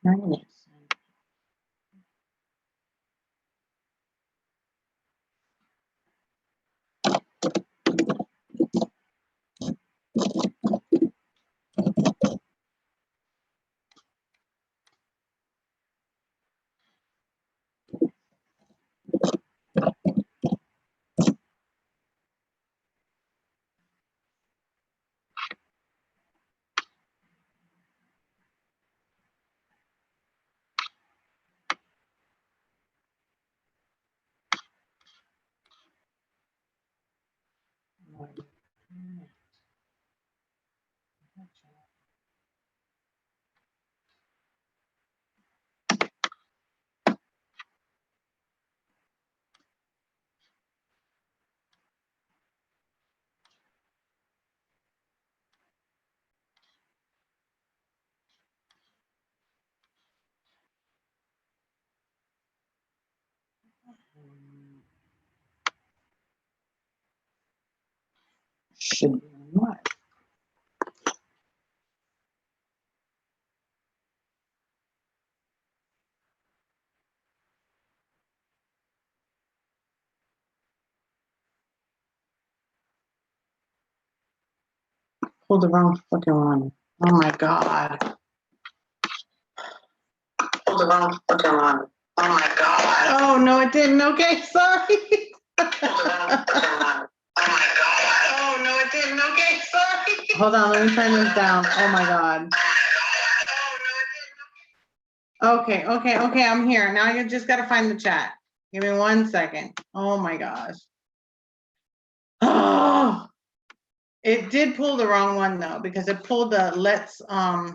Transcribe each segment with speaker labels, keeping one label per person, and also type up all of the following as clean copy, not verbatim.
Speaker 1: Kindness. Should be what? Pulled the wrong fucking one. Oh my god. Pulled the wrong fucking one. Oh my god. Oh no, it didn't. Okay, sorry. Pulled the wrong fucking one. Oh my god. Oh no, it didn't. Okay, sorry. Hold on, let me turn this down. Oh my god. Okay, I'm here. Now you just gotta find the chat. Give me 1 second. Oh my gosh. Oh, it did pull the wrong one though, because it pulled the let's I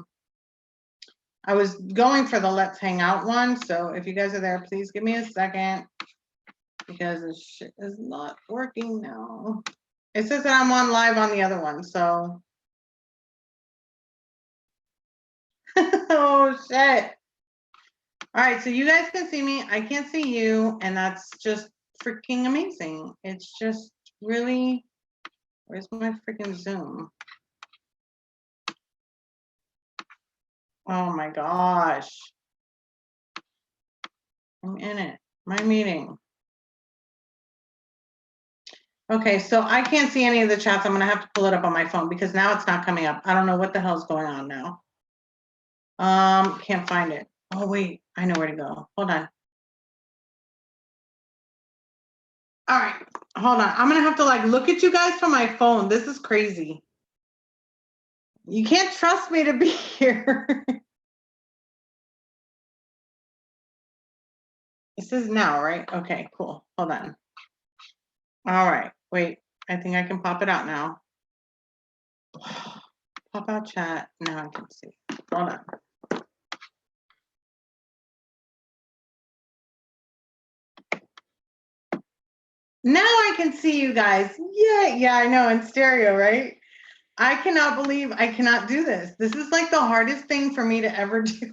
Speaker 1: was going for the let's hang out one. So if you guys are there, please give me a second, because this shit is not working now. It says that I'm on live on the other one, so oh shit. All right, so you guys can see me, I can't see you, and that's just freaking amazing. It's just really, where's my freaking Zoom? Oh my gosh. I'm in it, my meeting. Okay, so I can't see any of the chats. I'm gonna have to pull it up on my phone because now it's not coming up. I don't know what the hell's going on now. Can't find it. Oh wait, I know where to go. Hold on. All right, hold on. I'm gonna have to like look at you guys from my phone. This is crazy. You can't trust me to be here. It says now, right? Okay, cool. Hold on. All right, wait. I think I can pop it out now. Pop out chat. Now I can see. Hold on. Now I can see you guys. Yeah, I know, in stereo, right? I cannot believe I cannot do this. This is like the hardest thing for me to ever do.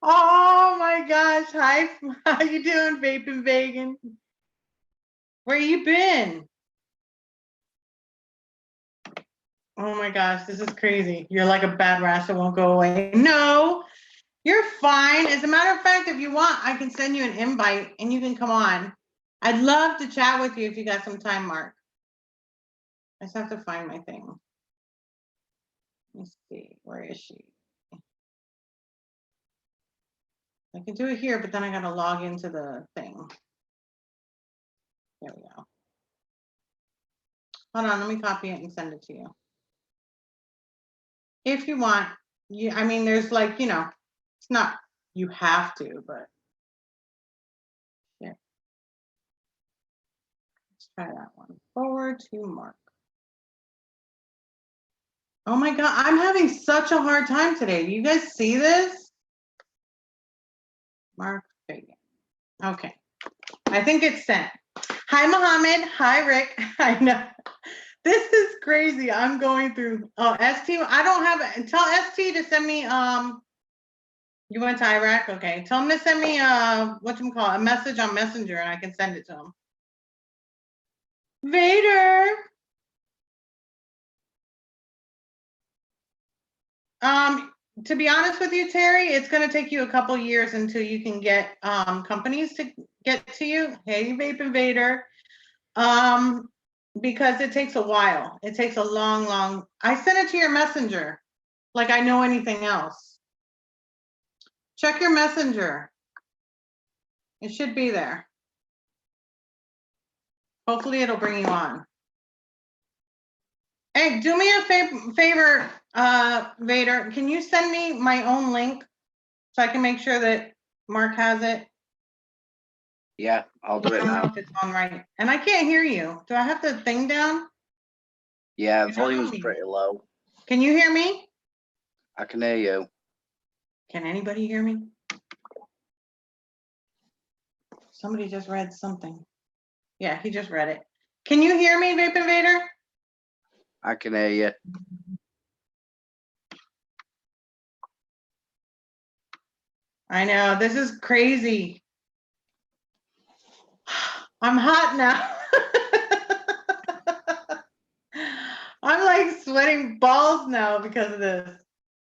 Speaker 1: Oh my gosh. Hi, how you doing, Vape and Vegan? Where you been? Oh my gosh, this is crazy. You're like a bad rash that won't go away. No, you're fine. As a matter of fact, if you want, I can send you an invite and you can come on. I'd love to chat with you if you got some time, Mark. I just have to find my thing. Let me see, where is she? I can do it here, but then I gotta log into the thing. There we go. Hold on, let me copy it and send it to you. If you want, I mean, there's like, you know, it's not, you have to, but yeah. Let's try that one. Forward to Mark. Oh my God, I'm having such a hard time today. Do you guys see this? Mark Fagan. Okay, I think it's sent. Hi, Mohammed. Hi, Rick. I know. This is crazy. I'm going through, oh, ST, I don't have it. Tell ST to send me, you went to Iraq? Okay. Tell him to send me, whatchamacallit, a message on Messenger and I can send it to him. Vader. to be honest with you, Terry, it's going to take you a couple years until you can get companies to get to you. Hey, Vape Invader. Because it takes a while. It takes a long. I sent it to your messenger. Like I know anything else. Check your messenger. It should be there. Hopefully it'll bring you on. Hey, do me a favor, Vader. Can you send me my own link so I can make sure that Mark has it?
Speaker 2: Yeah, I'll do it now.
Speaker 1: If it's on right. And I can't hear you. Do I have the thing down?
Speaker 2: Yeah, volume's pretty low.
Speaker 1: Can you hear me?
Speaker 2: I can hear you.
Speaker 1: Can anybody hear me? Somebody just read something. Yeah, he just read it. Can you hear me, Vape Invader?
Speaker 2: I can hear you.
Speaker 1: I know, this is crazy. I'm hot now. I'm like sweating balls now because of this.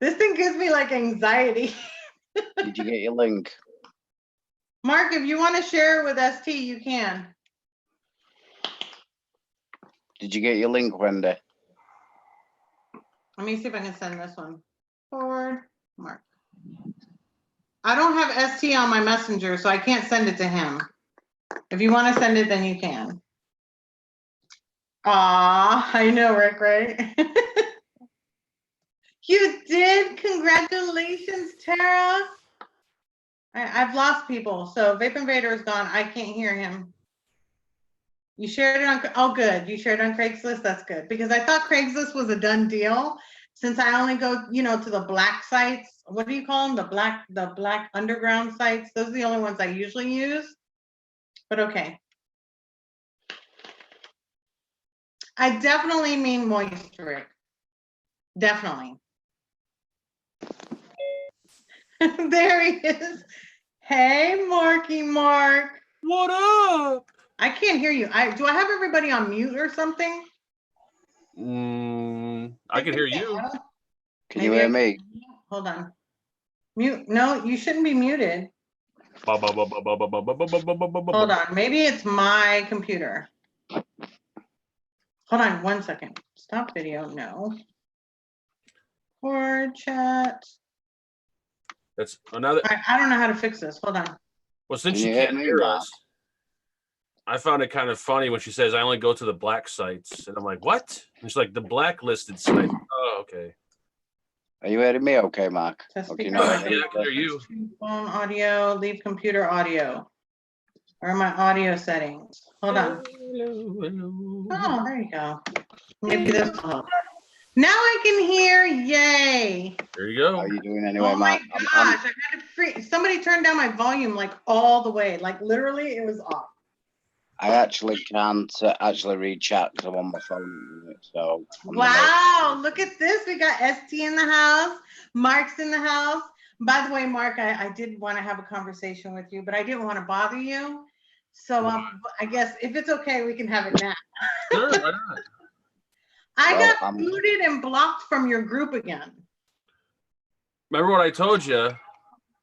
Speaker 1: This thing gives me like anxiety.
Speaker 2: Did you get your link?
Speaker 1: Mark, if you want to share it with ST, you can.
Speaker 2: Did you get your link, Wendy?
Speaker 1: Let me see if I can send this one. Forward, Mark. I don't have ST on my messenger, so I can't send it to him. If you want to send it, then you can. I know, Rick, right? You did? Congratulations, Tara. I've lost people, so Vape Invader is gone. I can't hear him. You shared it on, oh good, you shared it on Craigslist, that's good. Because I thought Craigslist was a done deal, since I only go, you know, to the black sites. What do you call them? The black underground sites. Those are the only ones I usually use. But okay. I definitely mean moist, Rick. Definitely. There he is. Hey, Marky Mark.
Speaker 3: What up?
Speaker 1: I can't hear you. Do I have everybody on mute or something?
Speaker 3: I can hear you.
Speaker 2: Can you hear me?
Speaker 1: Hold on. Mute. No, you shouldn't be muted. Hold on. Maybe it's my computer. Hold on 1 second. Stop video. No. Or chat.
Speaker 3: That's another.
Speaker 1: I don't know how to fix this. Hold on.
Speaker 3: Well, since you can't hear us, I found it kind of funny when she says, I only go to the black sites. And I'm like, what? And she's like, the blacklisted sites. Oh, okay.
Speaker 2: Are you hearing me okay, Mark? Okay,
Speaker 3: Yeah, I can hear you.
Speaker 1: Phone audio, leave computer audio. Where are my audio settings? Hold on. Oh, there you go. Maybe this will help. Now I can hear. Yay.
Speaker 3: There you go.
Speaker 2: How are you doing anyway,
Speaker 1: Oh my
Speaker 2: Mark?
Speaker 1: gosh, I had to free. Somebody turned down my volume like all the way. Like literally it was off.
Speaker 2: I actually can't actually read chat because I'm on my phone. So
Speaker 1: wow, look at this. We got ST in the house. Mark's in the house. By the way, Mark, I did want to have a conversation with you, but I didn't want to bother you. So I guess if it's okay, we can have it now.
Speaker 3: Sure, why not?
Speaker 1: I got booted and blocked from your group again.
Speaker 3: Remember what I told you?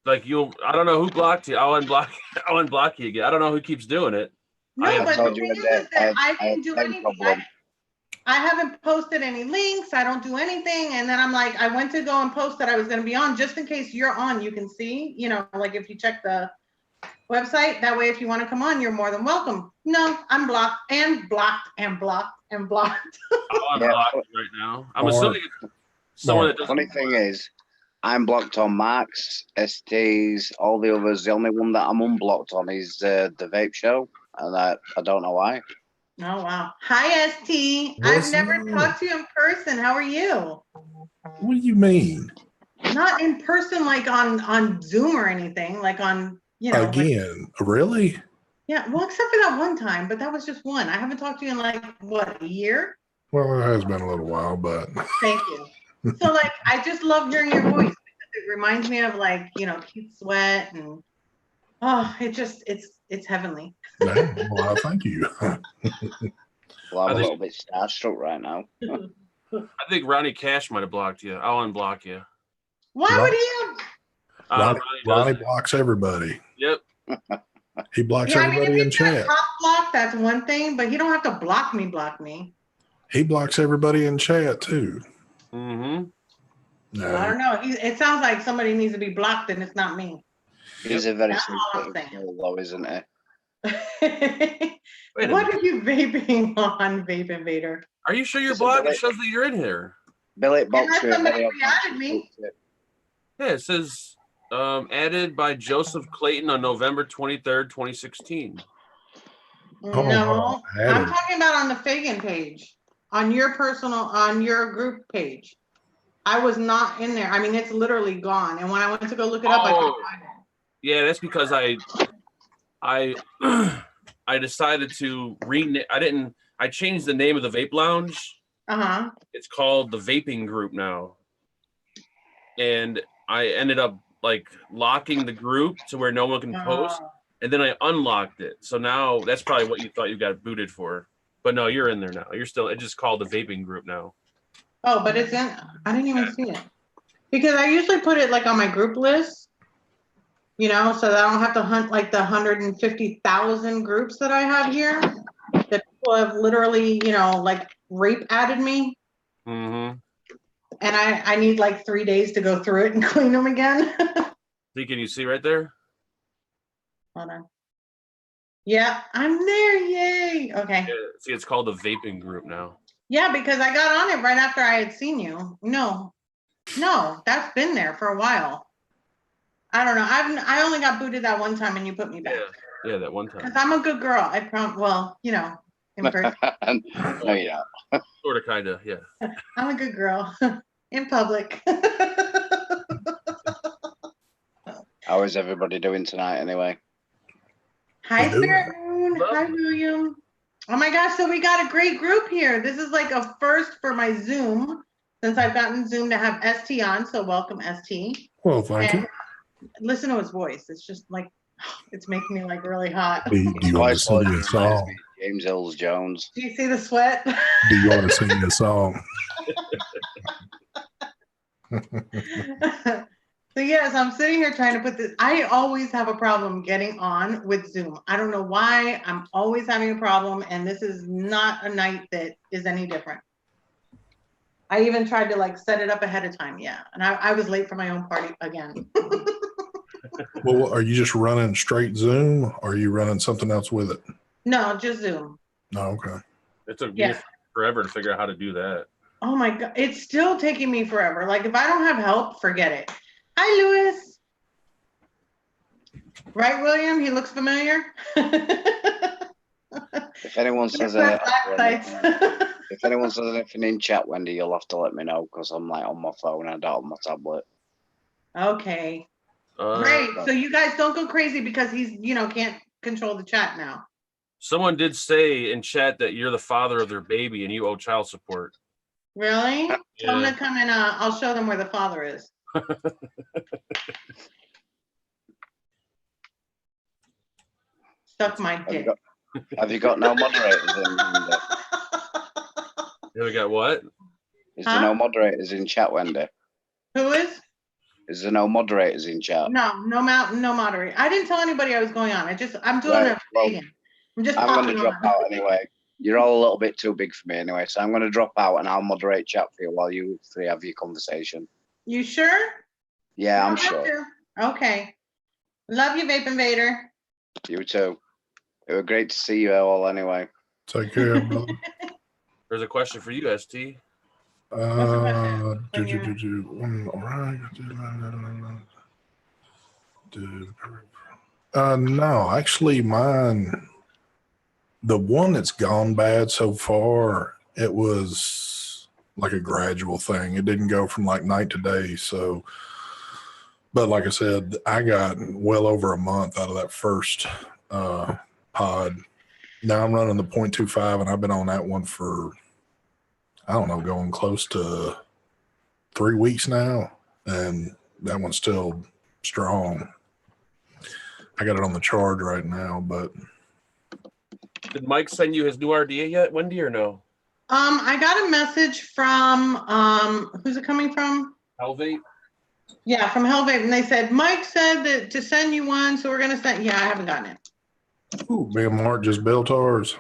Speaker 3: Like I don't know who blocked you. I'll unblock you again. I don't know who keeps doing it.
Speaker 1: No, but the thing is that I didn't do anything. I haven't posted any links. I don't do anything. And then I'm like, I went to go and post that I was going to be on just in case you're on. You can see, you know, like if you check the website, that way, if you want to come on, you're more than welcome. No, I'm blocked and blocked and blocked and blocked.
Speaker 3: I'm blocked right now. I'm assuming someone that doesn't.
Speaker 2: Funny thing is, I'm blocked on Mark's, ST's, all the others. The only one that I'm unblocked on is the Vape Show, and I don't know why.
Speaker 1: Oh wow! Hi ST. I've never talked to you in person. How are you?
Speaker 4: What do you mean?
Speaker 1: Not in person, like on Zoom or anything. Like on, you know.
Speaker 4: Again, really?
Speaker 1: Yeah. Well, except for that one time, but that was just one. I haven't talked to you in like what, a year?
Speaker 4: Well, it has been a little while, but.
Speaker 1: Thank you. So like, I just love hearing your voice because it reminds me of like, you know, Keith Sweat and it's heavenly.
Speaker 4: Well, thank you.
Speaker 2: Well, I'm a little bit starstruck right now.
Speaker 3: I think Ronnie Cash might have blocked you. I'll unblock you.
Speaker 1: Why would he have?
Speaker 4: Ronnie,
Speaker 3: Ronnie
Speaker 4: Ronnie
Speaker 3: does.
Speaker 4: blocks everybody.
Speaker 3: Yep.
Speaker 4: He blocks
Speaker 1: Yeah, I mean, if
Speaker 4: everybody in
Speaker 1: he's got
Speaker 4: chat.
Speaker 1: top block, that's one thing, but he don't have to block me. Block me.
Speaker 4: He blocks everybody in chat too.
Speaker 3: Mm-hmm.
Speaker 1: Well, I
Speaker 4: No,
Speaker 1: don't know. It sounds like somebody needs to be blocked, and it's not me.
Speaker 2: He's a very
Speaker 1: That's all I'm
Speaker 2: sensitive
Speaker 1: saying.
Speaker 2: soul, though, isn't he?
Speaker 3: Wait a
Speaker 1: What
Speaker 3: minute.
Speaker 1: are you vaping on, Vape Invader?
Speaker 3: Are you sure you're
Speaker 2: Listen,
Speaker 3: blocked? It
Speaker 2: Billy.
Speaker 3: shows that you're in here.
Speaker 2: Billy Box
Speaker 1: Unless
Speaker 2: with a
Speaker 1: somebody
Speaker 2: video.
Speaker 1: re-added me.
Speaker 3: Yeah, it says added by Joseph Clayton on November 23rd, 2016.
Speaker 4: Hold on,
Speaker 1: No, I'm
Speaker 4: added.
Speaker 1: talking about on the Fagan page, on your group page. I was not in there. I mean, it's literally gone. And when I went to go look it up, I couldn't find it.
Speaker 3: Yeah, that's because I decided to I changed the name of the vape lounge.
Speaker 1: Uh-huh.
Speaker 3: It's called the Vaping Group now. And I ended up like locking the group to where no one can post. And then I unlocked it. So now that's probably what you thought you got booted for. But no, you're in there now. It's just called the Vaping Group now.
Speaker 1: Oh, but it's in, I didn't even see it. Because I usually put it like on my group list, so that I don't have to hunt like the 150,000 groups that I have here. That people have literally, like rape added me.
Speaker 3: Mm-hmm.
Speaker 1: And I need like 3 days to go through it and clean them again.
Speaker 3: See, can you see right there?
Speaker 1: Hold on. Yeah, I'm there. Yay. Okay.
Speaker 3: Yeah, see, it's called the Vaping Group now.
Speaker 1: Yeah, because I got on it right after I had seen you. No, that's been there for a while. I don't know. I only got booted that one time and you put me back.
Speaker 3: Yeah, that one time.
Speaker 1: Because I'm a good girl. I promise. Well, in person.
Speaker 2: No, you're not.
Speaker 3: Sort of, kind of, yeah.
Speaker 1: I'm a good girl in public.
Speaker 2: How is everybody doing tonight anyway?
Speaker 1: Hi,
Speaker 4: We're doing
Speaker 1: Spirit Moon. Hi, William. Oh my gosh, so we got a great group here. This is like a first for my Zoom, since I've gotten Zoom to have ST on, so welcome, ST.
Speaker 4: Well, thank you.
Speaker 1: Listen to his voice. It's just like, it's making me like really hot.
Speaker 4: Do you want to sing a song?
Speaker 2: James Hills Jones.
Speaker 1: Do you see the sweat?
Speaker 4: Do you want to sing a song?
Speaker 1: So yes, I'm sitting here trying to put this. I always have a problem getting on with Zoom. I don't know why. I'm always having a problem, and this is not a night that is any different. I even tried to like set it up ahead of time. Yeah, and I was late for my own party again.
Speaker 4: Well, are you just running straight Zoom, or are you running something else with it?
Speaker 1: No, just Zoom.
Speaker 4: Oh, okay.
Speaker 3: It took me forever to figure out how to do that.
Speaker 1: Oh my God, it's still taking me forever. Like if I don't have help, forget it. Hi, Lewis. Right, William? He looks familiar.
Speaker 2: If anyone says if anyone says anything in chat, Wendy, you'll have to let me know because I'm like on my phone. I don't have my tablet.
Speaker 1: Okay. Great. So you guys don't go crazy because he's, can't control the chat now.
Speaker 3: Someone did say in chat that you're the father of their baby and you owe child support.
Speaker 1: Really?
Speaker 3: Yeah.
Speaker 1: Tell them to come and I'll show them where the father is. Suck my dick.
Speaker 2: Have you got no moderators in?
Speaker 3: Yeah, we got what?
Speaker 2: Is there no moderators in chat, Wendy?
Speaker 1: Who is?
Speaker 2: Is there no moderators in chat?
Speaker 1: No moderator. I didn't tell anybody I was going on. I'm doing
Speaker 2: Right,
Speaker 1: a vegan. I'm just
Speaker 2: I'm going to
Speaker 1: popping
Speaker 2: drop
Speaker 1: on.
Speaker 2: out anyway. You're all a little bit too big for me anyway, so I'm going to drop out and I'll moderate chat for you while you three have your conversation.
Speaker 1: You sure?
Speaker 2: Yeah, I'm
Speaker 1: You don't have
Speaker 2: sure.
Speaker 1: to. Okay. Love you, Vape Invader.
Speaker 2: You too. It was great to see you all anyway.
Speaker 4: Take care, brother.
Speaker 3: There's a question for you, ST.
Speaker 4: No, actually, mine, the one that's gone bad so far, it was like a gradual thing. It didn't go from like night to day. So, but like I said, I got well over a month out of that first pod. Now I'm running the 0.25 and I've been on that one for, I don't know, going close to 3 weeks now. And that one's still strong. I got it on the charge right now, but.
Speaker 3: Did Mike send you his new RDA yet, Wendy, or no?
Speaker 1: I got a message from, who's it coming from?
Speaker 3: Vape.
Speaker 1: Yeah, from Hell Vape, and they said Mike said that to send you one, so we're gonna send. Yeah, I haven't gotten it.
Speaker 4: Ooh, me and Mark just built ours.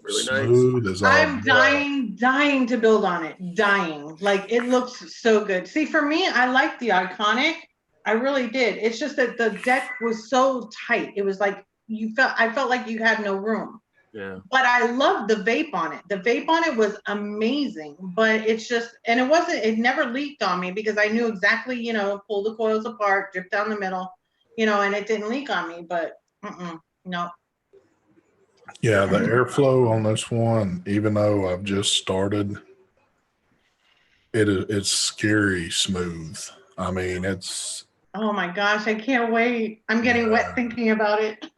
Speaker 3: Really nice.
Speaker 4: Smooth as all
Speaker 1: I'm
Speaker 4: get
Speaker 1: dying to build on it. Dying. Like it looks so good. See, for me, I like the Iconic. I really did. It's just that the deck was so tight. It was like I felt like you had no room.
Speaker 3: Yeah.
Speaker 1: But I loved the vape on it. The vape on it was amazing. But it's just, and it never leaked on me because I knew exactly, pull the coils apart, drip down the middle, and it didn't leak on me. But no.
Speaker 4: Yeah, the airflow on this one, even though I've just started, it's scary smooth. I mean, it's.
Speaker 1: Oh my gosh, I can't wait. I'm getting wet thinking about it.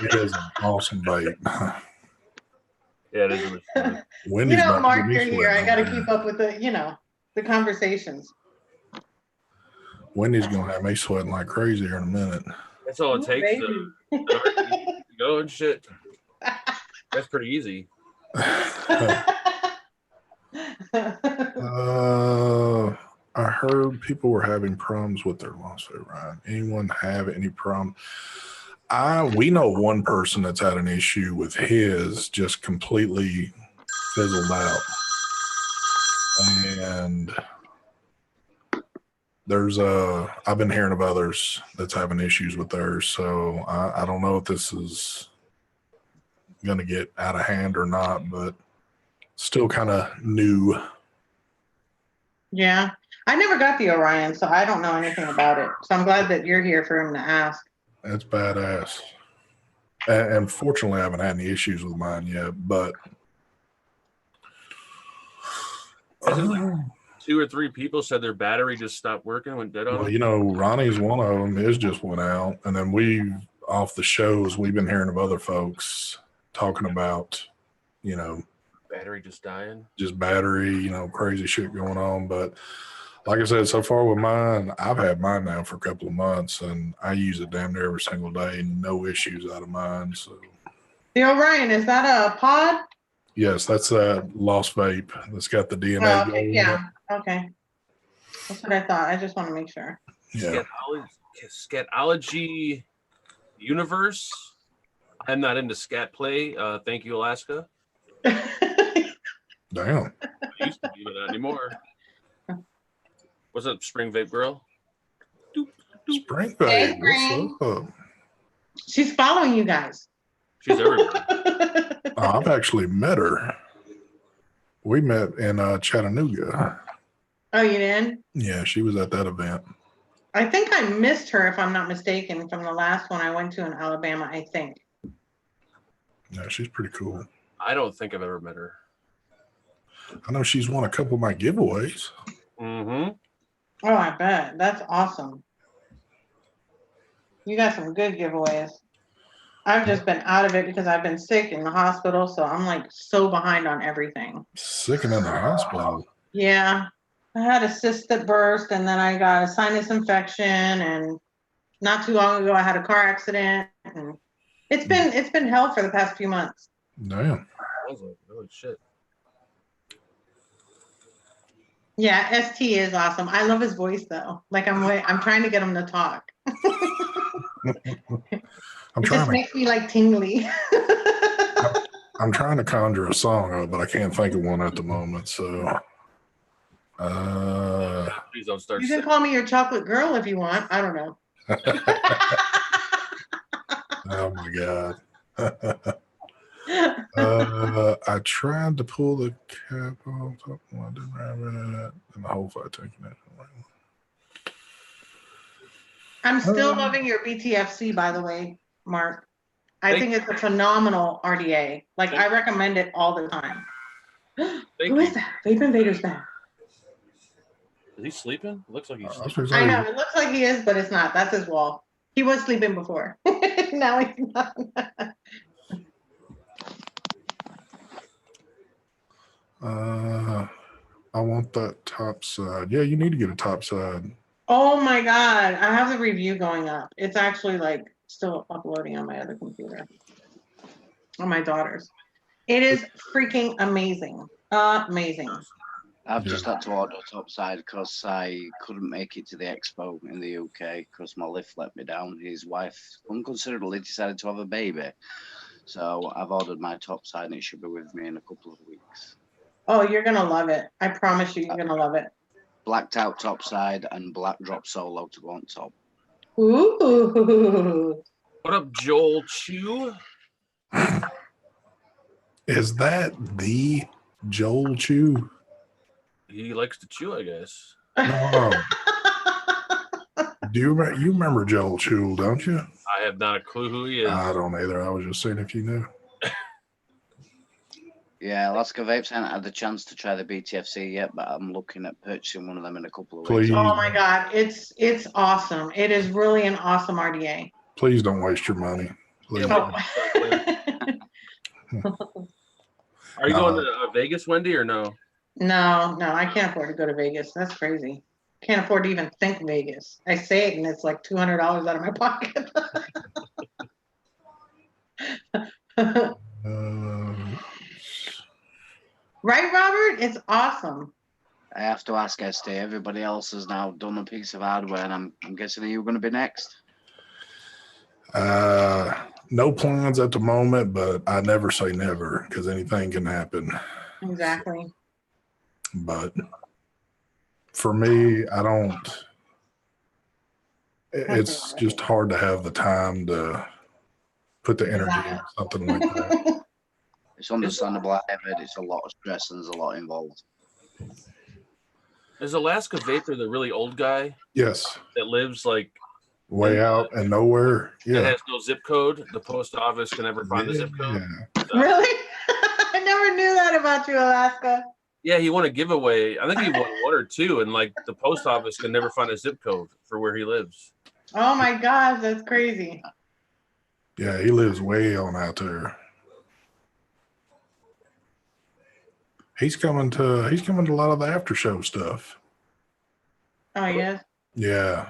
Speaker 4: It is an awesome vape.
Speaker 3: Yeah, it is really fun.
Speaker 4: Wendy's about to
Speaker 1: Mark,
Speaker 4: get me
Speaker 1: you're here. I
Speaker 4: sweating
Speaker 1: got to
Speaker 4: over
Speaker 1: keep
Speaker 4: here.
Speaker 1: up with the conversations.
Speaker 4: Wendy's gonna have me sweating like crazy here in a minute.
Speaker 3: That's all it
Speaker 1: Ooh,
Speaker 3: takes
Speaker 1: baby.
Speaker 3: to go and shit. That's pretty easy.
Speaker 4: I heard people were having problems with their lawsuit, Ryan. Anyone have any problem? We know one person that's had an issue with his just completely fizzled out. And I've been hearing of others that's having issues with theirs. So I don't know if this is going to get out of hand or not, but still kind of new.
Speaker 1: Yeah. I never got the Orion, so I don't know anything about it. So I'm glad that you're here for him to ask.
Speaker 4: That's badass. And fortunately, I haven't had any issues with mine yet, but.
Speaker 3: Isn't like 2 or 3 people said their battery just stopped working, went dead on
Speaker 4: Well,
Speaker 3: them?
Speaker 4: Ronnie's one of them. His just went out. And then off the shows, we've been hearing of other folks talking about,
Speaker 3: Battery just dying.
Speaker 4: just battery, crazy shit going on. But like I said, so far with mine, I've had mine now for a couple of months and I use it damn near every single day. No issues out of mine. So,
Speaker 1: The Orion, is that a pod?
Speaker 4: yes, that's that Lost Vape that's got the DNA.
Speaker 1: Okay. Yeah. Okay. That's what I thought. I just want to make sure.
Speaker 4: Yeah.
Speaker 3: Scatology Universe. I'm not into scat play. Thank you, Alaska.
Speaker 4: Damn.
Speaker 3: I used to be, but not anymore. What's up, Spring Vape Girl?
Speaker 4: Spring
Speaker 1: Hey,
Speaker 4: Vape,
Speaker 1: Spring.
Speaker 4: what's up?
Speaker 1: She's following you guys.
Speaker 3: She's everywhere.
Speaker 4: I've actually met her. We met in Chattanooga.
Speaker 1: Oh, you did?
Speaker 4: Yeah, she was at that event.
Speaker 1: I think I missed her, if I'm not mistaken, from the last one I went to in Alabama, I think.
Speaker 4: Yeah, she's pretty cool.
Speaker 3: I don't think I've ever met her.
Speaker 4: I know she's won a couple of my giveaways.
Speaker 3: Mm-hmm.
Speaker 1: Oh, I bet. That's awesome. You got some good giveaways. I've just been out of it because I've been sick in the hospital, so I'm like so behind on everything.
Speaker 4: Sick and in the hospital.
Speaker 1: Yeah. I had a cyst that burst and then I got a sinus infection, and not too long ago I had a car accident, and it's been hell for the past few months.
Speaker 4: Damn.
Speaker 3: I was like, holy shit.
Speaker 1: Yeah, ST is awesome. I love his voice though. Like I'm trying to get him to talk.
Speaker 4: I'm
Speaker 1: It just makes me like tingly.
Speaker 4: I'm trying to conjure a song up, but I can't think of one at the moment. So
Speaker 3: Please don't start
Speaker 1: You can call me your chocolate girl if you want. I don't know.
Speaker 4: oh my God. I tried to pull the cap off. I didn't have it. And the whole fight taking it.
Speaker 1: I'm still loving your BTFC, by the way, Mark. I think it's a phenomenal RDA. Like, I recommend it all the time. Who is that? Vape Invader's back.
Speaker 3: Is he sleeping? It looks like he's
Speaker 4: I
Speaker 3: sleeping.
Speaker 1: I know, it looks like he is, but it's not. That's his wall. He was sleeping before. Now he's not.
Speaker 4: I want that top side. Yeah, you need to get a top side.
Speaker 1: Oh my God. I have the review going up. It's actually like still uploading on my other computer. On my daughter's. It is freaking amazing. Amazing.
Speaker 2: I've just had to order a topside because I couldn't make it to the expo in the UK because my lift let me down. His wife unconsideredly decided to have a baby. So I've ordered my topside and it should be with me in a couple of weeks.
Speaker 1: Oh, you're gonna love it. I promise you, you're gonna love it.
Speaker 2: Blacked out topside and black drop solo to go on top.
Speaker 1: Ooh.
Speaker 3: What up, Joel Chew?
Speaker 4: Is that the Joel Chew?
Speaker 3: He likes to chew, I guess.
Speaker 4: No. You remember Joel Chew, don't you?
Speaker 3: I have not a clue who he is.
Speaker 4: I don't either. I was just saying if you knew.
Speaker 2: Yeah, Alaska Vapes haven't had the chance to try the BTFC yet, but I'm looking at purchasing one of them in a couple of
Speaker 4: Please.
Speaker 2: weeks.
Speaker 1: Oh my God, it's awesome. It is really an awesome RDA.
Speaker 4: Please don't waste your money. Please.
Speaker 3: Yeah,
Speaker 1: Oh.
Speaker 3: Are you going to Vegas, Wendy, or no?
Speaker 1: No, I can't afford to go to Vegas. That's crazy. Can't afford to even think Vegas. I say it and it's like $200 out of my pocket. Right, Robert? It's awesome.
Speaker 2: I have to ask ST. Everybody else has now done a piece of hardware, and I'm guessing are you going to be next?
Speaker 4: No plans at the moment, but I never say never because anything can happen.
Speaker 1: Exactly.
Speaker 4: But for me, I don't. It's just hard to have the time to put the energy into something like that.
Speaker 2: It's understandable. I have it. It's a lot of stress and there's a lot involved.
Speaker 3: Is Alaska Vapor the really old guy
Speaker 4: Yes.
Speaker 3: that lives like
Speaker 4: Way out and nowhere?
Speaker 3: that
Speaker 4: Yeah.
Speaker 3: has no zip code? The post office can never find the zip code.
Speaker 1: Really? I never knew that about you, Alaska.
Speaker 3: Yeah, he won a giveaway. I think he won one or two, and like the post office can never find a zip code for where he lives.
Speaker 1: Oh my gosh, that's crazy.
Speaker 4: Yeah, he lives way on out there. He's coming to a lot of the after show stuff.
Speaker 1: Oh yes.
Speaker 4: Yeah.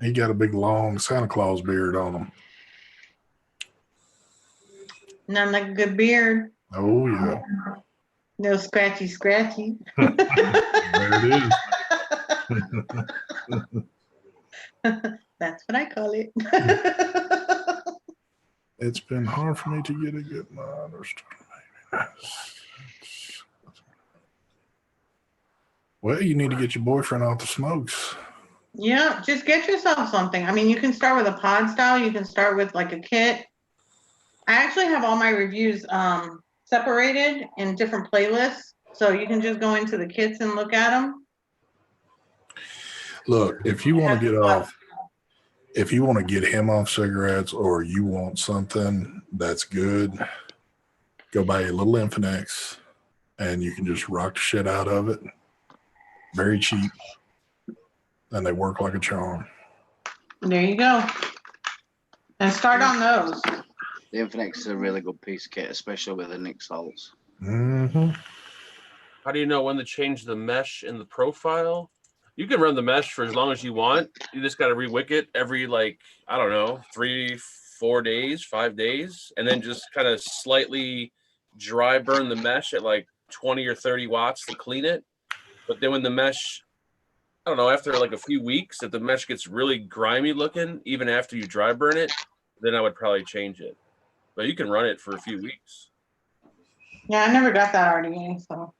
Speaker 4: He got a big long Santa Claus beard on him.
Speaker 1: None like a good beard.
Speaker 4: Oh yeah.
Speaker 1: No scratchy.
Speaker 4: There it
Speaker 1: That's what I call it.
Speaker 4: It's been hard for me to get a good Well, you need to get your boyfriend off the smokes.
Speaker 1: Yeah, just get yourself something. I mean, you can start with a pod style. You can start with like a kit. I actually have all my reviews separated in different playlists. So you can just go into the kits and look at them.
Speaker 4: Look, if you want to get him off cigarettes or you want something that's good, go buy a little Infinix and you can just rock the shit out of it. Very cheap. And they work like a charm.
Speaker 1: There you go. And start on those.
Speaker 2: The Infinix is a really good piece of kit, especially with the Nick salts.
Speaker 4: Mm-hmm.
Speaker 3: How do you know when to change the mesh in the profile? You can run the mesh for as long as you want. You just got to re-wick it every, like, I don't know, 3, 4 days, 5 days, and then just kind of slightly dry burn the mesh at like 20 or 30 watts to clean it. But then when the mesh, I don't know, after like a few weeks, if the mesh gets really grimy looking, even after you dry burn it, then I would probably change it. But you can run it for a few weeks.
Speaker 1: Yeah, I never got that RDA, so.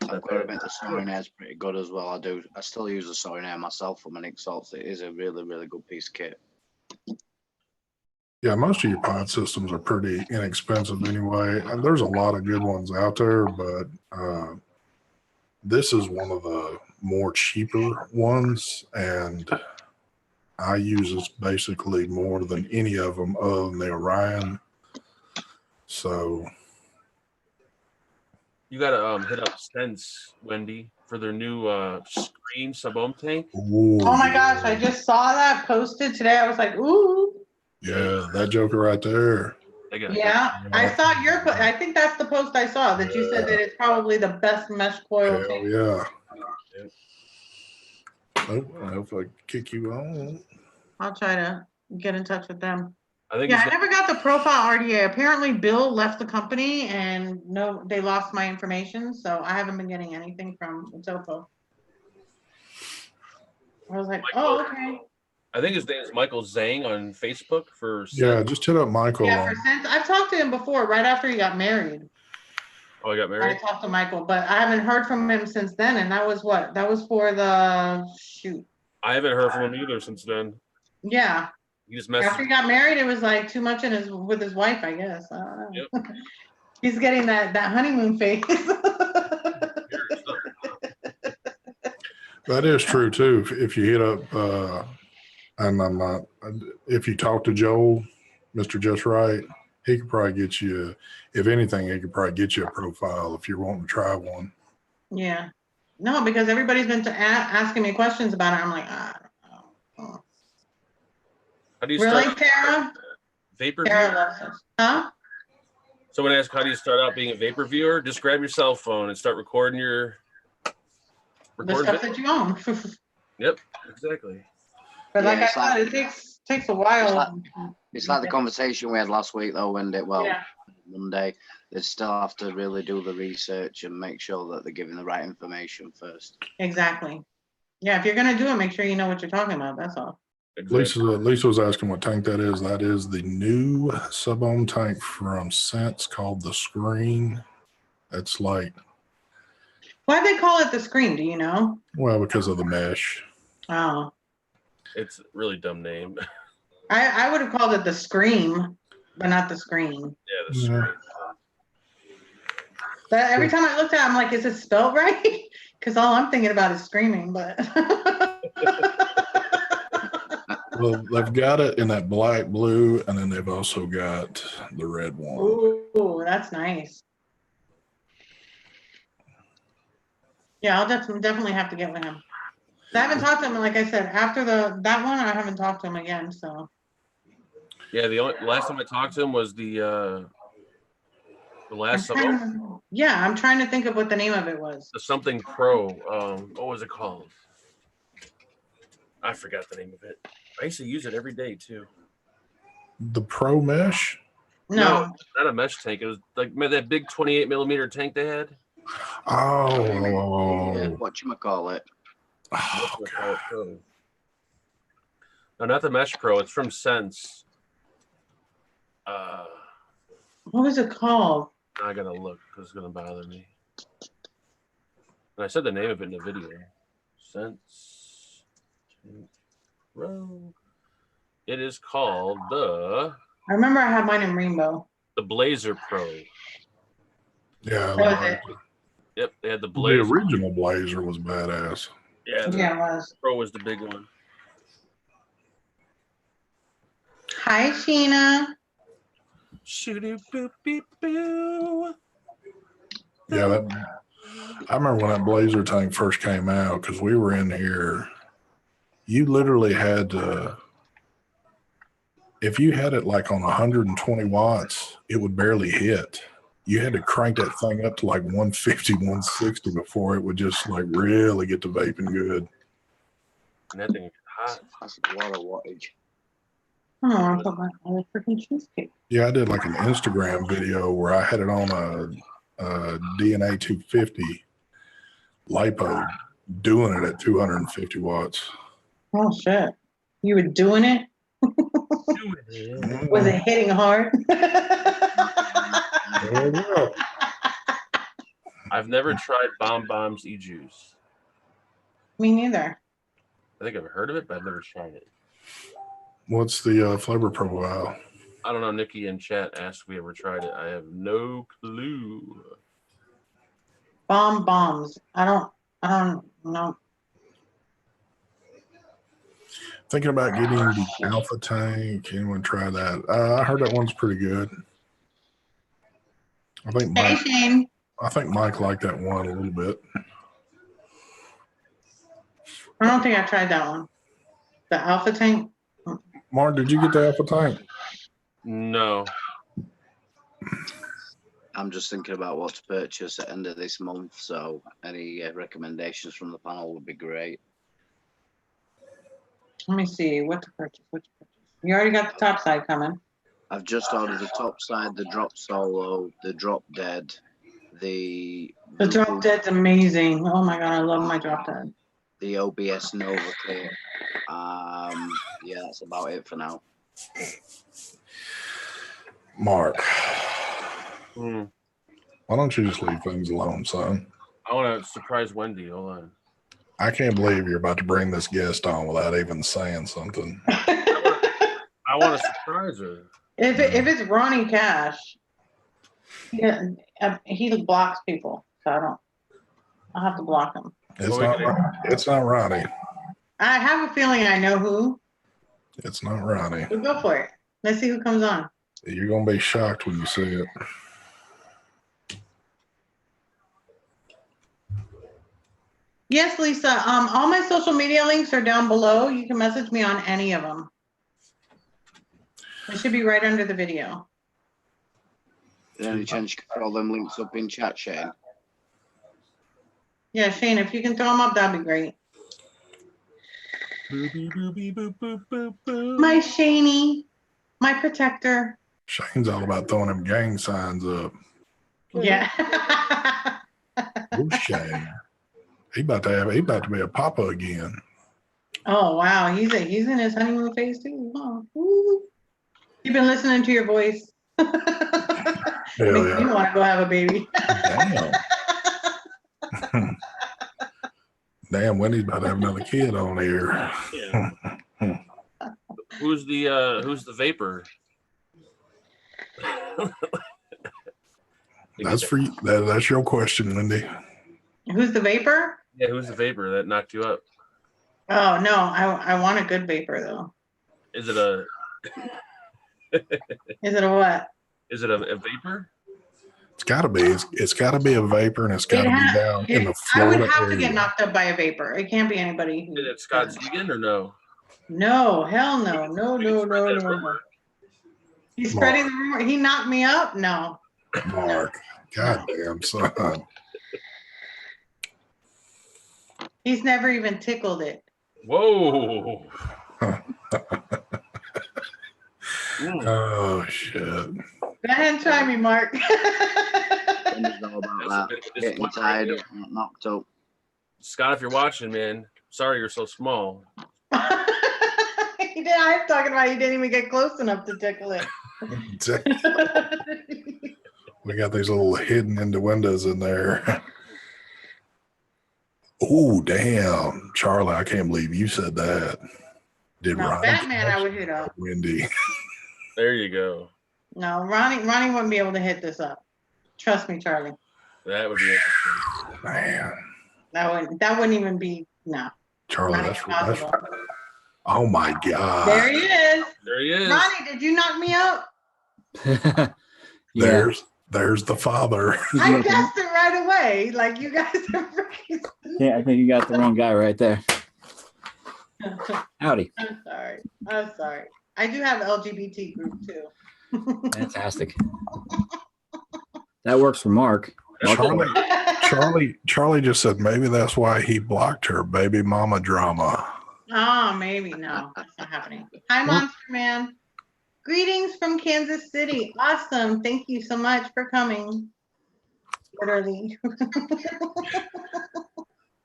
Speaker 2: I've got to admit the Soaring Air is pretty good as well. I still use the Soaring Air myself for my Nick salts. It is a really, really good piece of kit.
Speaker 4: Yeah, most of your pod systems are pretty inexpensive anyway. And there's a lot of good ones out there, but this is one of the more cheaper ones. And I use this basically more than any of them other than the Orion. So
Speaker 3: You gotta hit up Sense, Wendy, for their new screen sub-ohm tank.
Speaker 4: ooh,
Speaker 1: Oh my gosh, I just saw that posted today. I was like, ooh.
Speaker 4: yeah, that joker right there.
Speaker 1: Yeah, I saw your, I think that's the post I saw that you said that it's probably the best mesh coil
Speaker 4: Hell
Speaker 1: tank.
Speaker 4: yeah. Oh, I hope I kick you on.
Speaker 1: I'll try to get in touch with them.
Speaker 3: I think
Speaker 1: Yeah, I
Speaker 3: his
Speaker 1: never got the profile RDA. Apparently Bill left the company and no, they lost my information. So I haven't been getting anything from Topo. I was like, oh, okay.
Speaker 3: I think his name is Michael Zhang on Facebook for
Speaker 4: Yeah,
Speaker 3: Sense.
Speaker 4: just hit up Michael.
Speaker 1: Yeah, for sense. I've talked to him before, right after he got married.
Speaker 3: Oh, he got
Speaker 1: I
Speaker 3: married?
Speaker 1: talked to Michael, but I haven't heard from him since then. And that was what? That was for the shoot.
Speaker 3: I haven't heard from him either since then.
Speaker 1: Yeah.
Speaker 3: He just
Speaker 1: After
Speaker 3: messaged
Speaker 1: he got married, it was like too much with his wife, I guess. I don't know. He's getting that honeymoon phase.
Speaker 4: That is true too. If you hit up, and I'm not, if you talk to Joel, Mr. Just Right, he could probably get you, if anything, he could probably get you a profile if you're wanting to try one.
Speaker 1: Yeah. No, because everybody's been asking me questions about it. I'm like, I don't know.
Speaker 3: How do you
Speaker 1: Really,
Speaker 3: start
Speaker 1: Tara?
Speaker 3: vape
Speaker 1: Tara
Speaker 3: reviewer?
Speaker 1: loves us. Huh?
Speaker 3: Someone asked, how do you start out being a vape reviewer? Just grab your cell phone and start recording your
Speaker 1: The stuff that you own.
Speaker 3: Yep, exactly.
Speaker 1: But like
Speaker 2: Yeah,
Speaker 1: I
Speaker 2: it's
Speaker 1: said, it takes a while.
Speaker 2: It's like the conversation we had last week, though, Wendy. Well,
Speaker 1: Yeah.
Speaker 2: Monday, they still have to really do the research and make sure that they're giving the right information first.
Speaker 1: Exactly. Yeah, if you're gonna do it, make sure you know what you're talking about. That's all.
Speaker 3: Exactly.
Speaker 4: Lisa was asking what tank that is. That is the new sub-ohm tank from Sense called the Screen. It's like,
Speaker 1: Why'd they call it the screen? Do you know?
Speaker 4: well, because of the mesh.
Speaker 1: Oh,
Speaker 3: It's a really dumb name.
Speaker 1: I would have called it the scream, but not the screen.
Speaker 3: Yeah, the
Speaker 4: Yeah.
Speaker 3: screen.
Speaker 1: But every time I looked at it, I'm like, is it spelled right? Because all I'm thinking about is screaming, but
Speaker 4: Well, they've got it in that black, blue, and then they've also got the red one.
Speaker 1: ooh, that's nice. Yeah, I'll definitely have to get with him. I haven't talked to him, like I said, after that one, I haven't talked to him again. So
Speaker 3: Yeah, the last time I talked to him was the last
Speaker 1: I'm trying to think of what the name of it was.
Speaker 3: the something pro. What was it called? I forgot the name of it. I used to use it every day too.
Speaker 4: The Pro Mesh?
Speaker 1: No.
Speaker 3: Not a mesh tank. It was like that big 28 millimeter tank they had.
Speaker 4: Oh.
Speaker 2: Whatchamacallit?
Speaker 4: Oh, God.
Speaker 3: No, not the Mesh Pro. It's from Sense.
Speaker 1: What was it called?
Speaker 3: I gotta look because it's gonna bother me. And I said the name of it in the video. Sense Pro. It is called the
Speaker 1: I remember I had mine in rainbow.
Speaker 3: Blazer Pro.
Speaker 4: Yeah.
Speaker 1: What was it?
Speaker 3: Yep, they had the
Speaker 4: The
Speaker 3: Blazer.
Speaker 4: original Blazer was badass.
Speaker 3: Yeah, the
Speaker 1: Yeah, it was.
Speaker 3: Pro was the big one.
Speaker 1: Hi, Sheena.
Speaker 3: Shoo boop beep boo.
Speaker 4: Yeah, I remember when that Blazer tank first came out because we were in here. You literally had to, if you had it like on 120 watts, it would barely hit. You had to crank that thing up to like 150, 160 before it would just like really get to vaping good.
Speaker 3: And that thing was hot.
Speaker 2: That's a lot of wattage.
Speaker 1: Oh, I put my other freaking cheesecake.
Speaker 4: Yeah, I did like an Instagram video where I had it on a DNA 250 LiPo doing it at 250 watts.
Speaker 1: Oh shit! You were doing it? Was it hitting hard?
Speaker 3: I've never tried Bomb's e-juice.
Speaker 1: Me neither.
Speaker 3: I think I've heard of it, but I've never tried it.
Speaker 4: What's the flavor profile?
Speaker 3: I don't know. Nikki in chat asked if we ever tried it. I have no clue.
Speaker 1: Bombs. I don't know.
Speaker 4: Thinking about getting the Alpha tank. Anyone try that? I heard that one's pretty good. I think
Speaker 1: Hey, Shane.
Speaker 4: Mike liked that one a little bit.
Speaker 1: I don't think I tried that one. The Alpha tank.
Speaker 4: Mark, did you get the Alpha tank?
Speaker 3: No.
Speaker 2: I'm just thinking about what to purchase at the end of this month, so any recommendations from the panel would be great.
Speaker 1: Let me see what to purchase. You already got the top side coming.
Speaker 2: I've just ordered the top side, the drop solo, the drop dead,
Speaker 1: The drop dead's amazing. Oh my god, I love my drop dead.
Speaker 2: the OBS Nova kit. Yeah, that's about it for now.
Speaker 4: Mark,
Speaker 3: Hmm.
Speaker 4: why don't you just leave things alone, son?
Speaker 3: I want to surprise Wendy. Hold on.
Speaker 4: I can't believe you're about to bring this guest on without even saying something.
Speaker 3: I want to surprise her.
Speaker 1: If it's Ronnie Cash, yeah, he blocks people, so I'll have to block him.
Speaker 4: It's not Ronnie.
Speaker 1: I have a feeling I know who.
Speaker 4: It's not Ronnie.
Speaker 1: We'll go for it. Let's see who comes on.
Speaker 4: You're gonna be shocked when you see it.
Speaker 1: Yes, Lisa. All my social media links are down below. You can message me on any of them. It should be right under the video.
Speaker 2: Is there any chance you can throw them links up in chat, Shane?
Speaker 1: Yeah, Shane, if you can throw them up, that'd be great. My Shaney, my protector.
Speaker 4: Shane's all about throwing them gang signs up.
Speaker 1: Yeah.
Speaker 4: Oh, Shane. He about to be a papa again.
Speaker 1: Oh wow, he's in his honeymoon phase too. Huh? Woo. You've been listening to your voice.
Speaker 4: Hell
Speaker 1: Makes
Speaker 4: yeah.
Speaker 1: me want to go have a baby.
Speaker 4: Damn. Damn, Wendy's about to have another kid on here.
Speaker 3: Yeah. Who's the vapor?
Speaker 4: That's for you. That's your question, Wendy.
Speaker 1: Who's the vapor?
Speaker 3: Yeah, who's the vapor that knocked you up?
Speaker 1: Oh no, I want a good vapor though.
Speaker 3: Is it a
Speaker 1: Is it a what?
Speaker 3: Is it a vapor?
Speaker 4: It's gotta be. It's gotta be a vapor, and it's gotta be down in the
Speaker 1: I would
Speaker 4: Florida
Speaker 1: have to
Speaker 4: area.
Speaker 1: get knocked up by a vapor. It can't be anybody.
Speaker 3: Is it Scott Zegan or no?
Speaker 1: No, hell no, no. He's spreading the rumor. He knocked me up? No.
Speaker 4: Mark, goddamn son.
Speaker 1: He's never even tickled it.
Speaker 3: Whoa.
Speaker 4: Oh shit.
Speaker 1: Go ahead and try me, Mark.
Speaker 2: Wendy's all about that. Getting tired of not knocked up.
Speaker 3: Scott, if you're watching, man, sorry you're so small.
Speaker 1: I'm talking about he didn't even get close enough to tickle it.
Speaker 4: We got these little hidden innuendos in there. Oh, damn. Charlie, I can't believe you said that. Did
Speaker 1: No,
Speaker 4: Ronnie
Speaker 1: Batman, I would hit up.
Speaker 4: Wendy?
Speaker 3: There you go.
Speaker 1: No, Ronnie wouldn't be able to hit this up. Trust me, Charlie.
Speaker 3: That would be interesting.
Speaker 4: Man.
Speaker 1: That wouldn't even be no.
Speaker 4: Charlie,
Speaker 1: Not
Speaker 4: that's
Speaker 1: possible.
Speaker 4: oh my God.
Speaker 1: There he is.
Speaker 3: There he is.
Speaker 1: Ronnie, did you knock me up?
Speaker 5: Yeah.
Speaker 4: There's the father.
Speaker 1: I guessed it right away. Like you guys are freaking.
Speaker 5: Yeah, I think you got the wrong guy right there. Howdy.
Speaker 1: I'm sorry. I do have LGBT group too.
Speaker 5: Fantastic. That works for Mark.
Speaker 4: Charlie just said maybe that's why he blocked her. Baby mama drama.
Speaker 1: Oh, maybe. No, that's not happening. Hi, Monster Man. Greetings from Kansas City. Awesome. Thank you so much for coming. Literally.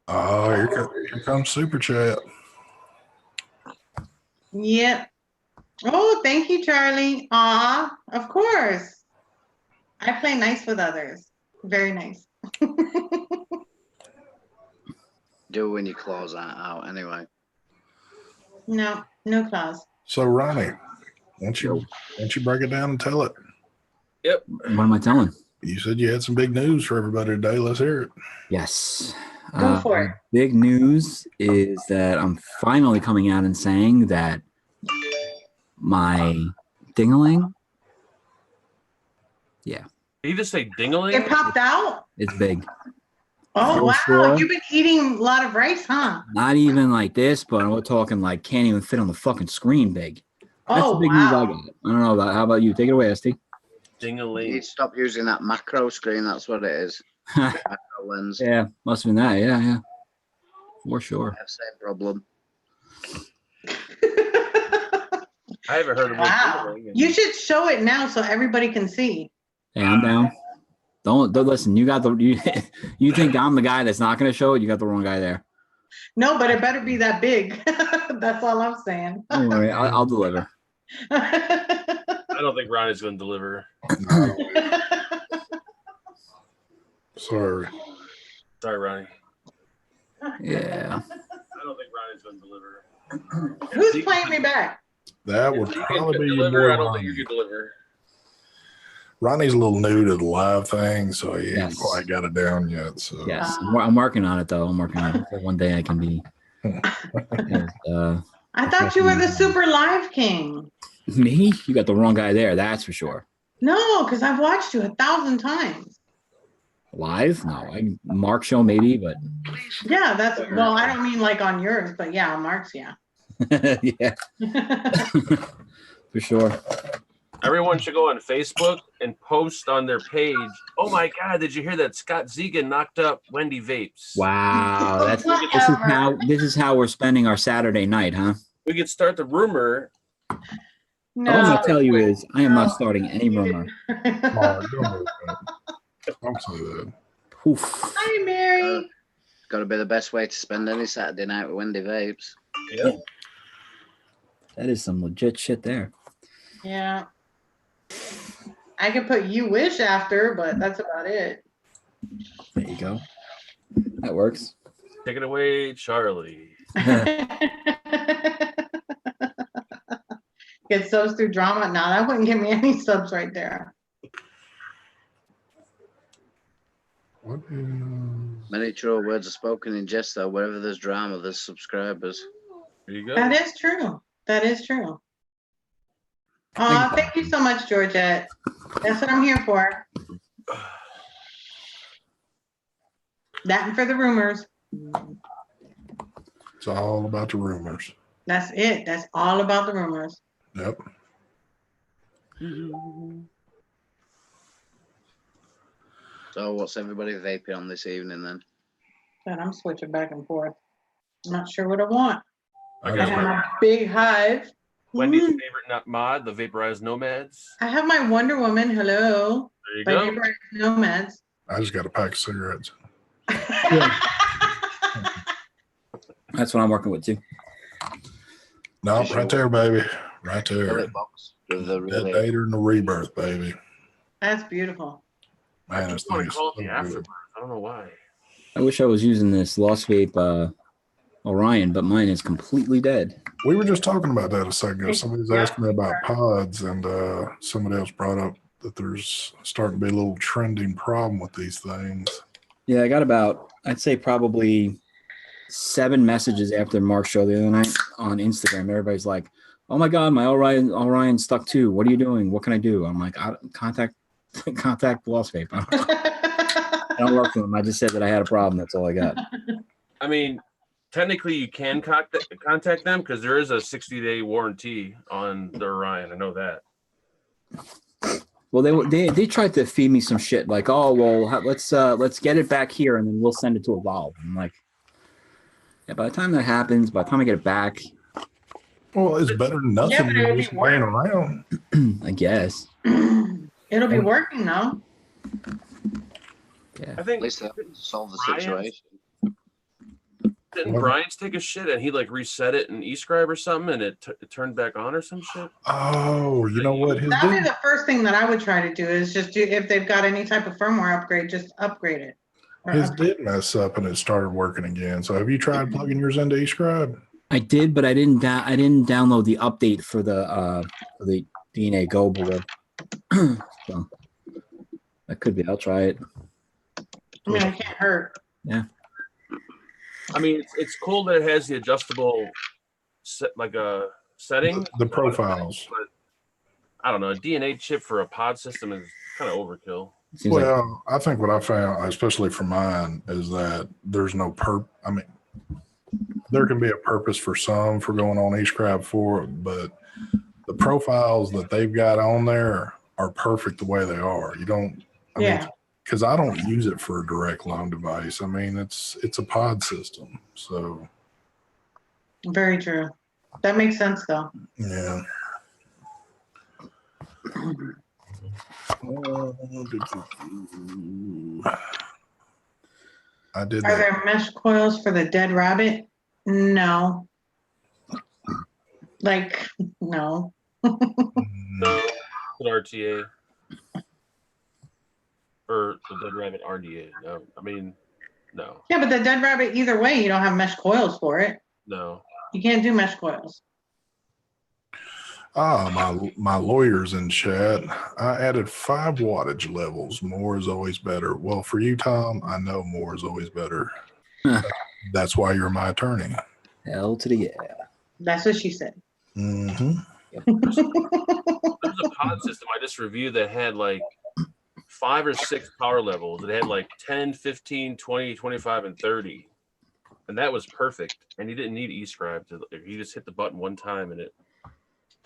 Speaker 4: Oh, here comes Super Chat.
Speaker 1: Yep. Oh, thank you, Charlie. Of course. I play nice with others. Very nice.
Speaker 2: Do when your claws aren't out anyway.
Speaker 1: No claws.
Speaker 4: So Ronnie, why don't you break it down and tell it?
Speaker 3: Yep.
Speaker 5: What am I telling?
Speaker 4: You said you had some big news for everybody today. Let's hear it.
Speaker 5: Yes.
Speaker 1: Go for it.
Speaker 5: Big news is that I'm finally coming out and saying that my dingling,
Speaker 3: Did you just say dingling?
Speaker 1: It popped out?
Speaker 5: it's big.
Speaker 1: Oh,
Speaker 5: For
Speaker 1: wow.
Speaker 5: sure.
Speaker 1: You've been eating a lot of rice, huh?
Speaker 5: Not even like this, but we're talking like can't even fit on the fucking screen big. That's
Speaker 1: Oh,
Speaker 5: the big news I
Speaker 1: wow.
Speaker 5: got. I don't know about how about you? Take it away, ST.
Speaker 2: You
Speaker 3: Ding-a-ling.
Speaker 2: need to stop using that macro screen. That's what it is. Macro lens.
Speaker 5: Yeah, must have been that. Yeah. For sure.
Speaker 2: I have the same problem.
Speaker 3: I haven't heard of
Speaker 1: Wow.
Speaker 3: it.
Speaker 1: You should show it now so everybody can see.
Speaker 5: Hey, I'm down. Don't listen. You got the you think I'm the guy that's not going to show it? You got the wrong guy there.
Speaker 1: No, but it better be that big. That's all I'm saying.
Speaker 5: Don't worry, I'll deliver.
Speaker 3: I don't think Ronnie's going to deliver.
Speaker 4: No, sorry.
Speaker 3: Sorry, Ronnie.
Speaker 5: Yeah.
Speaker 3: I don't think Ronnie's going to deliver.
Speaker 1: Who's playing me back?
Speaker 4: That would
Speaker 3: If you
Speaker 4: probably
Speaker 3: can
Speaker 4: be your
Speaker 3: deliver,
Speaker 4: boy
Speaker 3: I don't think
Speaker 4: Ronnie.
Speaker 3: you can deliver.
Speaker 4: Ronnie's a little new to the live thing, so he
Speaker 5: Yes.
Speaker 4: ain't quite got it down yet. So
Speaker 5: Yes. I'm working on it though. I'm working on it. So one day I can be.
Speaker 1: I thought you were the super live king.
Speaker 5: Me? You got the wrong guy there. That's for sure.
Speaker 1: No, because I've watched you 1,000 times.
Speaker 5: Live? No. Mark show maybe, but
Speaker 1: Yeah, that's, well, I don't mean like on yours, but yeah, on Mark's, yeah.
Speaker 5: yeah, for sure.
Speaker 3: Everyone should go on Facebook and post on their page. Oh my God! Did you hear that Scott Zegan knocked up Wendy Vapes?
Speaker 5: Wow, this is how we're spending our Saturday night, huh?
Speaker 3: We could start the rumor.
Speaker 1: No.
Speaker 5: All I'm gonna tell you is I am not starting any rumor.
Speaker 4: Mark, don't do that. Don't say that.
Speaker 5: Oof.
Speaker 1: Hi, Mary.
Speaker 2: Got to be the best way to spend any Saturday night with Wendy Vapes.
Speaker 3: Yeah.
Speaker 5: That is some legit shit there.
Speaker 1: Yeah. I could put you wish after, but that's about it.
Speaker 5: There you go. That works.
Speaker 3: Take it away, Charlie.
Speaker 1: Get subs through drama. Nah, that wouldn't give me any subs right there.
Speaker 4: What is...
Speaker 2: Many true words are spoken in jest, though. Wherever there's drama, there's subscribers.
Speaker 3: There you go.
Speaker 1: That is true. That is true. Thank you so much, Georgette. That's what I'm here for. That and for the rumors.
Speaker 4: It's all about the rumors.
Speaker 1: That's it. That's all about the rumors.
Speaker 4: Yep.
Speaker 2: So what's everybody vaping on this evening then?
Speaker 1: But I'm switching back and forth. I'm not sure what I want.
Speaker 3: I
Speaker 1: I
Speaker 3: got
Speaker 1: have
Speaker 3: my
Speaker 1: my big hive.
Speaker 3: Wendy's
Speaker 1: Mm.
Speaker 3: favorite mod, the Vaporized Nomads.
Speaker 1: I have my Wonder Woman. Hello.
Speaker 3: There you
Speaker 1: My
Speaker 3: go.
Speaker 1: Vaporized Nomads.
Speaker 4: I just got a pack of cigarettes.
Speaker 5: That's what I'm working with too.
Speaker 4: No, right there, baby. Right there.
Speaker 2: Pellet box with the
Speaker 4: That
Speaker 2: really
Speaker 4: Dater and the Rebirth, baby.
Speaker 1: That's beautiful.
Speaker 3: I
Speaker 4: Man,
Speaker 3: just
Speaker 4: this
Speaker 3: want
Speaker 4: thing
Speaker 3: to
Speaker 4: is
Speaker 3: call it
Speaker 4: so
Speaker 3: the
Speaker 4: good.
Speaker 3: Afterbirth. I don't know why.
Speaker 5: I wish I was using this Lost Vape Orion, but mine is completely dead.
Speaker 4: We were just talking about that a second ago. Somebody was
Speaker 1: Yeah.
Speaker 4: asking me about pods, and somebody else brought up that there's starting to be a little trending problem with these things.
Speaker 5: Yeah, I got about, I'd say probably 7 messages after Mark's show the other night on Instagram. Everybody's like, "Oh my God, my Orion stuck too. What are you doing? What can I do?" I'm like, contact Lost Vape. I don't work for them. I just said that I had a problem. That's all I got.
Speaker 3: I mean, technically, you can contact them because there is a 60-day warranty on the Orion. I know that.
Speaker 5: Well, they tried to feed me some shit like, "Oh, well, let's get it back here and then we'll send it to Evolve." I'm like, yeah, by the time that happens, by the time I get it back,
Speaker 4: Well, it's better than nothing.
Speaker 1: Yeah, but it'll
Speaker 4: You're
Speaker 1: be
Speaker 4: just laying around.
Speaker 5: I guess.
Speaker 1: It'll be working though.
Speaker 5: Yeah.
Speaker 3: I
Speaker 2: at
Speaker 3: think
Speaker 2: least that solve the
Speaker 3: Brian?
Speaker 2: situation.
Speaker 3: didn't Brian's take a shit and he like reset it in eScribe or something and it turned back on or some shit.
Speaker 4: Oh, you know what? His
Speaker 1: That'd be
Speaker 4: did,
Speaker 1: the first thing that I would try to do is just do, if they've got any type of firmware upgrade, just upgrade it. Or
Speaker 4: his
Speaker 1: upgrade.
Speaker 4: did mess up and it started working again. So have you tried plugging yours into eScribe?
Speaker 5: I did, but I didn't download the update for the DNA Go board. So that could be. I'll try it.
Speaker 1: I mean, it can't hurt.
Speaker 5: Yeah.
Speaker 3: I mean, it's cool that it has the adjustable setting.
Speaker 4: The profiles.
Speaker 3: But I don't know. A DNA chip for a pod system is kind of overkill.
Speaker 5: Seems like
Speaker 4: Well, I think what I found, especially for mine, is that there's no I mean, there can be a purpose for some for going on eScribe for it, but the profiles that they've got on there are perfect the way they are. You don't, I mean,
Speaker 1: Yeah.
Speaker 4: because I don't use it for a direct loan device. I mean, it's a pod system. So,
Speaker 1: Very true. That makes sense though.
Speaker 4: yeah. I did
Speaker 1: Are
Speaker 4: that.
Speaker 1: there mesh coils for the dead rabbit? No. Like, no.
Speaker 3: No, an RTA or the Dead Rabbit RDA. No, I mean, no,
Speaker 1: Yeah, but the dead rabbit, either way, you don't have mesh coils for it.
Speaker 3: no.
Speaker 1: You can't do mesh coils.
Speaker 4: My lawyer's in chat. I added 5 wattage levels. More is always better. Well, for you, Tom, I know more is always better. That's why you're my attorney.
Speaker 5: Hell to the yeah.
Speaker 1: That's what she said.
Speaker 4: Mm-hmm.
Speaker 3: There's a pod system I just reviewed that had like 5 or 6 power levels. It had like 10, 15, 20, 25, and 30. And that was perfect. And you didn't need eScribe to, you just hit the button one time and it,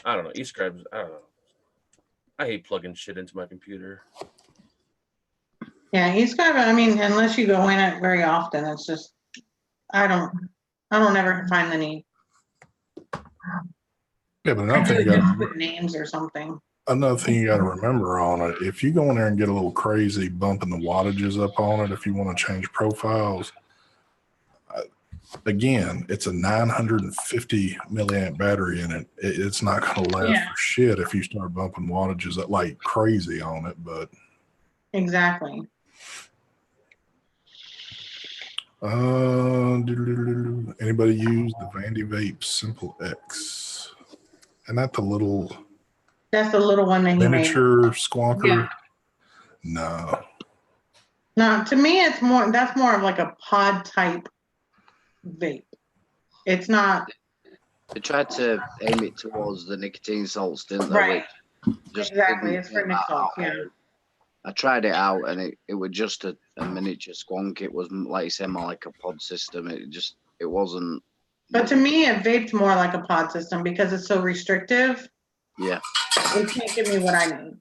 Speaker 3: I don't know, eScribe, I don't know. I hate plugging shit into my computer.
Speaker 1: Yeah, he's kind of, I mean, unless you go in it very often, it's just, I don't ever find the need.
Speaker 4: Yeah, but another thing you got
Speaker 1: Put names or something.
Speaker 4: another thing you got to remember on it, if you go in there and get a little crazy bumping the wattages up on it, if you want to change profiles, again, it's a 950 milliamp battery in it. It's not going to last for shit if you start bumping wattages up like crazy on it. But
Speaker 1: Exactly.
Speaker 4: Anybody use the Vandy Vape Simple X? And that the little
Speaker 1: That's the little one that he made.
Speaker 4: miniature squonker?
Speaker 1: Yeah.
Speaker 4: No.
Speaker 1: No, to me, it's more, that's more of like a pod type vape. It's not.
Speaker 2: They tried to aim it towards the nicotine salts, didn't they?
Speaker 1: Right.
Speaker 2: Just
Speaker 1: Exactly.
Speaker 2: didn't
Speaker 1: It's for
Speaker 2: work
Speaker 1: Nick
Speaker 2: that
Speaker 1: salts,
Speaker 2: out.
Speaker 1: yeah.
Speaker 2: I tried it out and it was just a miniature squonk. It was, like you said, more like a pod system. It wasn't.
Speaker 1: But to me, it vaped more like a pod system because it's so restrictive.
Speaker 2: Yeah.
Speaker 1: It can't give me what I need.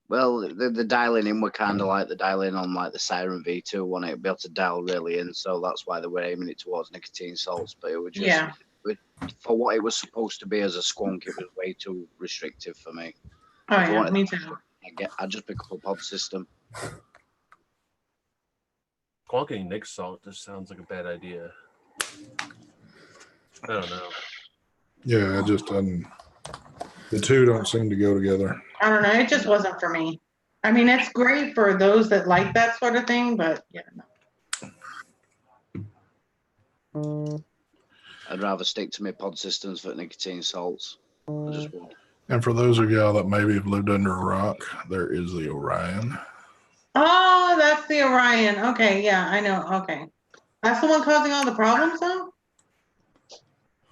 Speaker 2: Well, the dialing in were kind of like the dialing on like the Siren V2 one. It'd be able to dial really in, so that's why they were aiming it towards nicotine salts. But it was just for what it was supposed to be as a squonk, it was way too restrictive for me.
Speaker 1: Oh yeah, me too.
Speaker 2: I'd just pick up a pod system.
Speaker 3: Quonking Nick salt just sounds like a bad idea. I don't know.
Speaker 4: Yeah, it just doesn't. The two don't seem to go together.
Speaker 1: I don't know. It just wasn't for me. I mean, it's great for those that like that sort of thing, but yeah, no.
Speaker 2: I'd rather stick to my pod systems for nicotine salts. I just won't.
Speaker 4: And for those of y'all that maybe have lived under a rock, there is the Orion.
Speaker 1: Oh, that's the Orion. Okay, yeah, I know. Okay. That's the one causing all the problems though?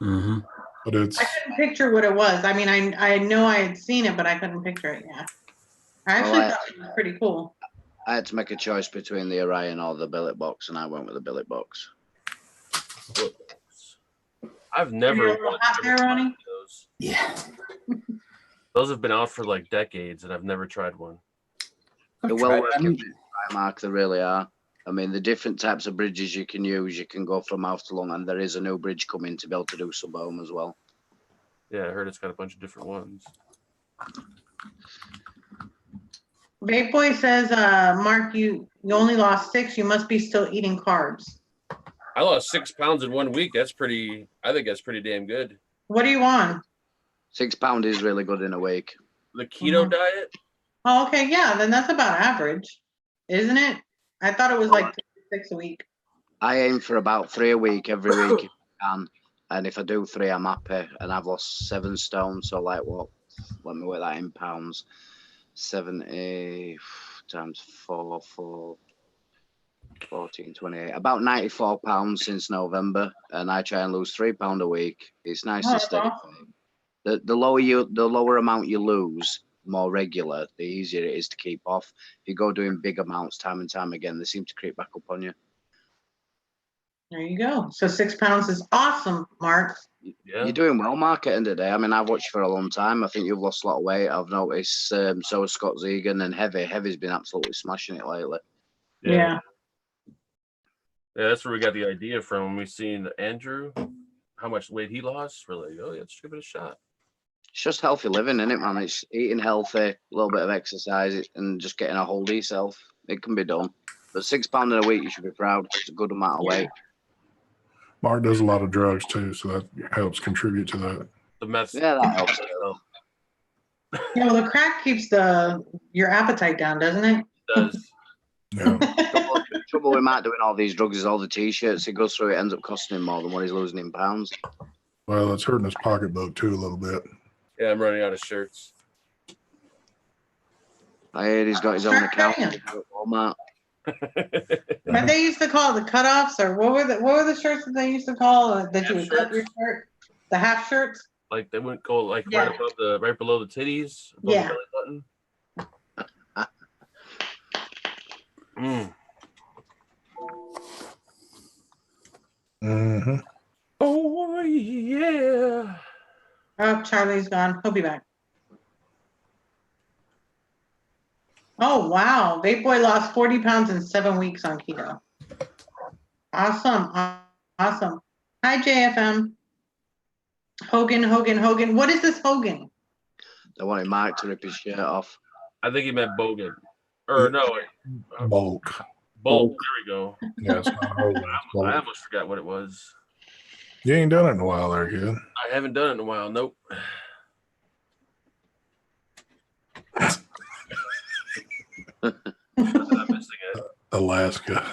Speaker 5: Mm-hmm.
Speaker 4: But it's
Speaker 1: I couldn't picture what it was. I mean, I know I had seen it, but I couldn't picture it, yeah. I actually thought it was pretty cool.
Speaker 2: I had to make a choice between the Orion or the billet box, and I went with the billet box.
Speaker 3: I've never
Speaker 1: Are you a little hot there, Ronnie?
Speaker 3: those.
Speaker 5: Yeah.
Speaker 3: Those have been out for like decades, and I've never tried one.
Speaker 2: They're well worth it, Mark. They really are. I mean, the different types of bridges you can use, you can go from mouth to lung, and there is a new bridge coming to be able to do sub-ohm as well.
Speaker 3: Yeah, I heard it's got a bunch of different ones.
Speaker 1: Vape Boy says, Mark, you only lost 6. You must be still eating carbs.
Speaker 3: I lost 6 pounds in 1 week. I think that's pretty damn good.
Speaker 1: What are you on?
Speaker 2: 6 pound is really good in a week.
Speaker 3: The keto diet?
Speaker 1: Oh, okay, yeah, then that's about average, isn't it? I thought it was like 6 a week.
Speaker 2: I aim for about 3 a week every week if I can. And if I do 3, I'm happy. And I've lost 7 stone. So like what? Let me weigh that in pounds. 70 times 4, 14, 28. About 94 pounds since November. And I try and lose 3 pounds a week. It's nice to stay.
Speaker 1: Awesome.
Speaker 2: The lower amount you lose, more regular, the easier it is to keep off. If you go doing big amounts time and time again, they seem to creep back up on you.
Speaker 1: There you go. So 6 pounds is awesome, Mark.
Speaker 3: Yeah.
Speaker 2: You're doing well, Mark, at the end of the day. I mean, I've watched you for a long time. I think you've lost a lot of weight. I've noticed so has Scott Zegan and Heavy. Heavy's been absolutely smashing it lately.
Speaker 1: Yeah.
Speaker 3: Yeah, that's where we got the idea from when we seen Andrew, how much weight he lost. We're like, oh, yeah, let's give it a shot.
Speaker 2: It's just healthy living, isn't it, man? It's eating healthy, a little bit of exercise, and just getting a hold of yourself. It can be done. But £6 in a week, you should be proud. It's a good amount of weight.
Speaker 4: Mark does a lot of drugs too, so that helps contribute to that.
Speaker 3: The meth.
Speaker 2: Yeah, that helps.
Speaker 1: Yeah, well, the crack keeps your appetite down, doesn't it?
Speaker 3: Does.
Speaker 4: Yeah.
Speaker 2: The trouble with Matt doing all these drugs is all the T-shirts he goes through. It ends up costing him more than what he's losing in pounds.
Speaker 4: Well, it's hurting his pocketbook too a little bit.
Speaker 3: Yeah, I'm running out of shirts.
Speaker 2: I heard he's got his own account at Walmart.
Speaker 1: But they used to call it the cutoffs, or what were the shirts that they used to call that you would cut your shirt? The half shirts?
Speaker 3: Like they wouldn't go like
Speaker 1: Yeah.
Speaker 3: right below the titties, above
Speaker 1: Yeah.
Speaker 3: the belly button.
Speaker 4: Mm-hmm.
Speaker 3: Oh yeah.
Speaker 1: Oh, Charlie's gone. He'll be back. Oh, wow. Vape Boy lost 40 pounds in 7 weeks on keto. Awesome. Awesome. Hi, JFM. Hogan. What is this Hogan?
Speaker 2: They wanted Mike to rip his shirt off.
Speaker 3: I think he meant Bogan. Or no,
Speaker 4: Bulk.
Speaker 3: Bolt. There we go.
Speaker 4: Yeah, it's not Hogan, it's
Speaker 3: I
Speaker 4: bulk.
Speaker 3: almost forgot what it was.
Speaker 4: You ain't done it in a while there, kid.
Speaker 3: I haven't done it in a while. Nope. I'm missing it.
Speaker 4: Alaska.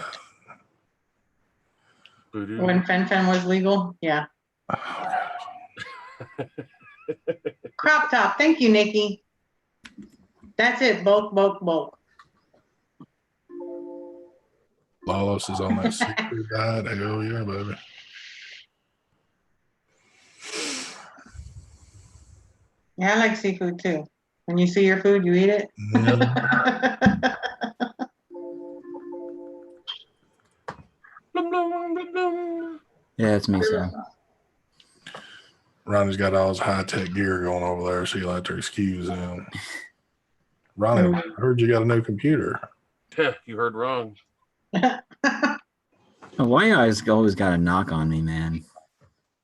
Speaker 3: Voodoo.
Speaker 1: When Fen was legal? Yeah.
Speaker 4: Oh,
Speaker 1: Crop top. Thank you, Nikki. That's it. Bulk.
Speaker 4: Lawless is on that seafood diet. Hell yeah, baby.
Speaker 1: Yeah, I like seafood too. When you see your food, you eat it.
Speaker 4: Mhm.
Speaker 3: Blum, blum, blum, blum.
Speaker 5: Yeah, it's me, so.
Speaker 4: Ronnie's got all his high-tech gear going over there, so you'll have to excuse him. Ronnie, I heard you got a new computer.
Speaker 3: You heard wrong.
Speaker 5: Why you guys always got a knock on me, man?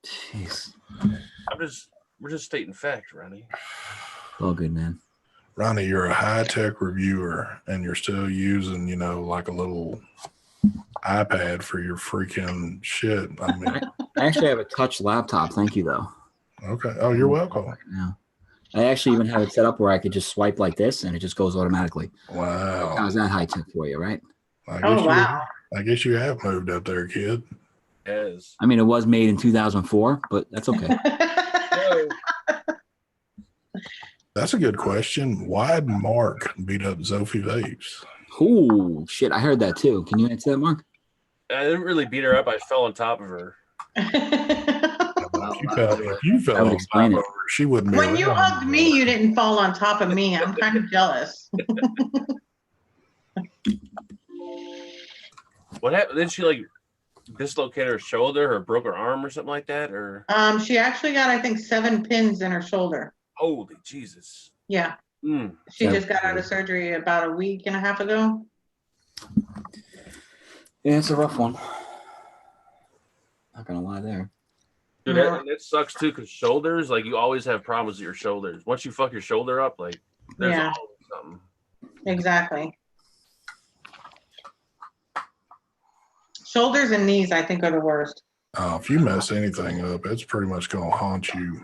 Speaker 5: Jeez.
Speaker 3: We're just stating fact, Ronnie.
Speaker 5: All good, man.
Speaker 4: Ronnie, you're a high-tech reviewer, and you're still using, like a little iPad for your freaking shit. I mean,
Speaker 5: I actually have a touch laptop. Thank you, though.
Speaker 4: okay. Oh, you're welcome.
Speaker 5: Yeah. I actually even have it set up where I could just swipe like this, and it just goes automatically.
Speaker 4: Wow.
Speaker 5: How's that high tech for you, right?
Speaker 1: Oh, wow.
Speaker 4: I guess you have moved up there, kid.
Speaker 3: Yes.
Speaker 5: I mean, it was made in 2004, but that's okay.
Speaker 4: That's a good question. Why'd Mark beat up Zophie Vapes?
Speaker 5: Ooh, shit. I heard that too. Can you answer that, Mark?
Speaker 3: I didn't really beat her up. I fell on top of her.
Speaker 4: If you fell
Speaker 5: That would
Speaker 4: on
Speaker 5: explain
Speaker 4: top
Speaker 5: it.
Speaker 4: of her, she wouldn't be
Speaker 1: When you
Speaker 4: around
Speaker 1: hugged me,
Speaker 4: anymore.
Speaker 1: you didn't fall on top of me. I'm kind of jealous.
Speaker 3: What happened? Did she like dislocate her shoulder or broke her arm or something like that? Or
Speaker 1: She actually got, I think, 7 pins in her shoulder.
Speaker 3: holy Jesus.
Speaker 1: Yeah.
Speaker 3: Mm.
Speaker 1: She
Speaker 5: Yeah.
Speaker 1: just got out of surgery about a week and a half ago.
Speaker 5: Yeah, it's a rough one. Not gonna lie there.
Speaker 3: Dude, that sucks too, because shoulders, like you always have problems with your shoulders. Once you fuck your shoulder up, like there's
Speaker 1: Yeah.
Speaker 3: always something.
Speaker 1: Exactly. Shoulders and knees, I think, are the worst.
Speaker 4: If you mess anything up, it's pretty much going to haunt you.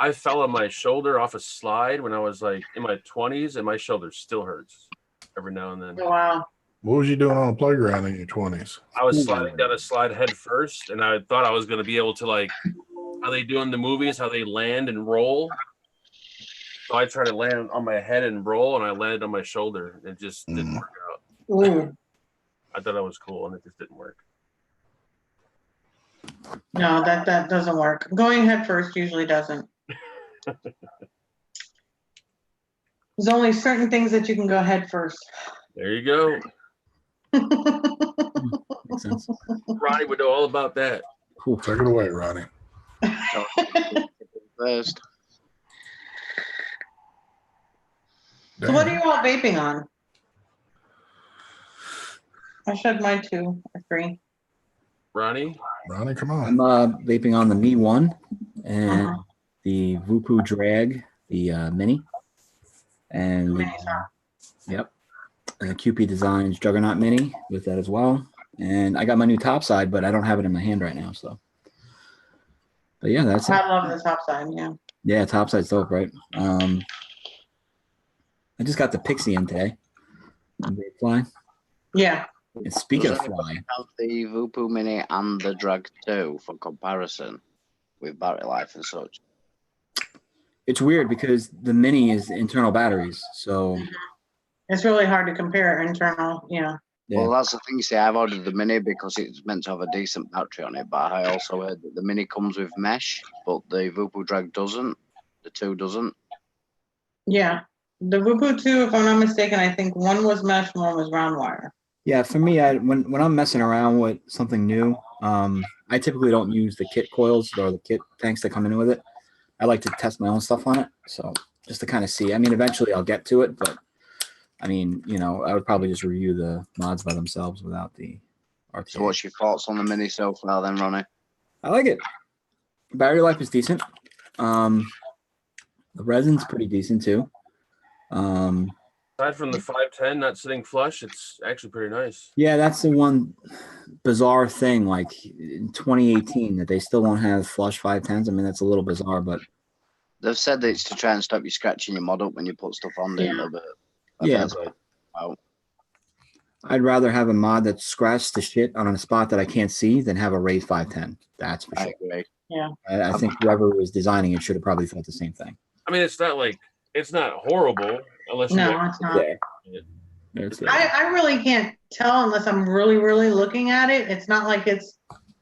Speaker 3: I fell on my shoulder off a slide when I was like in my 20s, and my shoulder still hurts every now and then.
Speaker 1: Oh, wow.
Speaker 4: What was you doing on the playground in your 20s?
Speaker 3: I was sliding down a slide head first, and I thought I was going to be able to, like, how they do in the movies, how they land and roll. So I tried to land on my head and roll, and I landed on my shoulder. It just didn't work out.
Speaker 1: Ooh.
Speaker 3: I thought that was cool, and it just didn't work.
Speaker 1: No, that doesn't work. Going head first usually doesn't. There's only certain things that you can go head first.
Speaker 3: There you go.
Speaker 5: Makes sense.
Speaker 3: Ronnie would know all about that.
Speaker 5: Whew.
Speaker 4: Take it away, Ronnie.
Speaker 2: First.
Speaker 1: So what are you all vaping on? I shed mine 2 or 3.
Speaker 3: Ronnie?
Speaker 4: Ronnie, come on.
Speaker 5: I'm vaping on the Me 1 and
Speaker 1: Uh-huh.
Speaker 5: the Vupu Drag, the mini, and the,
Speaker 1: Minis, huh?
Speaker 5: yep, and the QP Designs Juggernaut Mini with that as well. And I got my new topside, but I don't have it in my hand right now. So, but yeah, that's it.
Speaker 1: I love the top side. Yeah.
Speaker 5: Yeah, topside's dope, right? I just got the Pixie in today. Vape Fly.
Speaker 1: Yeah.
Speaker 5: And speaking
Speaker 2: Does
Speaker 5: of
Speaker 2: anybody
Speaker 5: fly,
Speaker 2: have the Vupu Mini and the Drag 2 for comparison with battery life and such?
Speaker 5: it's weird because the Mini is internal batteries. So
Speaker 1: It's really hard to compare internal. Yeah.
Speaker 5: yeah,
Speaker 2: Well, that's the thing. See, I've ordered the Mini because it's meant to have a decent battery on it, but I also heard that the Mini comes with mesh, but the Vupu Drag doesn't. The 2 doesn't.
Speaker 1: Yeah. The Vupu 2, if I'm not mistaken, I think one was mesh, one was round wire.
Speaker 5: yeah. For me, when I'm messing around with something new, I typically don't use the kit coils or the kit tanks that come in with it. I like to test my own stuff on it, so just to kind of see. I mean, eventually I'll get to it, but I mean, you know, I would probably just review the mods by themselves without the RTA.
Speaker 2: So, what's your thoughts on the Mini so far, then, Ronnie?
Speaker 5: I like it. Battery life is decent. The resin's pretty decent too.
Speaker 3: Aside from the 510 not sitting flush, it's actually pretty nice.
Speaker 5: Yeah, that's the one bizarre thing. Like in 2018, that they still won't have flush 510s. I mean, that's a little bizarre, but
Speaker 2: They've said that it's to try and stop you scratching your mod up when you put stuff on, didn't they? But I think
Speaker 5: yeah,
Speaker 2: that's
Speaker 5: but
Speaker 2: out.
Speaker 5: I'd rather have a mod that scratched the shit on a spot that I can't see than have a raised 510. That's for
Speaker 2: I
Speaker 5: sure.
Speaker 2: agree.
Speaker 1: Yeah.
Speaker 5: I think whoever was designing it should have probably thought the same thing.
Speaker 3: I mean, it's not horrible unless you
Speaker 1: No,
Speaker 3: want
Speaker 1: it's not.
Speaker 5: There. It's there.
Speaker 1: I really can't tell unless I'm really, really looking at it. It's not like it's,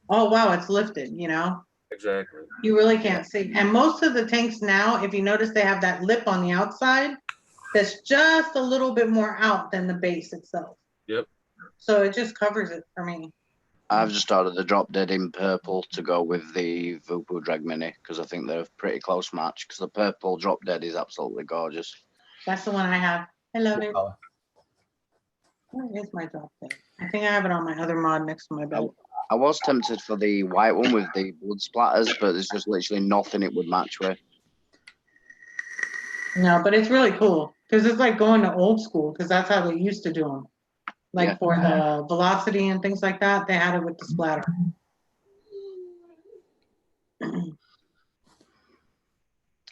Speaker 1: oh, wow, it's lifted, you know?
Speaker 3: exactly.
Speaker 1: You really can't see. And most of the tanks now, if you notice, they have that lip on the outside that's just a little bit more out than the base itself.
Speaker 3: Yep.
Speaker 1: So it just covers it for me.
Speaker 2: I've just ordered the Drop Dead in purple to go with the Vupu Drag Mini because I think they're a pretty close match because the purple Drop Dead is absolutely gorgeous.
Speaker 1: That's the one I have. I love it.
Speaker 5: Color.
Speaker 1: Where is my drop dead? I think I have it on my other mod next to my bed.
Speaker 2: I was tempted for the white one with the blood splatters, but there's just literally nothing it would match with.
Speaker 1: No, but it's really cool because it's like going to old school because that's how they used to do them. Like
Speaker 2: Yeah.
Speaker 1: for the velocity and things like that, they had it with the splatter.
Speaker 2: I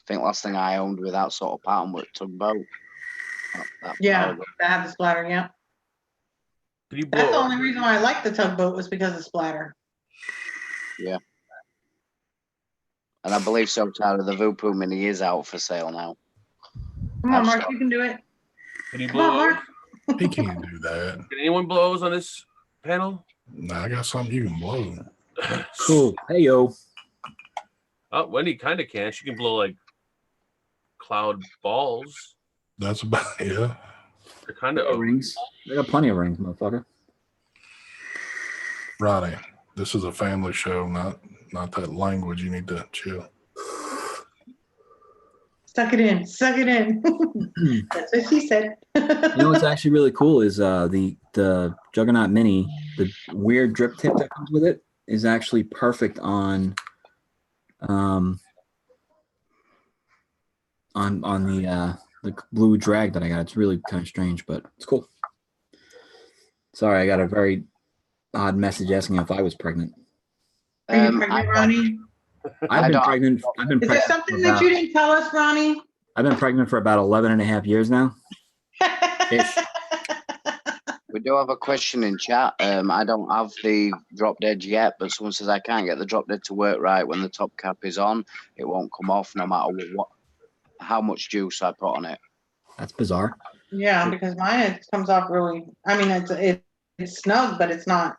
Speaker 2: think last thing I owned with that sort of pattern was Tugboat. That
Speaker 1: Yeah,
Speaker 2: power-
Speaker 1: they had the splatter, yeah.
Speaker 3: Could you
Speaker 1: That's the
Speaker 3: blow?
Speaker 1: only reason why I like the tugboat was because of splatter.
Speaker 2: And I believe so, Tyler, the Vupu Mini is out for sale now.
Speaker 1: Come on,
Speaker 2: I've
Speaker 1: Mark,
Speaker 2: stopped.
Speaker 1: you can do it.
Speaker 3: Can you
Speaker 1: Come on,
Speaker 3: blow?
Speaker 1: Mark.
Speaker 4: He can't do that.
Speaker 3: Can anyone blows on this panel?
Speaker 4: Nah, I got something you can blow.
Speaker 5: Cool. Hey yo.
Speaker 3: Oh, Wendy kind of can. She can blow like cloud balls.
Speaker 4: That's about yeah.
Speaker 3: They're kind of
Speaker 5: Rings. They got plenty of rings, motherfucker.
Speaker 4: Ronnie, this is a family show, not that language. You need to chill.
Speaker 1: Suck it in. Suck it in. That's what she said.
Speaker 5: You know what's actually really cool is the Juggernaut Mini, the weird drip tip that comes with it is actually perfect on the blue drag that I got. It's really kind of strange, but it's cool. Sorry, I got a very odd message asking if I was pregnant.
Speaker 1: Are you pregnant, Ronnie?
Speaker 5: I've been pregnant.
Speaker 1: Is there something that you didn't tell us, Ronnie?
Speaker 5: I've been pregnant for about 11 and a half years now. Ish.
Speaker 2: We do have a question in chat. I don't have the Drop Dead yet, but someone says I can't get the Drop Dead to work right when the top cap is on. It won't come off no matter how much juice I put on it.
Speaker 5: That's bizarre.
Speaker 1: Yeah, because mine it comes off really. I mean, it's snug, but it's not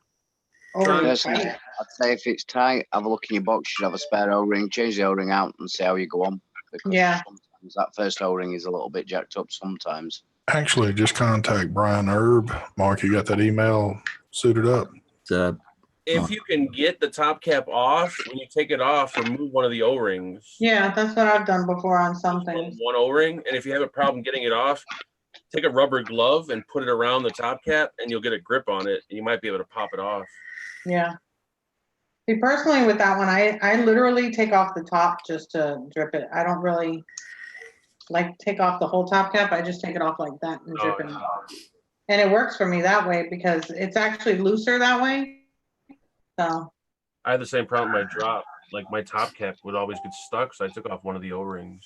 Speaker 1: overly
Speaker 2: Personally,
Speaker 1: tight.
Speaker 2: I'd say if it's tight, have a look in your box. You should have a spare O-ring. Change the O-ring out and see how you go on. Because
Speaker 1: Yeah.
Speaker 2: sometimes that first O-ring is a little bit jacked up sometimes.
Speaker 4: Actually, just contact Brian Herb. Mark, you got that email suited up?
Speaker 5: It's
Speaker 3: If you can get the top cap off, when you take it off, remove one of the O-rings.
Speaker 1: Yeah, that's what I've done before on some things.
Speaker 3: One O-ring, and if you have a problem getting it off, take a rubber glove and put it around the top cap, and you'll get a grip on it. And you might be able to pop it off.
Speaker 1: Yeah. See, personally with that one, I literally take off the top just to drip it. I don't really like take off the whole top cap. I just take it off like that and drip it. And it works for me that way because it's actually looser that way. So
Speaker 3: I had the same problem with my drop. Like my top cap would always get stuck, so I took off one of the O-rings.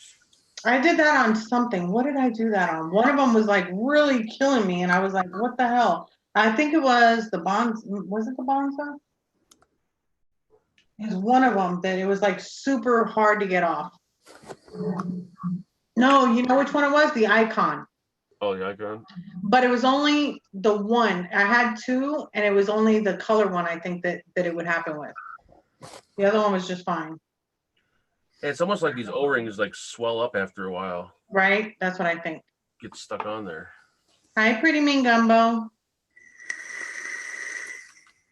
Speaker 1: I did that on something. What did I do that on? One of them was like really killing me, and I was like, "What the hell?" I think it was the Bonds. Was it the Bonza? It was one of them that it was like super hard to get off. No, you know which one it was? The Icon.
Speaker 3: Oh, the Icon.
Speaker 1: But it was only the one. I had two, and it was only the color one. I think that it would happen with. The other one was just fine.
Speaker 3: It's almost like these O-rings like swell up after a while.
Speaker 1: Right? That's what I think.
Speaker 3: Get stuck on there.
Speaker 1: Hi, Pretty Mean Gumbo.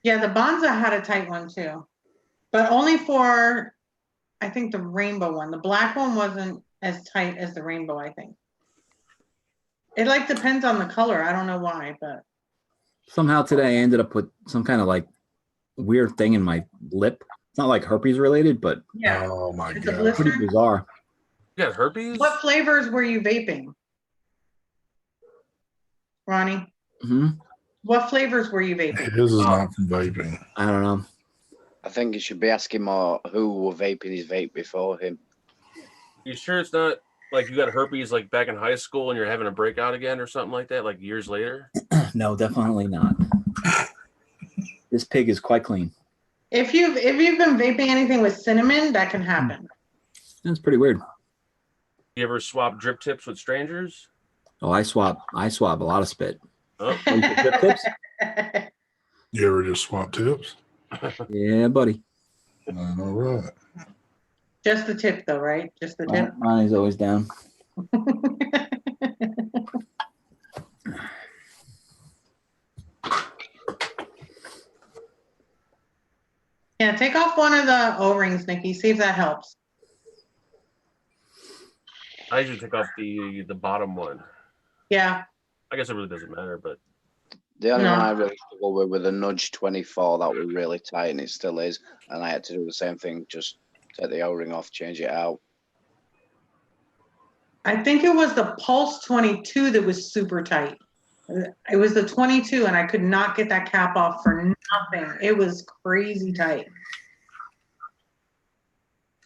Speaker 1: Yeah, the Bonza had a tight one too, but only for, I think, the rainbow one. The black one wasn't as tight as the rainbow, I think. It like depends on the color. I don't know why, but.
Speaker 5: Somehow today I ended up with some kind of like weird thing in my lip. It's not like herpes related, but
Speaker 1: Yeah.
Speaker 4: Oh my
Speaker 1: It's a
Speaker 4: god.
Speaker 1: blister.
Speaker 5: pretty bizarre.
Speaker 3: You got herpes?
Speaker 1: What flavors were you vaping, Ronnie?
Speaker 5: Hmm.
Speaker 1: What flavors were you vaping?
Speaker 4: His is not from vaping.
Speaker 5: I don't know.
Speaker 2: I think you should be asking more who were vaping his vape before him.
Speaker 3: You sure it's not like you got herpes like back in high school and you're having a breakout again or something like that, like years later?
Speaker 5: No, definitely not. This pig is quite clean.
Speaker 1: If you've been vaping anything with cinnamon, that can happen.
Speaker 5: That's pretty weird.
Speaker 3: You ever swap drip tips with strangers?
Speaker 5: Oh, I swap a lot of spit.
Speaker 3: Oh,
Speaker 5: Drip tips?
Speaker 4: You ever just swap tips?
Speaker 5: Yeah, buddy.
Speaker 4: All right.
Speaker 1: Just the tip, though, right? Just the tip.
Speaker 5: Ronnie's always down.
Speaker 1: Yeah, take off one of the O-rings, Nikki. See if that helps.
Speaker 3: I usually take off the bottom one.
Speaker 1: Yeah.
Speaker 3: I guess it really doesn't matter, but
Speaker 2: The only
Speaker 1: No.
Speaker 2: one I really struggled with was a Nudge 24 that was really tight, and it still is. And I had to do the same thing, just take the O-ring off, change it out.
Speaker 1: I think it was the Pulse 22 that was super tight. It was the 22, and I could not get that cap off for nothing. It was crazy tight.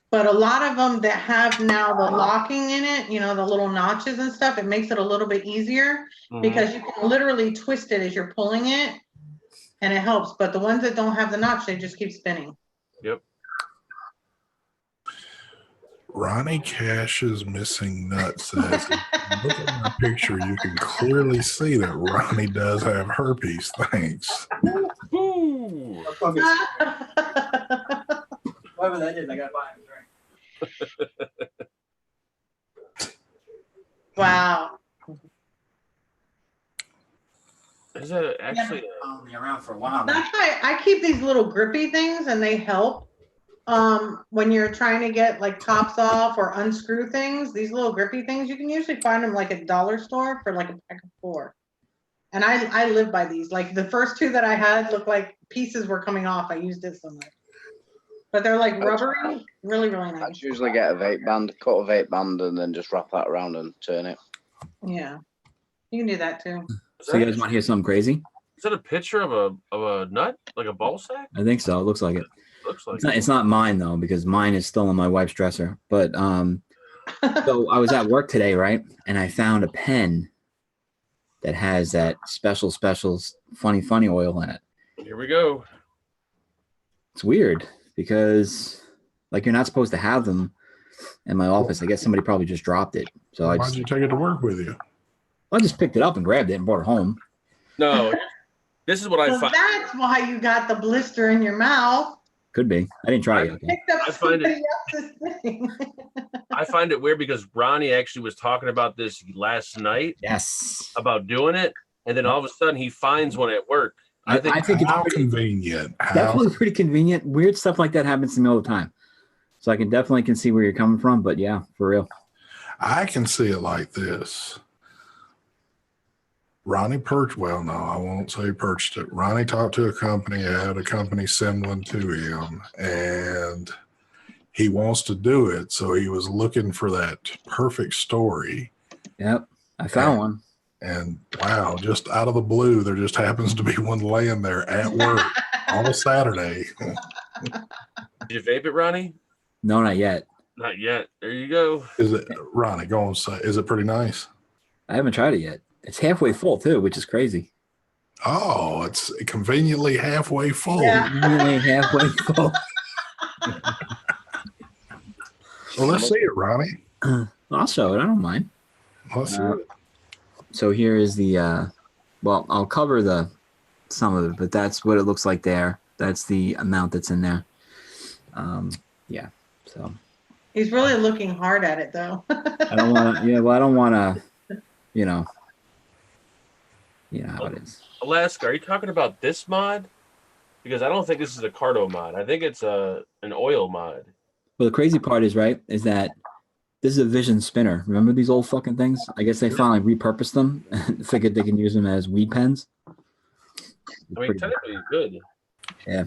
Speaker 1: But a lot of them that have now the locking in it, you know, the little notches and stuff, it makes it a little bit easier because you can literally twist it as you're pulling it, and it helps. But the ones that don't have the notch, they just keep spinning.
Speaker 3: Yep.
Speaker 4: Ronnie Cash's missing nut says, look at my picture, you can clearly see that Ronnie does have herpes. Thanks.
Speaker 3: Ooh.
Speaker 5: Whatever that is, I gotta buy him a drink.
Speaker 1: Wow.
Speaker 3: Is that actually
Speaker 5: Only around for a while.
Speaker 1: That's why I keep these little grippy things, and they help when you're trying to get like tops off or unscrew things. These little grippy things, you can usually find them like at dollar store for like a pack of 4. And I live by these. Like the first 2 that I had looked like pieces were coming off. I used it so much. But they're like rubbery, really, really
Speaker 2: I
Speaker 1: nice.
Speaker 2: usually get a vape band, cut a vape band, and then just wrap that around and turn it.
Speaker 1: Yeah, you can do that too.
Speaker 5: So you guys want to hear something crazy?
Speaker 3: is that a picture of a nut? Like a ball sack?
Speaker 5: I think so. It looks like it.
Speaker 3: Looks like
Speaker 5: It's not mine though, because mine is still on my wife's dresser. But so I was at work today, right? And I found a pen that has that special funny oil in it.
Speaker 3: Here we go.
Speaker 5: It's weird because like you're not supposed to have them in my office. I guess somebody probably just dropped it. So I
Speaker 4: Why'd you take it to work with you?
Speaker 5: just picked it up and grabbed it and brought it home.
Speaker 3: No, this is what I
Speaker 1: So
Speaker 3: find.
Speaker 1: that's why you got the blister in your mouth.
Speaker 5: Could be. I didn't try it yet.
Speaker 1: Picked up
Speaker 3: I find it-
Speaker 1: somebody else's thing.
Speaker 3: I find it weird because Ronnie actually was talking about this last night
Speaker 5: Yes.
Speaker 3: about doing it, and then all of a sudden he finds one at work.
Speaker 5: I think it's
Speaker 4: How
Speaker 5: pretty,
Speaker 4: convenient. How
Speaker 5: definitely pretty convenient. Weird stuff like that happens to me all the time. So I can see where you're coming from, but yeah, for real.
Speaker 4: I can see it like this. Ronnie well, no, I won't say he purchased it. Ronnie talked to a company, had a company similar to him, and he wants to do it. So he was looking for that perfect story.
Speaker 5: Yep. I found one.
Speaker 4: And wow, just out of the blue, there just happens to be one laying there at work on a Saturday.
Speaker 3: Did you vape it, Ronnie?
Speaker 5: No, not yet.
Speaker 3: Not yet. There you go.
Speaker 4: Is it, Ronnie, go on, say, is it pretty nice?
Speaker 5: I haven't tried it yet. It's halfway full too, which is crazy.
Speaker 4: Oh, it's conveniently halfway full.
Speaker 1: Yeah.
Speaker 5: Conveniently halfway full.
Speaker 4: Well, let's see it, Ronnie.
Speaker 5: I'll show it. I don't mind.
Speaker 4: Let's see it.
Speaker 5: So here is the well, I'll cover some of it, but that's what it looks like there. That's the amount that's in there. Yeah. So
Speaker 1: He's really looking hard at it though.
Speaker 5: I don't want to. Yeah. Well, I don't want to. You know how it is.
Speaker 3: Alaska, are you talking about this mod? Because I don't think this is a Cardo mod. I think it's an oil mod.
Speaker 5: Well, the crazy part is is that this is a Vision spinner. Remember these old fucking things? I guess they finally repurposed them and figured they can use them as weed pens.
Speaker 3: I mean, technically it's good.
Speaker 5: Yeah.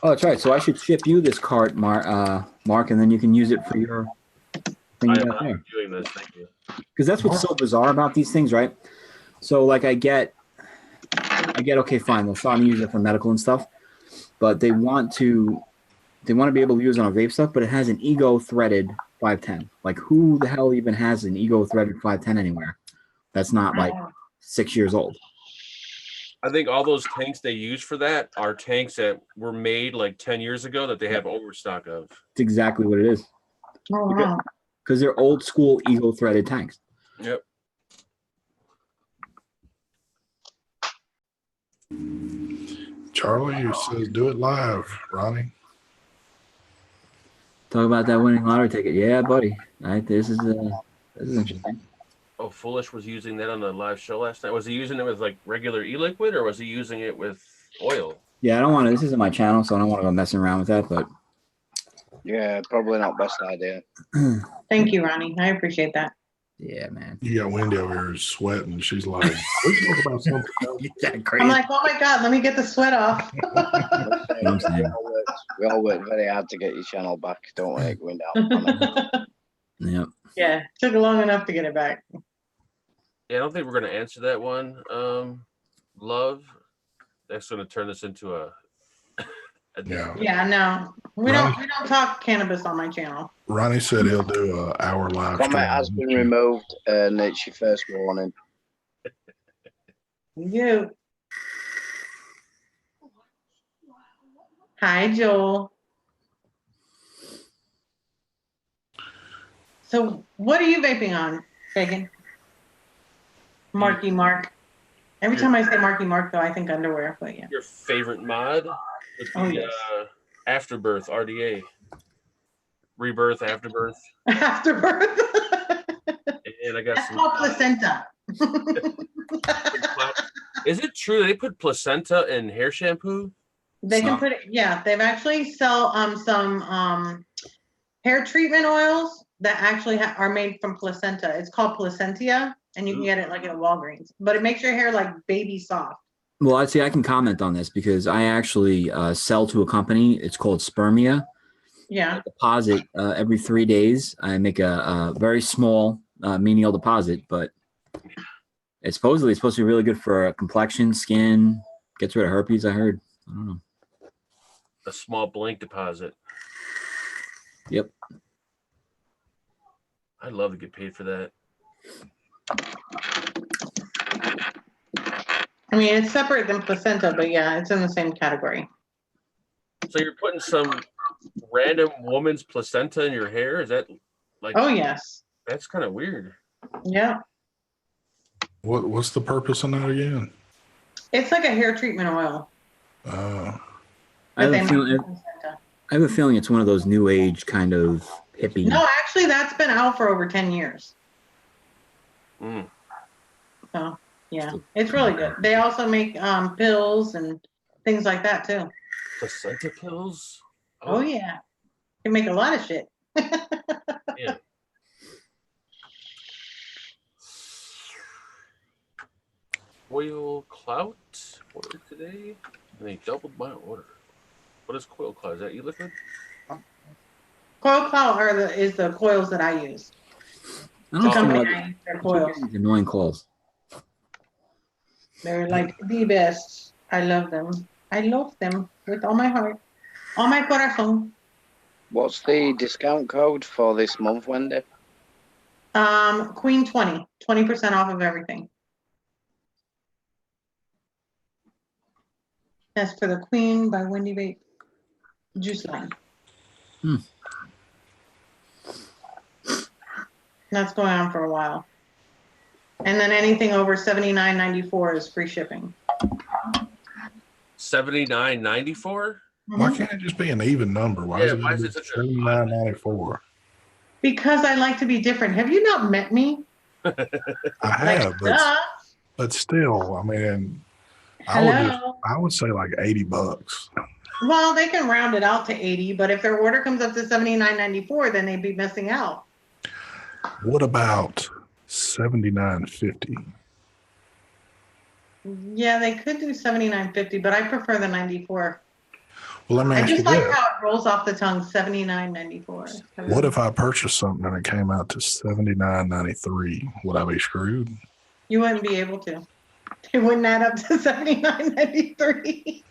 Speaker 5: Oh, that's right. So I should ship you this cart, Mark, and then you can use it for your thing
Speaker 3: I
Speaker 5: you
Speaker 3: am
Speaker 5: got there.
Speaker 3: not doing this. Thank you.
Speaker 5: Because that's what's so bizarre about these things, right? So like I get okay, fine, they'll start me using it for medical and stuff, but they want to be able to use it on vape stuff, but it has an ego threaded 510. Like who the hell even has an ego threaded 510 anywhere? That's not like 6 years old.
Speaker 3: I think all those tanks they use for that are tanks that were made like 10 years ago that they have overstock of.
Speaker 5: It's exactly what it is.
Speaker 1: Oh, wow.
Speaker 5: Because they're old school ego threaded tanks.
Speaker 3: Yep.
Speaker 4: Charlie says, do it live, Ronnie.
Speaker 5: Talk about that winning lottery ticket. Yeah, buddy. This is interesting.
Speaker 3: Oh, Foolish was using that on the live show last night. Was he using it with like regular e-liquid or was he using it with oil?
Speaker 5: Yeah, I don't want to. This isn't my channel, so I don't want to go messing around with that. But
Speaker 2: Yeah, probably not best idea.
Speaker 1: Thank you, Ronnie. I appreciate that.
Speaker 5: yeah, man.
Speaker 4: You got Wendy over here sweating. She's like, we can talk about something else.
Speaker 5: That crazy.
Speaker 1: I'm like, oh my God, let me get the sweat off.
Speaker 5: I'm saying.
Speaker 2: We all worked very hard to get your channel back. Don't worry, going down.
Speaker 5: Yep.
Speaker 1: Yeah, took long enough to get it back.
Speaker 3: Yeah, I don't think we're going to answer that one. Love. That's going to turn this into a
Speaker 4: Yeah.
Speaker 1: Yeah, no, we don't talk cannabis on my channel.
Speaker 4: Ronnie said he'll do an hour live
Speaker 2: Comment
Speaker 4: stream.
Speaker 2: has been removed, and it's your first warning.
Speaker 1: You. Hi, Joel. So what are you vaping on, Megan? Marky Mark. Every time I say Marky Mark, though, I think underwear, but yeah.
Speaker 3: your favorite mod would be
Speaker 1: Oh, yes.
Speaker 3: Afterbirth RDA. Rebirth, Afterbirth.
Speaker 1: Afterbirth.
Speaker 3: And I got
Speaker 1: That's
Speaker 3: some
Speaker 1: called placenta.
Speaker 3: Is it true they put placenta in hair shampoo?
Speaker 1: They can put it, yeah, they've actually sell some hair treatment oils that actually are made from placenta. It's called placentia, and you can get it like at Walgreens, but it makes your hair like baby soft.
Speaker 5: Well, I can comment on this because I actually sell to a company. It's called Spermia.
Speaker 1: Yeah.
Speaker 5: I deposit every 3 days. I make a very small menial deposit, but it's supposed to be really good for complexion, skin, gets rid of herpes. I heard. I don't know.
Speaker 3: A small blank deposit.
Speaker 5: Yep.
Speaker 3: I'd love to get paid for that.
Speaker 1: I mean, it's separate than placenta, but yeah, it's in the same category.
Speaker 3: So you're putting some random woman's placenta in your hair? Is that like?
Speaker 1: Oh, yes.
Speaker 3: That's kind of weird.
Speaker 1: Yeah.
Speaker 4: What's the purpose of that again?
Speaker 1: It's like a hair treatment oil.
Speaker 4: Uh,
Speaker 5: I
Speaker 1: But they
Speaker 5: have, a
Speaker 1: make
Speaker 5: feeling,
Speaker 1: placenta.
Speaker 5: I have a feeling it's one of those new age kind of hippie.
Speaker 1: No, actually, that's been out for over 10 years.
Speaker 3: Mm.
Speaker 1: So, yeah, it's really good. They also make pills and things like that, too.
Speaker 3: Placenta pills?
Speaker 1: Oh, yeah. They make a lot of shit.
Speaker 3: Yeah. Coil Clout order today, and they doubled my order. What is Coil Clout? Is that e-liquid?
Speaker 1: Coil clout is the coils that I use.
Speaker 5: I don't
Speaker 1: Company
Speaker 5: know.
Speaker 1: I use their coils.
Speaker 5: These annoying calls.
Speaker 1: They're like the best. I love them. I love them with all my heart, all my corazón.
Speaker 2: What's the discount code for this month, Wendy?
Speaker 1: Queen 20% off of everything. That's for the Queen by Wendy Vape juice line. That's going on for a while. And then anything over $79.94 is free shipping.
Speaker 3: $79.94.
Speaker 4: Why can't it just be an even number? Why is it
Speaker 3: such a
Speaker 4: $79.94?
Speaker 1: Because I like to be different. Have you not met me?
Speaker 4: I have,
Speaker 1: Duh.
Speaker 4: but still, I mean,
Speaker 1: Hello.
Speaker 4: I would say like $80.
Speaker 1: Well, they can round it out to 80, but if their order comes up to $79.94, then they'd be missing out.
Speaker 4: What about $79.50?
Speaker 1: Yeah, they could do $79.50, but I prefer the 94.
Speaker 4: Well, let me
Speaker 1: I
Speaker 4: ask you
Speaker 1: just like
Speaker 4: this.
Speaker 1: how it rolls off the tongue, $79.94.
Speaker 4: What if I purchased something and it came out to $79.93? Would I be screwed?
Speaker 1: You wouldn't be able to. It wouldn't add up to $79.93.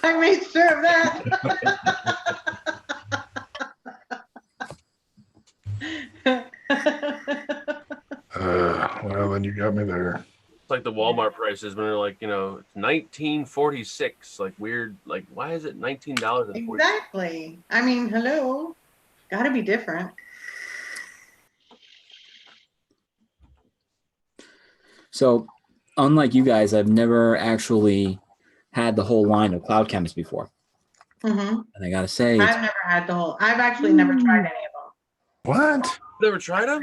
Speaker 1: I made sure of that.
Speaker 4: Well, then you got me there.
Speaker 3: It's like the Walmart prices when they're like, it's $19.46. Like weird. Like why is it $19.40?
Speaker 1: Exactly. I mean, hello. Got to be different.
Speaker 5: So, unlike you guys, I've never actually had the whole line of Cloud Chemist before.
Speaker 1: Mm-hmm.
Speaker 5: And I got to say,
Speaker 1: I've never had the whole. I've actually never tried any of them.
Speaker 4: What?
Speaker 3: Never tried them?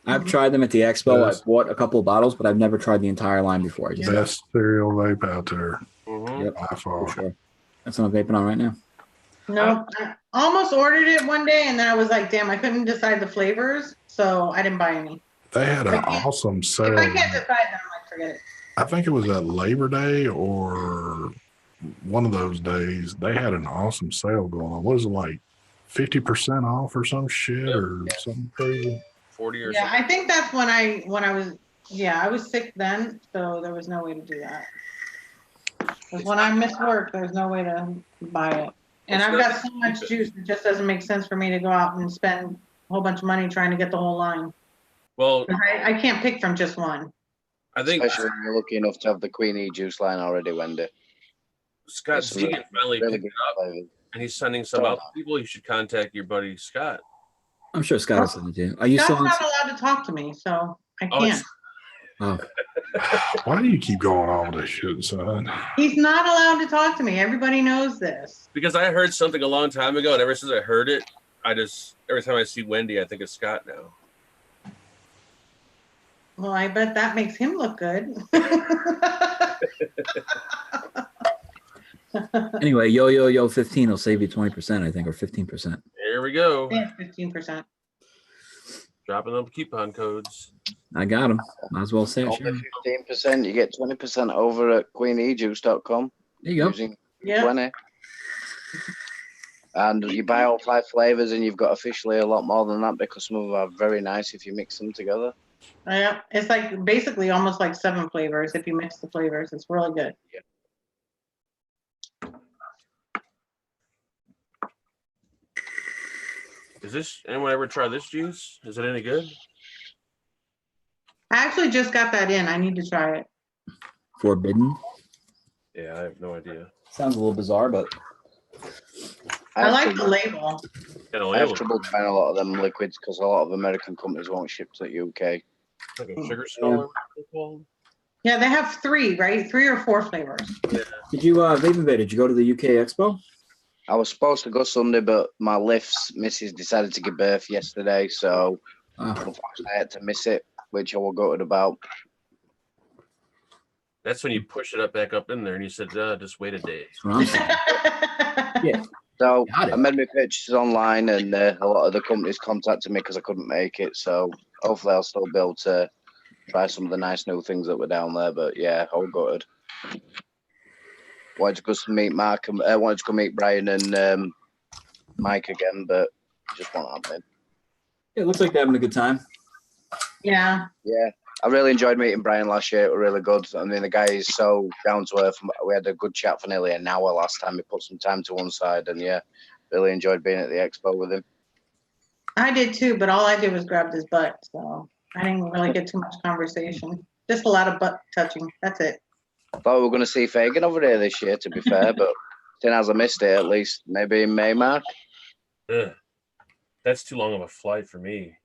Speaker 5: I've tried them at the expo.
Speaker 4: Yes.
Speaker 5: I've bought a couple of bottles, but I've never tried the entire line before. I just
Speaker 4: Best cereal vape out there
Speaker 5: Yep,
Speaker 4: by
Speaker 5: for
Speaker 4: far.
Speaker 5: sure. That's what I'm vaping on right now.
Speaker 1: No, I almost ordered it one day, and then I was like, "Damn, I couldn't decide the flavors, so I didn't buy any."
Speaker 4: They had an awesome sale.
Speaker 1: If I can't decide, then I'm like, forget it.
Speaker 4: I think it was at Labor Day or one of those days. They had an awesome sale going on. What is it, like 50% off or some shit or something crazy?
Speaker 3: 40 or
Speaker 1: Yeah,
Speaker 3: something.
Speaker 1: I think that's when I was. Yeah, I was sick then, so there was no way to do that. Because when I miss work, there's no way to buy it. And I've got so much juice, it just doesn't make sense for me to go out and spend a whole bunch of money trying to get the whole line.
Speaker 3: Well,
Speaker 1: I can't pick from just one.
Speaker 3: I think
Speaker 2: Especially when you're lucky enough to have the Queen E juice line already, Wendy.
Speaker 3: Scott
Speaker 2: There's some
Speaker 3: Zegan finally
Speaker 2: really
Speaker 3: picked
Speaker 2: good
Speaker 3: it up,
Speaker 2: flavors.
Speaker 3: and he's sending some out to people. You should contact your buddy Scott.
Speaker 5: I'm sure Scott will send it to you. Are you still
Speaker 1: Scott's
Speaker 5: on?
Speaker 1: not allowed to talk to me, so I
Speaker 3: Oh,
Speaker 1: can't.
Speaker 5: Oh,
Speaker 4: Why do you keep going on with this shit, son?
Speaker 1: He's not allowed to talk to me. Everybody knows this.
Speaker 3: Because I heard something a long time ago, and ever since I heard it, every time I see Wendy, I think of Scott now.
Speaker 1: Well, I bet that makes him look good.
Speaker 5: anyway, yo 15 will save you 20%, I think, or 15%.
Speaker 3: Here we go.
Speaker 1: Yeah, 15%.
Speaker 3: Dropping them coupon codes.
Speaker 5: I got them. Might as well say it. Sure.
Speaker 2: Only 15%. You get 20% over at queenejuice.com.
Speaker 5: There you go.
Speaker 2: Using
Speaker 1: Yeah.
Speaker 2: 20. And you buy all 5 flavors, and you've got officially a lot more than that because some of them are very nice if you mix them together.
Speaker 1: Yeah, it's like basically almost like 7 flavors if you mix the flavors. It's really good.
Speaker 3: Is anyone ever try this juice? Is it any good?
Speaker 1: I actually just got that in. I need to try it.
Speaker 5: Forbidden.
Speaker 3: Yeah, I have no idea.
Speaker 5: Sounds a little bizarre, but
Speaker 1: I like the label.
Speaker 3: And a
Speaker 2: I have
Speaker 3: label,
Speaker 2: trouble buying a lot of them liquids because a lot of American companies won't ship to the UK.
Speaker 3: like a sugar skull.
Speaker 1: Yeah, they have 3, right? 3 or 4 flavors.
Speaker 5: did you Vape Invade? Did you go to the UK Expo?
Speaker 2: I was supposed to go Sunday, but my lift's missus decided to give birth yesterday, so unfortunately I had to miss it, which I will go to about.
Speaker 3: That's when you push it up back up in there, and you said, just wait a day.
Speaker 5: That's what I'm saying. Yeah.
Speaker 2: So
Speaker 5: Got it.
Speaker 2: I made my purchases online, and a lot of the companies contacted me because I couldn't make it. So hopefully I'll still be able to try some of the nice new things that were down there. But yeah, all good. Wanted to go to meet Mark and wanted to go meet Brian and Mike again, but just wasn't happening.
Speaker 5: It looks like they're having a good time.
Speaker 1: Yeah.
Speaker 2: Yeah, I really enjoyed meeting Brian last year. It was really good. I mean, the guy is so down to earth. We had a good chat for nearly an hour last time. He put some time to one side, and yeah, really enjoyed being at the expo with him.
Speaker 1: I did too, but all I did was grab his butt, so I didn't really get too much conversation. Just a lot of butt touching. That's it.
Speaker 2: Thought we were going to see Fagan over there this year, to be fair, but then as I missed it, at least maybe in May, Mark.
Speaker 3: Ugh. That's too long of a flight for me.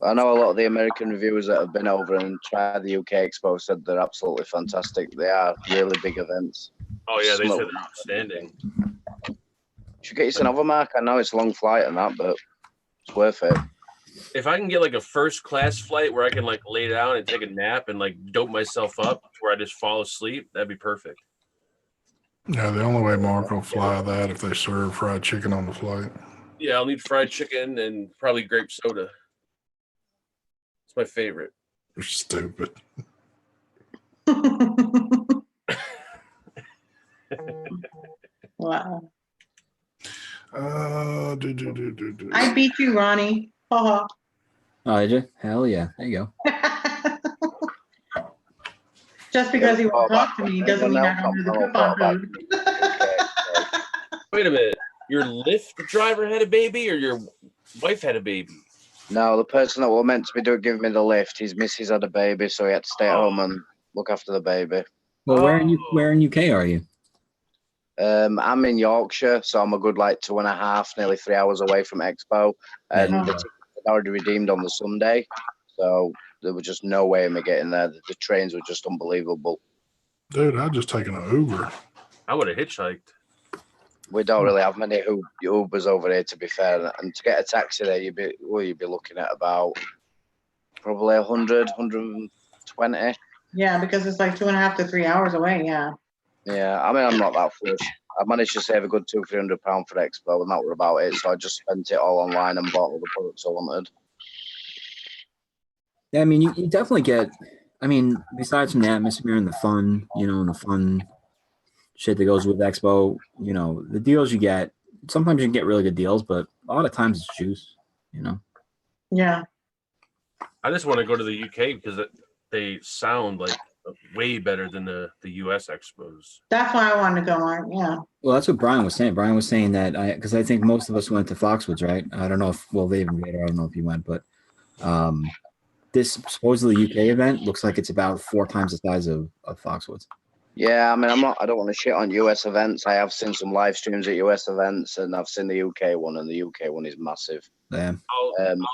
Speaker 2: I know a lot of the American reviewers that have been over and tried the UK Expo said they're absolutely fantastic. They are really big events.
Speaker 3: Oh yeah, they said they're outstanding.
Speaker 2: You should get yourself over, Mark. I know it's a long flight and that, but it's worth it.
Speaker 3: If I can get like a first class flight where I can like lay down and take a nap and like dope myself up to where I just fall asleep, that'd be perfect.
Speaker 4: Yeah, the only way Mark will fly that if they serve fried chicken on the flight.
Speaker 3: Yeah, I'll need fried chicken and probably grape soda. It's my favorite.
Speaker 4: You're stupid.
Speaker 1: Wow.
Speaker 4: Do.
Speaker 1: I beat you, Ronnie. Haha.
Speaker 5: Oh, did you? Hell yeah. There you go.
Speaker 1: Just because he won't talk to me doesn't mean I don't know the coupon code.
Speaker 3: Wait a minute. Your Lyft driver had a baby or your wife had a baby?
Speaker 2: No, the person that were meant to be giving me the lift, his missus had a baby, so he had to stay at home and look after the baby.
Speaker 5: Well, where in UK are you?
Speaker 2: I'm in Yorkshire, so I'm a good like 2.5, nearly 3 hours away from Expo, and the tickets had already redeemed on the Sunday, so there was just no way of me getting there. The trains were just unbelievable.
Speaker 4: Dude, I'd just taken an Uber.
Speaker 3: I would have hitchhiked.
Speaker 2: We don't really have many Ubers over here, to be fair, and to get a taxi there, you'd be looking at about probably 100, 120.
Speaker 1: Yeah, because it's like 2.5 to 3 hours away. Yeah.
Speaker 2: Yeah, I mean, I'm not that flush. I managed to save a good £200-300 for Expo, and that were about it. So I just spent it all online and bought all the products I wanted.
Speaker 5: Yeah, I mean, you definitely get, I mean, besides from the atmosphere and the fun, and the fun shit that goes with Expo, the deals you get, sometimes you can get really good deals, but a lot of times it's juice,
Speaker 1: Yeah.
Speaker 3: I just want to go to the UK because they sound like way better than the US expos.
Speaker 1: That's why I wanted to go on. Yeah.
Speaker 5: Well, that's what Brian was saying. Brian was saying that because I think most of us went to Foxwoods, right? I don't know if, Vape Invader, I don't know if you went, but this supposedly UK event looks like it's about 4 times the size of Foxwoods.
Speaker 2: Yeah, I mean, I don't want to shit on US events. I have seen some live streams at US events, and I've seen the UK one, and the UK one is massive.
Speaker 5: Yeah.
Speaker 3: I'll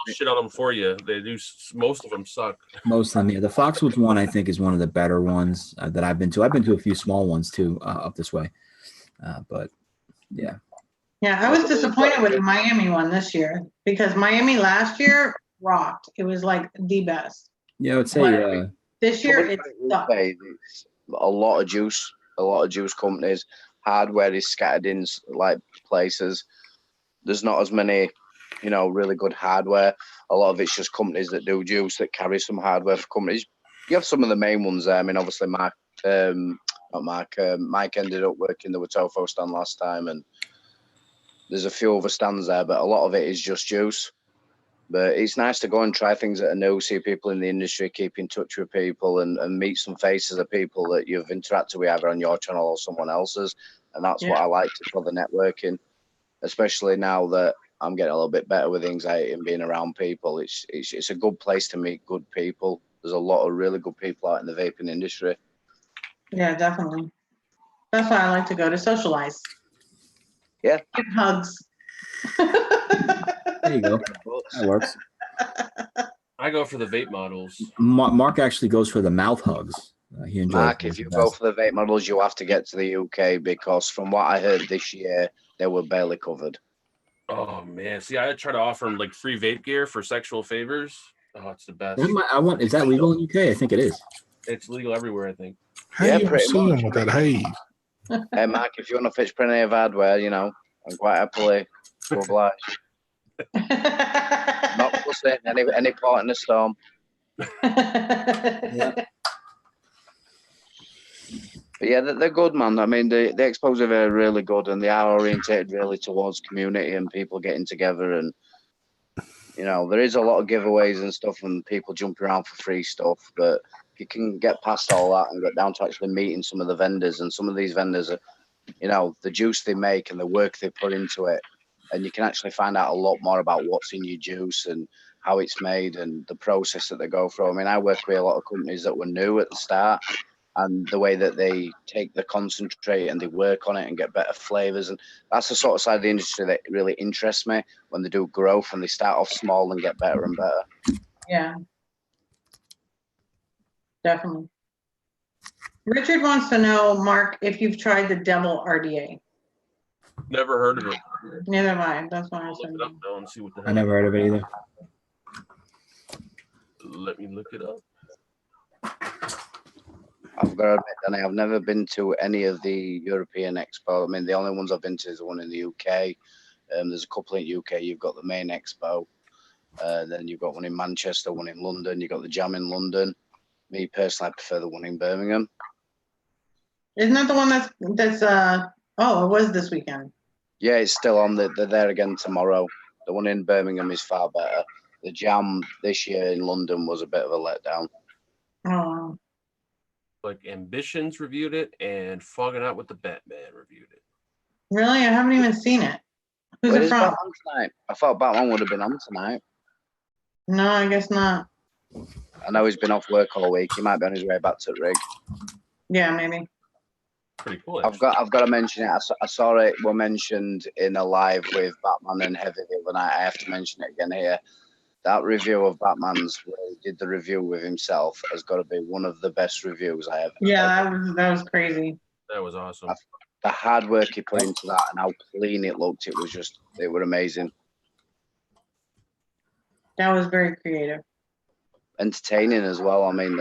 Speaker 3: shit on them for you. They do. Most of them suck.
Speaker 5: Most of them, yeah. The Foxwoods one, I think, is one of the better ones that I've been to. I've been to a few small ones too up this way, but yeah.
Speaker 1: Yeah, I was disappointed with the Miami one this year because Miami last year rocked. It was like the best.
Speaker 5: Yeah, I would say
Speaker 1: this year it's sucked.
Speaker 2: A lot of juice companies. Hardware is scattered in like places. There's not as many, really good hardware. A lot of it's just companies that do juice that carry some hardware for companies. You have some of the main ones there. I mean, obviously, Mike ended up working the Watofo stand last time, and there's a few other stands there, but a lot of it is just juice. But it's nice to go and try things that are new, see people in the industry, keep in touch with people, and meet some faces of people that you've interacted with either on your channel or someone else's. And that's what I like for the networking, especially now that I'm getting a little bit better with anxiety and being around people. It's a good place to meet good people. There's a lot of really good people out in the vaping industry.
Speaker 1: Yeah, definitely. That's why I like to go to socialize.
Speaker 2: Yeah.
Speaker 1: Give hugs.
Speaker 5: there you go. That works.
Speaker 3: I go for the vape models.
Speaker 5: Mark actually goes for the mouth hugs. He enjoys.
Speaker 2: Mark, if you go for the vape models, you have to get to the UK because from what I heard this year, they were barely covered.
Speaker 3: Oh man, see, I try to offer them like free vape gear for sexual favors. Oh, it's the best.
Speaker 5: Is that legal in UK? I think it is.
Speaker 3: It's legal everywhere, I think.
Speaker 4: How you see him with that haze?
Speaker 2: Hey, Mark, if you want to fetch plenty of hardware, I'm quite happily to oblige. Not Honestly, any part in the storm.
Speaker 5: Yeah.
Speaker 2: But yeah, they're good, man. I mean, the expos are really good, and they are orientated really towards community and people getting together. And you know, there is a lot of giveaways and stuff, and people jumping around for free stuff. But if you can get past all that and get down to actually meeting some of the vendors, and some of these vendors are, you know, the juice they make and the work they put into it, and you can actually find out a lot more about what's in your juice and how it's made and the process that they go through. I mean, I work with a lot of companies that were new at the start, and the way that they take the concentrate and they work on it and get better flavors. And that's the sort of side of the industry that really interests me, when they do growth and they start off small and get better and better.
Speaker 1: Yeah. Definitely. Richard wants to know, Mark, if you've tried the Devil RDA.
Speaker 3: Never heard of it.
Speaker 1: Neither have I. That's why I
Speaker 3: I'll
Speaker 1: said
Speaker 3: look it up now and see what the hell.
Speaker 5: I never heard of it either.
Speaker 3: Let me look it up.
Speaker 2: I've got to admit, Danny, I've never been to any of the European Expo. I mean, the only ones I've been to is the one in the UK. There's a couple in UK. You've got the main Expo. Then you've got one in Manchester, one in London. You've got the Jam in London. Me personally, I prefer the one in Birmingham.
Speaker 1: Isn't that the one that's oh, it was this weekend.
Speaker 2: Yeah, it's still on. They're there again tomorrow. The one in Birmingham is far better. The Jam this year in London was a bit of a letdown.
Speaker 1: Oh,
Speaker 3: Like Ambitions reviewed it, and Fogging Out with the Batman reviewed it.
Speaker 1: really? I haven't even seen it. Who's
Speaker 2: Where
Speaker 1: it
Speaker 2: is
Speaker 1: from?
Speaker 2: Batman tonight? I thought Batman would have been on tonight.
Speaker 1: No, I guess not.
Speaker 2: I know he's been off work all week. He might be on his way back to Rig.
Speaker 1: Yeah, maybe.
Speaker 3: Pretty cool.
Speaker 2: I've got to mention it. I saw it were mentioned in a live with Batman and Heavy the other night. I have to mention it again here. That review of Batman's, where he did the review with himself, has got to be one of the best reviews I have.
Speaker 1: Yeah, that was crazy.
Speaker 3: That was awesome.
Speaker 2: The hard work he put into that and how clean it looked, it were amazing.
Speaker 1: That was very creative.
Speaker 2: Entertaining as well. I mean,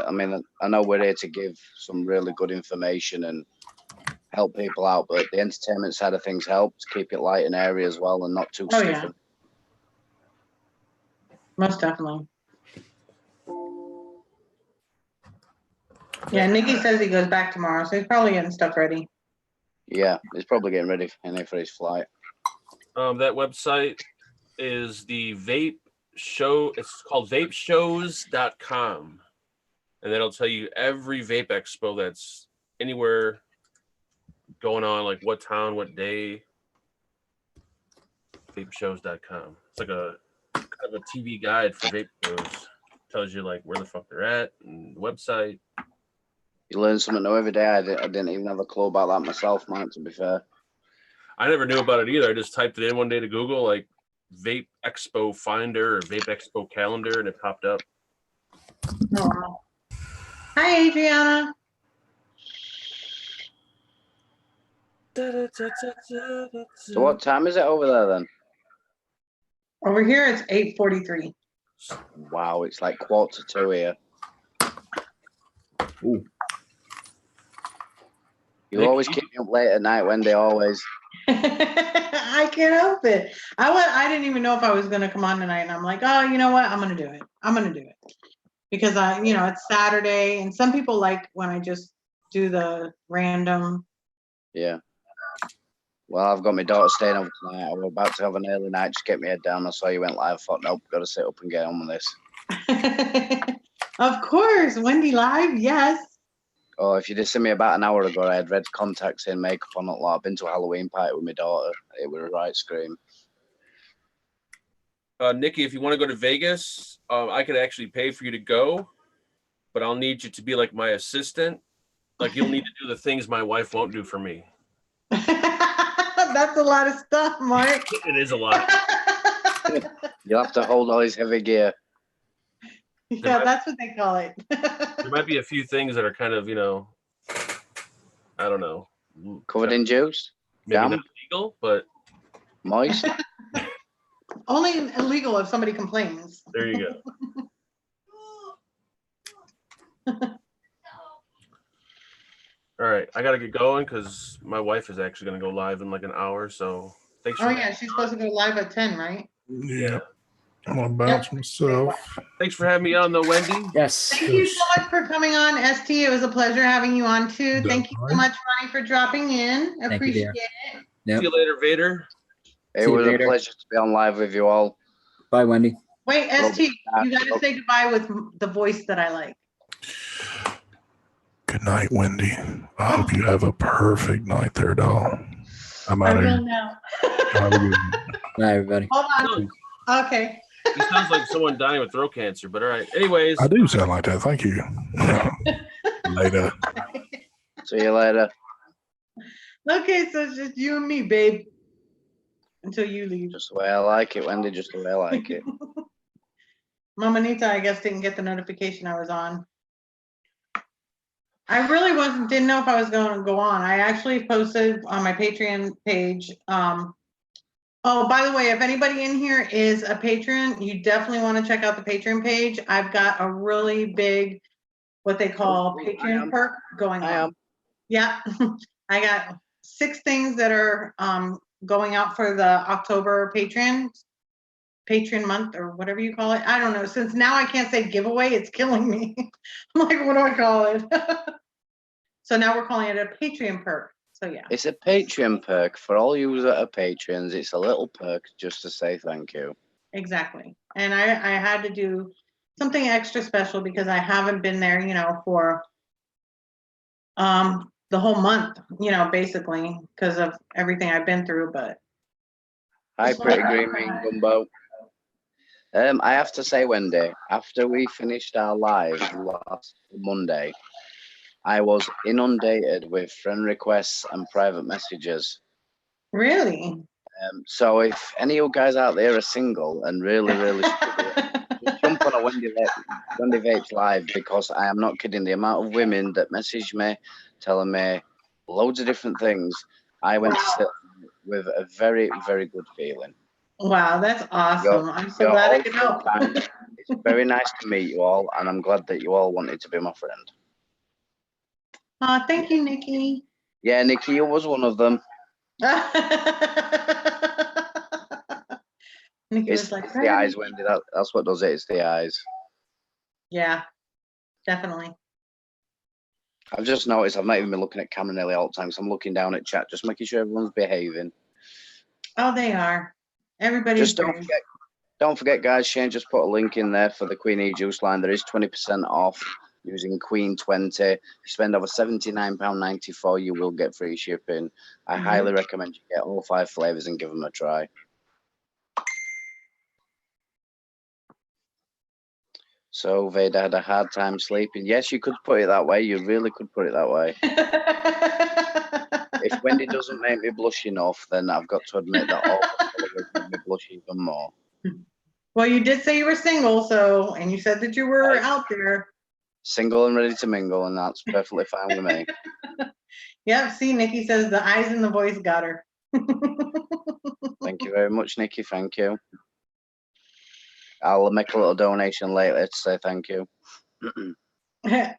Speaker 2: I know we're here to give some really good information and help people out, but the entertainment side of things helps keep it light and airy as well, and not too
Speaker 1: Oh,
Speaker 2: stiff.
Speaker 1: yeah. Most definitely. Yeah, Nikki says he goes back tomorrow, so he's probably getting stuff ready.
Speaker 2: Yeah, he's probably getting ready for his flight.
Speaker 3: That website is the Vape Show. It's called vapeshows.com. And that'll tell you every Vape Expo that's anywhere going on, like what town, what day. Vapeshows.com. It's like a kind of a TV guide for vape shows. Tells you like where the fuck they're at and the website.
Speaker 2: You learn something new every day. I didn't even have a clue about that myself, man, to be fair.
Speaker 3: I never knew about it either. I just typed it in one day to Google, like Vape Expo Finder or Vape Expo Calendar, and it popped up.
Speaker 1: Oh, wow. Hi, Adriana.
Speaker 2: So what time is it over there then?
Speaker 1: Over here, it's 8:43.
Speaker 2: Wow, it's like 1:45 here.
Speaker 5: Ooh.
Speaker 2: You always keep me up late at night, Wendy, always.
Speaker 1: I can't help it. I didn't even know if I was going to come on tonight, and I'm like, oh, you know what? I'm going to do it. I'm going to do it because it's Saturday, and some people like when I just do the random.
Speaker 2: Yeah. Well, I've got my daughter staying over tonight. I was about to have an early night, just get my head down. I saw you went live. I thought, nope, got to sit up and get on with this.
Speaker 1: Of course, Wendy live, yes.
Speaker 2: Oh, if you'd have seen me about an hour ago, I had red contacts in, makeup on, a lot. I've been to a Halloween party with my daughter. It was a right scream.
Speaker 3: Nikki, if you want to go to Vegas, I could actually pay for you to go, but I'll need you to be like my assistant. Like you'll need to do the things my wife won't do for me.
Speaker 1: That's a lot of stuff, Mark.
Speaker 3: It is a lot.
Speaker 2: You'll have to hold all his heavy gear.
Speaker 1: Yeah, that's what they call it.
Speaker 3: There might be a few things that are kind of, I don't know.
Speaker 2: Covered in juice?
Speaker 3: Maybe
Speaker 2: Jam?
Speaker 3: not legal, but
Speaker 2: Moist?
Speaker 1: Only illegal if somebody complains.
Speaker 3: there you go. All right, I got to get going because my wife is actually going to go live in like an hour. So thanks.
Speaker 1: Oh, yeah, she's supposed to go live at 10, right?
Speaker 4: Yeah. I'm gonna bounce myself.
Speaker 3: Thanks for having me on, though, Wendy.
Speaker 5: Yes.
Speaker 1: Thank you so much for coming on, ST. It was a pleasure having you on too. Thank you so
Speaker 4: Definitely.
Speaker 1: much, Ronnie, for dropping in.
Speaker 5: Thank you,
Speaker 1: Appreciate
Speaker 5: dear.
Speaker 1: it.
Speaker 5: Yep.
Speaker 3: See you later, Vader.
Speaker 2: It
Speaker 5: See you
Speaker 2: was a
Speaker 5: later.
Speaker 2: pleasure to be on live with you all.
Speaker 5: Bye, Wendy.
Speaker 1: Wait,
Speaker 2: Well,
Speaker 1: ST, you gotta say goodbye with the voice that I like.
Speaker 4: Good night, Wendy. I hope you have a perfect night there, doll. I'm
Speaker 1: I
Speaker 4: out of
Speaker 1: will
Speaker 4: here.
Speaker 1: now.
Speaker 4: Have a good one.
Speaker 5: Bye, everybody.
Speaker 1: Hold on. Okay.
Speaker 3: He sounds like someone dying with throat cancer, but all right. Anyways,
Speaker 4: I do sound like that. Thank you. Later.
Speaker 2: See you later.
Speaker 1: Okay, so it's just you and me, babe. Until you leave.
Speaker 2: Just the way I like it, Wendy. Just the way I like it.
Speaker 1: Mama Nita, I guess, didn't get the notification I was on. I really didn't know if I was going to go on. I actually posted on my Patreon page. Oh, by the way, if anybody in here is a patron, you definitely want to check out the Patreon page. I've got a really big, what they call Patreon perk going on. Yeah, I got 6 things that are going out for the October patron month or whatever you call it. I don't know. Since now I can't say giveaway, it's killing me. I'm like, what do I call it? So now we're calling it a Patreon perk. So yeah.
Speaker 2: It's a Patreon perk for all you that are patrons. It's a little perk just to say thank you.
Speaker 1: Exactly. And I had to do something extra special because I haven't been there, for the whole month, basically because of everything I've been through. But
Speaker 2: Hi, Pretty Green Mean Gumbo. I have to say, Wendy, after we finished our live last Monday, I was inundated with friend requests and private messages.
Speaker 1: really?
Speaker 2: So if any of you guys out there are single and really struggle, just jump on a Wendy Vape's live, because I am not kidding. The amount of women that message me telling me loads of different things, I went to sit with a very, very good feeling.
Speaker 1: Wow, that's awesome. I'm so
Speaker 2: You're
Speaker 1: glad I
Speaker 2: all
Speaker 1: could help.
Speaker 2: kind. It's very nice to meet you all, and I'm glad that you all wanted to be my friend.
Speaker 1: Thank you, Nikki.
Speaker 2: Yeah, Nikki, you was one of them.
Speaker 1: Nikki
Speaker 2: It's
Speaker 1: was like,
Speaker 2: the eyes, Wendy. That's what does it. It's the eyes.
Speaker 1: yeah, definitely.
Speaker 2: I've just noticed I've not even been looking at camera nearly all the time, so I'm looking down at chat, just making sure everyone's behaving.
Speaker 1: Oh, they are. Everybody's
Speaker 2: Just don't forget, guys. Shane just put a link in there for the Queen E juice line. There is 20% off using Queen 20. If you spend over £79.94, you will get free shipping. I highly recommend you get all 5 flavors and give them a try. So Vader had a hard time sleeping. Yes, you could put it that way. You really could put it that way. If Wendy doesn't make me blush enough, then I've got to admit that all the followers make me blush even more.
Speaker 1: Well, you did say you were single, and you said that you were out there.
Speaker 2: Single and ready to mingle, and that's perfectly fine with me.
Speaker 1: Yep. See, Nikki says the eyes and the voice got her.
Speaker 2: Thank you very much, Nikki. Thank you. I'll make a little donation later to say thank you. I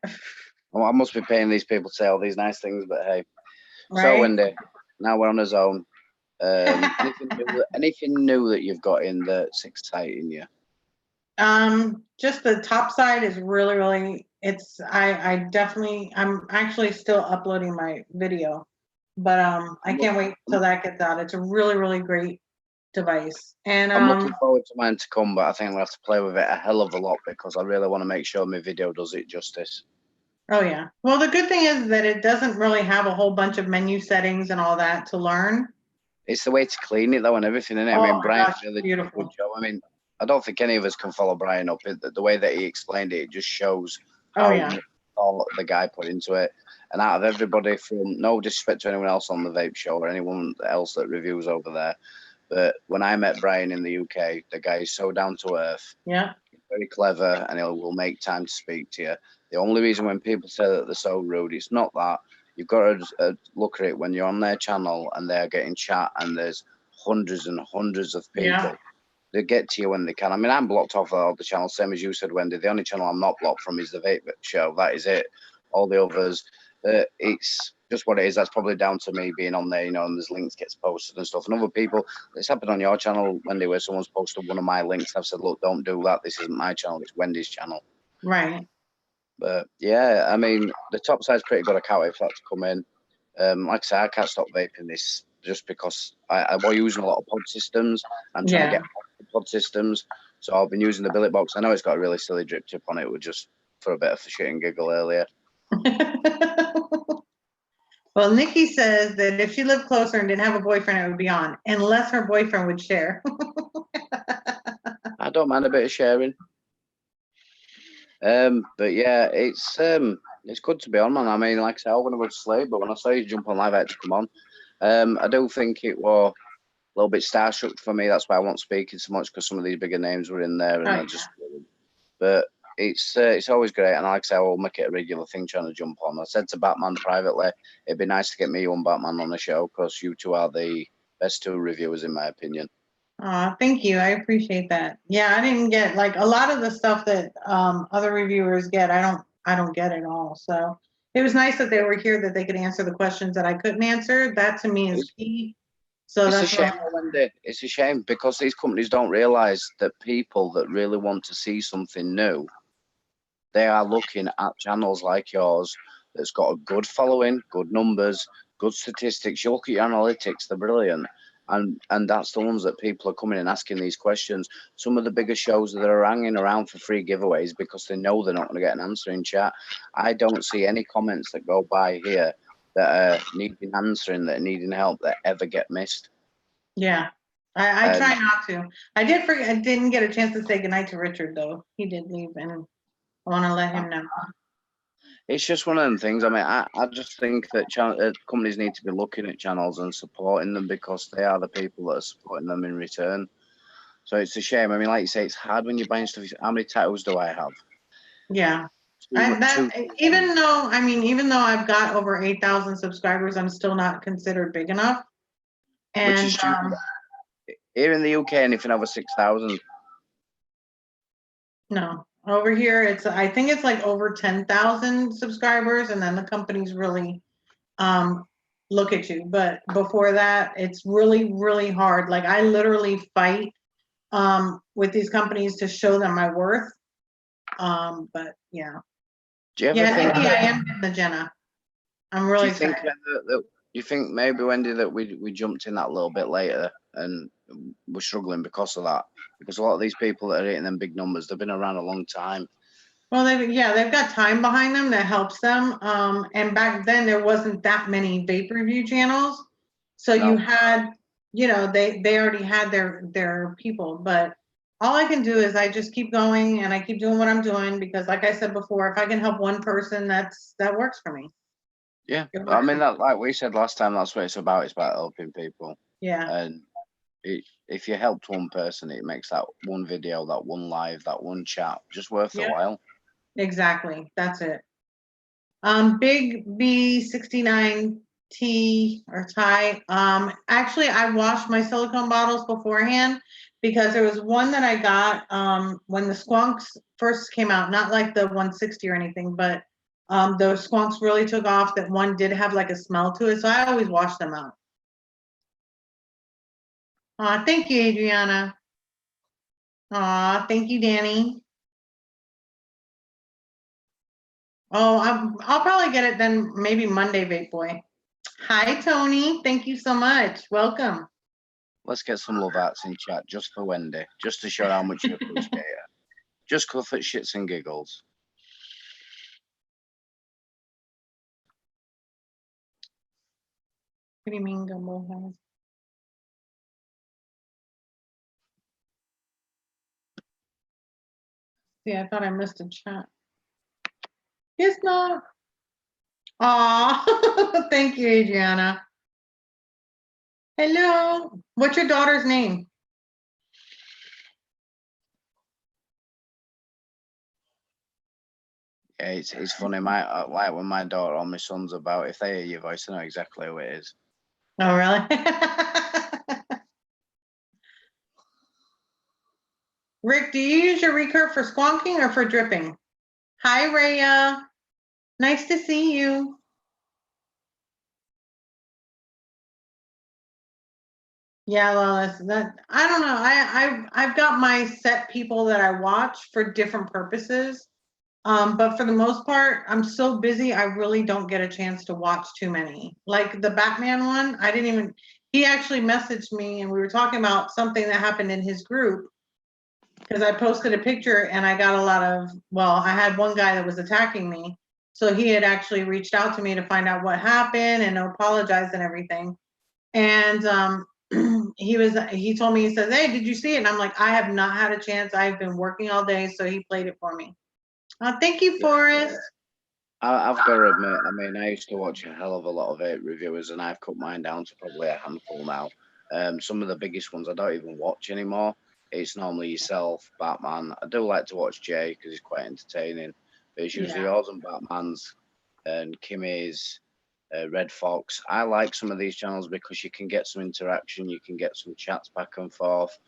Speaker 2: must be paying these people to say all these nice things, but hey.
Speaker 1: Right?
Speaker 2: So, Wendy, now we're on a zone. Anything new that you've got in that's exciting you?
Speaker 1: Just the top side is really, I'm actually still uploading my video, but I can't wait till that gets out. It's a really great device. And
Speaker 2: I'm looking forward to mine to come, but I think I'm gonna have to play with it a hell of a lot because I really want to make sure my video does it justice.
Speaker 1: Oh yeah. Well, the good thing is that it doesn't really have a whole bunch of menu settings and all that to learn.
Speaker 2: It's the way to clean it though and everything, isn't it?
Speaker 1: Oh
Speaker 2: I mean,
Speaker 1: my
Speaker 2: Brian
Speaker 1: gosh,
Speaker 2: really did a
Speaker 1: beautiful.
Speaker 2: good job. I mean, I don't think any of us can follow Brian up. The way that he explained it, it just shows how much thought the guy put into it. And out of everybody, from no disrespect to anyone else on the Vape Show or anyone else that reviews over there, but when I met Brian in the UK, the guy is so down to earth.
Speaker 1: Yeah.
Speaker 2: Very clever, and he will make time to speak to you. The only reason when people say that they're so rude, it's not that. You've got to look at it when you're on their channel and they're getting chat and there's hundreds and hundreds of people.
Speaker 1: Yeah.
Speaker 2: They get to you when they can. I mean, I'm blocked off all the channels, same as you said, Wendy. The only channel I'm not blocked from is the Vape Show. That is it. All the others, it's just what it is. That's probably down to me being on there, you know, and there's links gets posted and stuff. And other people, it's happened on your channel, Wendy, where someone's posted one of my links. I've said, look, don't do that. This isn't my channel. It's Wendy's channel.
Speaker 1: Right.
Speaker 2: But yeah, I mean, the top side's pretty good. I can't wait for that to come in. Like I say, I can't stop vaping this just because I was using a lot of pod systems. I'm trying to get pod systems. So I've been using the billet box. I know it's got a really silly drip tip on it, with just for a bit of a shit and giggle earlier.
Speaker 1: Well, Nikki says that if she lived closer and didn't have a boyfriend, it would be on, unless her boyfriend would share.
Speaker 2: I don't mind a bit of sharing. But yeah, it's good to be on, man. I mean, like I said, I was gonna go to sleep, but when I saw you jump on live, I had to come on. I do think it was a little bit starstruck for me. That's why I wasn't speaking so much, because some of these bigger names were in there, and I just. But it's always great, and like I say, I will make it a regular thing trying to jump on. I said to Batman privately, it'd be nice to get me and Batman on the show, because you two are the best two reviewers in my opinion.
Speaker 1: Thank you. I appreciate that. Yeah, I didn't get like a lot of the stuff that other reviewers get. I don't get it all. So it was nice that they were here, that they could answer the questions that I couldn't answer. That to me is key. So
Speaker 2: it's
Speaker 1: that's
Speaker 2: a shame, Wendy. It's a shame, because these companies don't realize that people that really want to see something new, they are looking at channels like yours that's got a good following, good numbers, good statistics. You look at your analytics, they're brilliant. And that's the ones that people are coming and asking these questions. Some of the bigger shows that are hanging around for free giveaways because they know they're not going to get an answer in chat. I don't see any comments that go by here that are needing answering, that are needing help, that ever get missed.
Speaker 1: Yeah. I try not to. I did forget. I didn't get a chance to say goodnight to Richard, though. He did leave, and I want to let him know.
Speaker 2: It's just one of them things. I mean, I just think that companies need to be looking at channels and supporting them, because they are the people that are supporting them in return. So it's a shame. I mean, like you say, it's hard when you're buying stuff. How many titles do I have?
Speaker 1: Yeah.
Speaker 2: Two.
Speaker 1: Even though I've got over 8,000 subscribers, I'm still not considered big enough. And
Speaker 2: Which is stupid. Here in the UK, anything over 6,000.
Speaker 1: No, over here I think it's like over 10,000 subscribers, and then the companies really look at you. But before that, it's really, really hard. Like I literally fight with these companies to show them my worth. But yeah.
Speaker 2: Do you ever think
Speaker 1: Nikki, I am getting the Jenna. I'm really excited.
Speaker 2: You think maybe, Wendy, that we jumped in that a little bit later and we're struggling because of that? Because a lot of these people that are hitting them big numbers, they've been around a long time.
Speaker 1: Well, they've got time behind them that helps them. And back then there wasn't that many vape review channels. So you had, they already had their people. But all I can do is I just keep going and I keep doing what I'm doing, because like I said before, if I can help one person, that works for me.
Speaker 2: Yeah, I mean, that, like we said last time, that's what it's about. It's about helping people.
Speaker 1: Yeah.
Speaker 2: And if you helped one person, it makes that one video, that one live, that one chat just worth the while.
Speaker 1: Exactly. That's it. Big B69T or Thai. Actually, I washed my silicone bottles beforehand, because there was one that I got when the squonks first came out, not like the 160 or anything, but those squonks really took off. That one did have like a smell to it, so I always wash them out. Thank you, Adriana. Thank you, Danny. Oh, I'll probably get it then, maybe Monday, Vape Boy. Hi, Tony. Thank you so much. Welcome.
Speaker 2: Let's get some love outs in chat just for Wendy, just to show how much you appreciate her. Just for shits and giggles.
Speaker 1: What do you mean, Gumbo has? See, I thought I missed a chat. It's not. Aw, thank you, Adriana. Hello. What's your daughter's name?
Speaker 2: Yeah, it's funny. Like when my daughter or my son's about, if they hear your voice, they know exactly who it is.
Speaker 1: Oh, really? Rick, do you use your recurve for squonking or for dripping? Hi, Rhea. Nice to see you. Yeah, well, that I don't know. I've got my set people that I watch for different purposes. But for the most part, I'm so busy, I really don't get a chance to watch too many. Like the Batman one, I didn't even, he actually messaged me and we were talking about something that happened in his group. Because I posted a picture and I got a lot of, well, I had one guy that was attacking me. So he had actually reached out to me to find out what happened and apologize and everything. And he told me, he says, hey, did you see it? And I'm like, I have not had a chance. I've been working all day. So he played it for me. Thank you, Forrest.
Speaker 2: I've got to admit, I mean, I used to watch a hell of a lot of Vape reviewers, and I've cut mine down to probably a handful now. Some of the biggest ones I don't even watch anymore. It's normally yourself, Batman. I do like to watch Jay because he's quite entertaining, but it's usually yours and Batman's and Kimmy's, Red Fox. I like some of these channels because you can get some interaction, you can get some chats back and forth,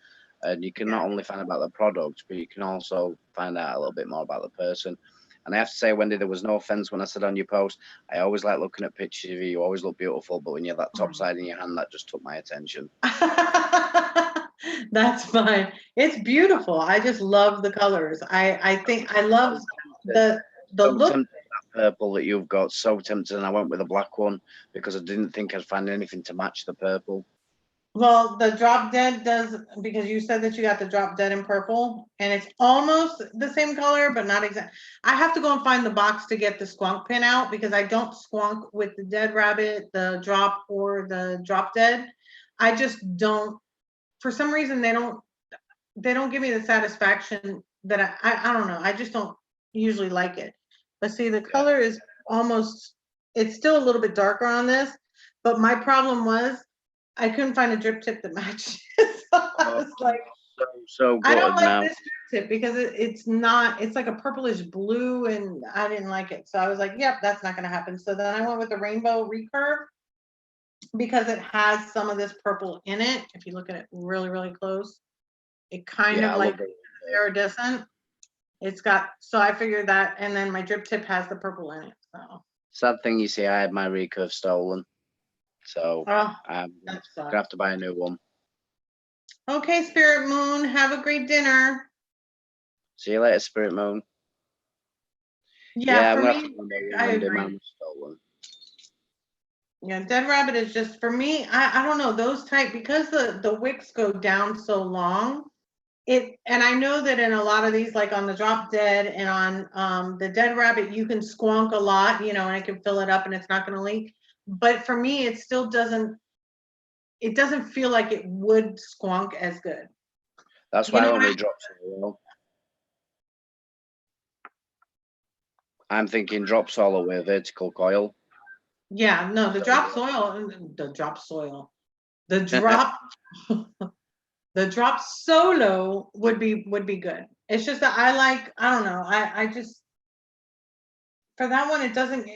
Speaker 2: and you can not only find out about the product, but you can also find out a little bit more about the person. And I have to say, Wendy, there was no offense when I said on your post, I always like looking at pictures of you. You always look beautiful, but when you have that top side in your hand, that just took my attention.
Speaker 1: That's fine. It's beautiful. I just love the colors. I think I love the look.
Speaker 2: Tempted, that purple that you've got, so tempted, and I went with a black one because I didn't think I'd find anything to match the purple.
Speaker 1: Well, the drop dead does, because you said that you got the drop dead in purple and it's almost the same color, but not exact. I have to go and find the box to get the squonk pin out because I don't squonk with the dead rabbit, the drop, or the drop dead. I just don't, for some reason, they don't give me the satisfaction that I don't know. I just don't usually like it. But see, the color is almost, it's still a little bit darker on this, but my problem was I couldn't find a drip tip that matched. So I was like,
Speaker 2: so
Speaker 1: I don't like
Speaker 2: now.
Speaker 1: this drip tip because it's not, it's like a purplish blue and I didn't like it. So I was like, yep, that's not going to happen. So then I went with the rainbow recurve because it has some of this purple in it. If you look at it really, really close, it kind of like iridescent. It's got, so I figured that, and then my drip tip has the purple in it. So
Speaker 2: Sad thing, you see, I had my recurve stolen. So I'm going to have to buy a new one.
Speaker 1: Okay, Spirit Moon, have a great dinner.
Speaker 2: See you later, Spirit Moon.
Speaker 1: Yeah,
Speaker 2: I'm
Speaker 1: for
Speaker 2: gonna
Speaker 1: me, I agree.
Speaker 2: mine was stolen.
Speaker 1: Yeah, Dead Rabbit is just, for me, I don't know, those type, because the wicks go down so long, and I know that in a lot of these, like on the Drop Dead and on the Dead Rabbit, you can squonk a lot, and it can fill it up and it's not going to leak. But for me, it still doesn't feel like it would squonk as good.
Speaker 2: That's why I only drop solo. I'm thinking drop solo with vertical coil.
Speaker 1: Yeah, no, the drop the drop solo would be good. It's just that I don't know. I just, for that one, it doesn't,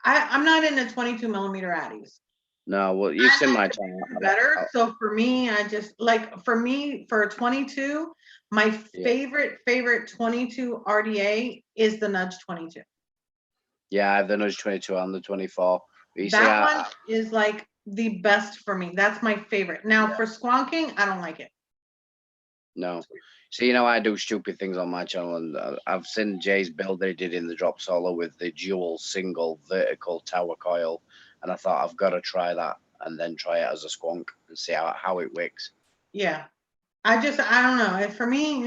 Speaker 1: I'm not into 22 millimeter addies.
Speaker 2: No, well, you've seen my channel.
Speaker 1: Better. So for me, I just for 22, my favorite 22 RDA is the Nudge 22.
Speaker 2: Yeah, I have the Nudge 22 and the 24.
Speaker 1: That one is like the best for me. That's my favorite. Now for squonking, I don't like it.
Speaker 2: No. See, I do stupid things on my channel, and I've seen Jay's build that he did in the drop solo with the dual single vertical tower coil, and I thought I've got to try that and then try it as a squonk and see how it wicks.
Speaker 1: Yeah, I don't know. For me,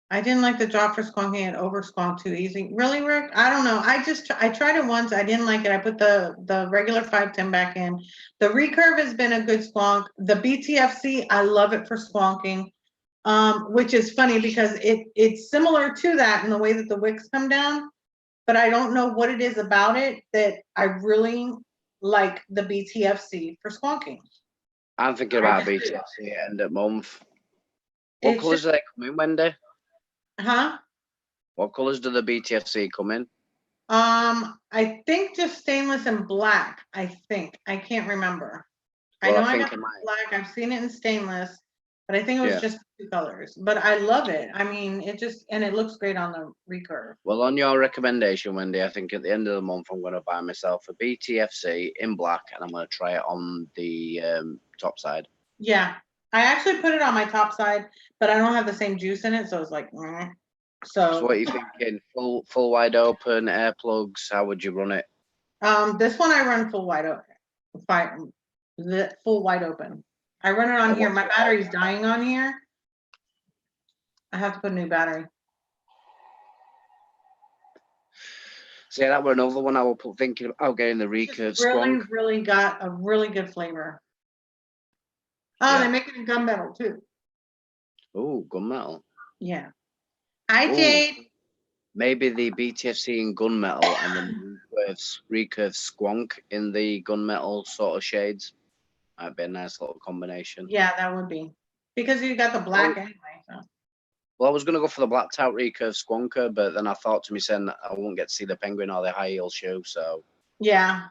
Speaker 1: I didn't like the drop for squonking. It over squonked too easy. Really, Rick? I don't know. I tried it once. I didn't like it. I put the regular 510 back in. The recurve has been a good squonk. The BTFC, I love it for squonking. Which is funny because it's similar to that in the way that the wicks come down, but I don't know what it is about it that I really like the BTFC for squonking.
Speaker 2: I'm thinking about BTFC at end of month. What colours do they come in, Wendy?
Speaker 1: Huh?
Speaker 2: What colours do the BTFC come in?
Speaker 1: I think just stainless and black. I think I can't remember. Well, I know I got black. I've seen it in stainless. But I think it was just 2 colors. But I love it. I mean, it looks great on the recurve.
Speaker 2: Well, on your recommendation, Wendy, I think at the end of the month, I'm going to buy myself a BTFC in black, and I'm going to try it on the top side.
Speaker 1: Yeah, I actually put it on my top side, but I don't have the same juice in it, so it's like,
Speaker 2: So what are you thinking? Full wide open, air plugs? How would you run it?
Speaker 1: This one I run full wide open. The full wide open. I run it on here. My battery's dying on here. I have to put a new battery.
Speaker 2: See, that were another one I was thinking about getting the recurve
Speaker 1: It's really,
Speaker 2: squonk.
Speaker 1: really got a really good flavor. Oh,
Speaker 2: Yeah.
Speaker 1: they make it in gunmetal too.
Speaker 2: Oh, gunmetal.
Speaker 1: Yeah. Hi,
Speaker 2: Ooh.
Speaker 1: Jade.
Speaker 2: Maybe the BTFC in gunmetal and then recurve squonk in the gunmetal sort of shades. Might be a nice little combination.
Speaker 1: Yeah, that would be. Because you got the black anyway. So.
Speaker 2: Well, I was going to go for the blacked out recurve squonker, but then I thought to myself, I won't get to see the penguin or the high heel shoe. So
Speaker 1: Yeah.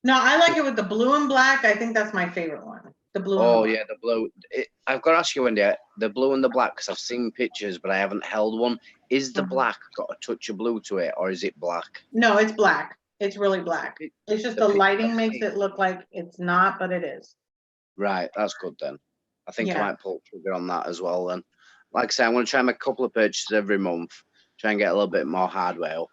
Speaker 1: No, I like it with the blue and black. I think that's my favorite one. The blue and
Speaker 2: oh
Speaker 1: black.
Speaker 2: yeah, the blue. I've got to ask you, Wendy, the blue and the black, because I've seen pictures, but I haven't held one. Is the black got a touch of blue to it, or is it black?
Speaker 1: No, it's black. It's really black. It's just the lighting makes it look like it's not, but it is.
Speaker 2: Right, that's good then. I think I
Speaker 1: Yeah.
Speaker 2: might pull trigger on that as well then. Like I say, I'm going to try and make a couple of purchases every month, try and get a little bit more hardware up,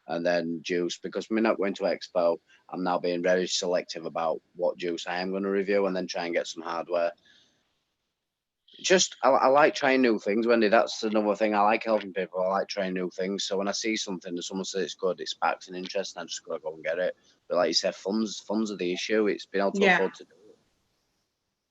Speaker 2: and then juice, because we're not going to Expo. I'm now being very selective about what juice I am going to review, and then try and get some hardware. Just, I like trying new things, Wendy. That's another thing. I like helping people. I like trying new things. So when I see something and someone says it's good, it sparks an interest, and I just got to go and get it. But like you said, funds are the issue. It's been able to afford to do it.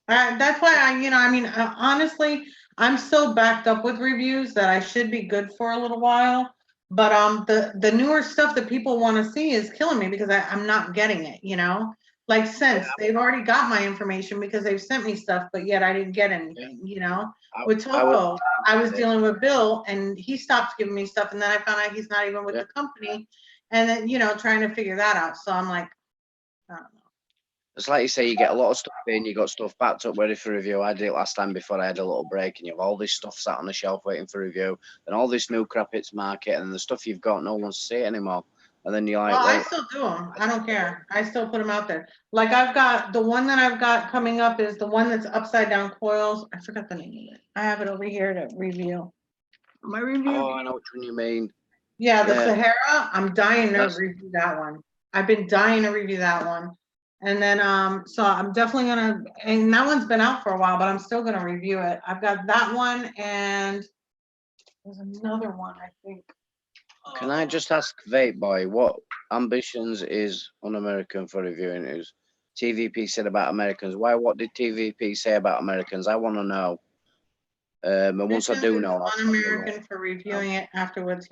Speaker 1: That's why honestly, I'm so backed up with reviews that I should be good for a little while. But the newer stuff that people want to see is killing me because I'm not getting it, you know? Like since they've already got my information because they've sent me stuff, but yet I didn't get anything, you know? With Topo, I was dealing with Bill and he stopped giving me stuff, and then I found out he's not even with the company, and then, you know, trying to figure that out. So I'm like, I don't know.
Speaker 2: It's like you say, you get a lot of stuff in, you got stuff backed up ready for review. I did it last time before I had a little break, and you have all this stuff sat on the shelf waiting for review, and all this new crap hits market, and the stuff you've got, no one wants to see it anymore. And then you're like,
Speaker 1: well, I still do them. I don't care. I still put them out there. Like I've got the one that I've got coming up is the one that's upside down coils. I forgot the name of it. I have it over here to review. My review.
Speaker 2: oh, I know which one you mean.
Speaker 1: Yeah, the Sahara. I'm dying to review that one. I've been dying to review that one. And then, so I'm definitely gonna, and that one's been out for a while, but I'm still gonna review it. I've got that one, and there's another one, I think.
Speaker 2: Can I just ask Vape Boy, what ambitions is Un-American for reviewing news? TVP said about Americans. Why? What did TVP say about Americans? I want to know. And once I do know,
Speaker 1: Un-American for reviewing it afterwards.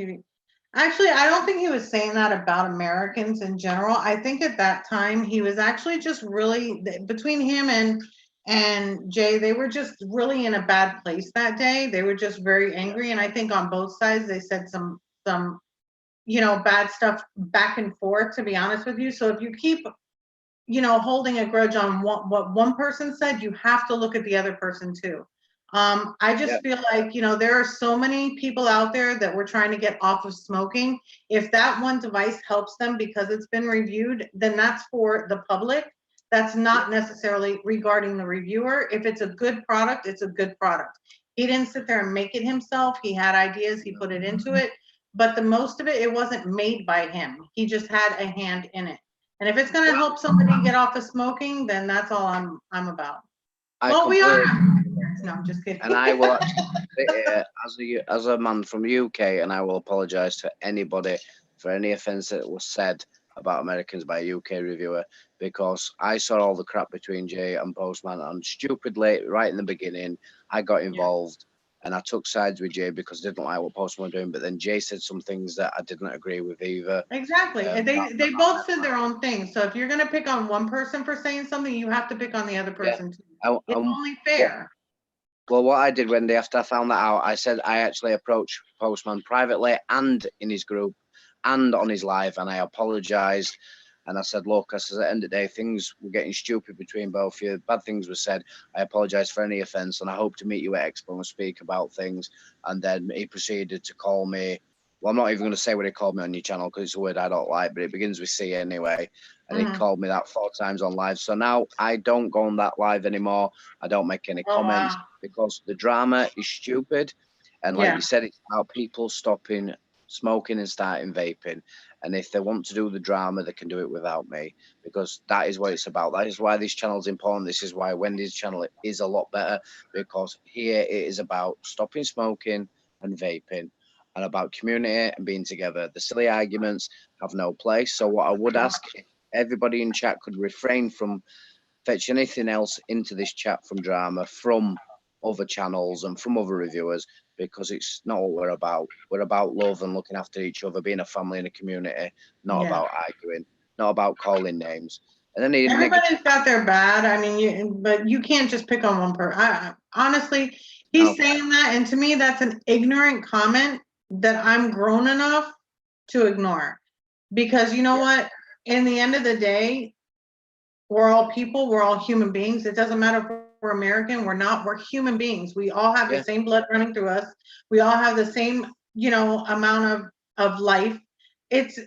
Speaker 1: Actually, I don't think he was saying that about Americans in general. I think at that time he was actually just really, between him and Jay, they were just really in a bad place that day. They were just very angry, and I think on both sides they said some you know, bad stuff back and forth, to be honest with you. So if you keep, you know, holding a grudge on what one person said, you have to look at the other person too. I just feel like, you know, there are so many people out there that we're trying to get off of smoking. If that one device helps them because it's been reviewed, then that's for the public. That's not necessarily regarding the reviewer. If it's a good product, it's a good product. He didn't sit there and make it himself. He had ideas, he put it into it, but the most of it, it wasn't made by him. He just had a hand in it. And if it's going to help somebody get off of smoking, then that's all I'm about. Well, we are. No, I'm just kidding.
Speaker 2: And I will actually sit here as a man from UK, and I will apologise to anybody for any offence that was said about Americans by a UK reviewer, because I saw all the crap between Jay and Postman, and stupidly, right in the beginning, I got involved. And I took sides with Jay because I didn't like what Postman were doing. But then Jay said some things that I didn't agree with either.
Speaker 1: Exactly. And they both said their own thing. So if you're going to pick on one person for saying something, you have to pick on the other person too. It's only fair.
Speaker 2: Well, what I did, Wendy, after I found that out, I said I actually approached Postman privately and in his group and on his live, and I apologised. And I said, look, I said, at the end of the day, things were getting stupid between both of you. Bad things were said. I apologise for any offence, and I hope to meet you at Expo and speak about things. And then he proceeded to call me Well, I'm not even going to say what he called me on your channel because it's a word I don't like, but it begins with C anyway. And he called me that 4 times on live. So now I don't go on that live anymore. I don't make any comments because the drama is stupid. And like you said, it's about people stopping smoking and starting vaping. And if they want to do the drama, they can do it without me, because that is what it's about. That is why this channel is important. This is why Wendy's channel is a lot better, because here it is about stopping smoking and vaping, and about community and being together. The silly arguments have no place. So what I would ask, if everybody in chat could refrain from fetching anything else into this chat from drama, from other channels and from other reviewers, because it's not what we're about. We're about love and looking after each other, being a family and a community, not about arguing, not about calling names. And then
Speaker 1: everybody's got their bad. I mean, but you can't just pick on one person. Honestly, he's saying that, and to me, that's an ignorant comment that I'm grown enough to ignore. Because you know what? In the end of the day, we're all people. We're all human beings. It doesn't matter if we're American. We're not. We're human beings. We all have the same blood running through us. We all have the same, amount of life. It's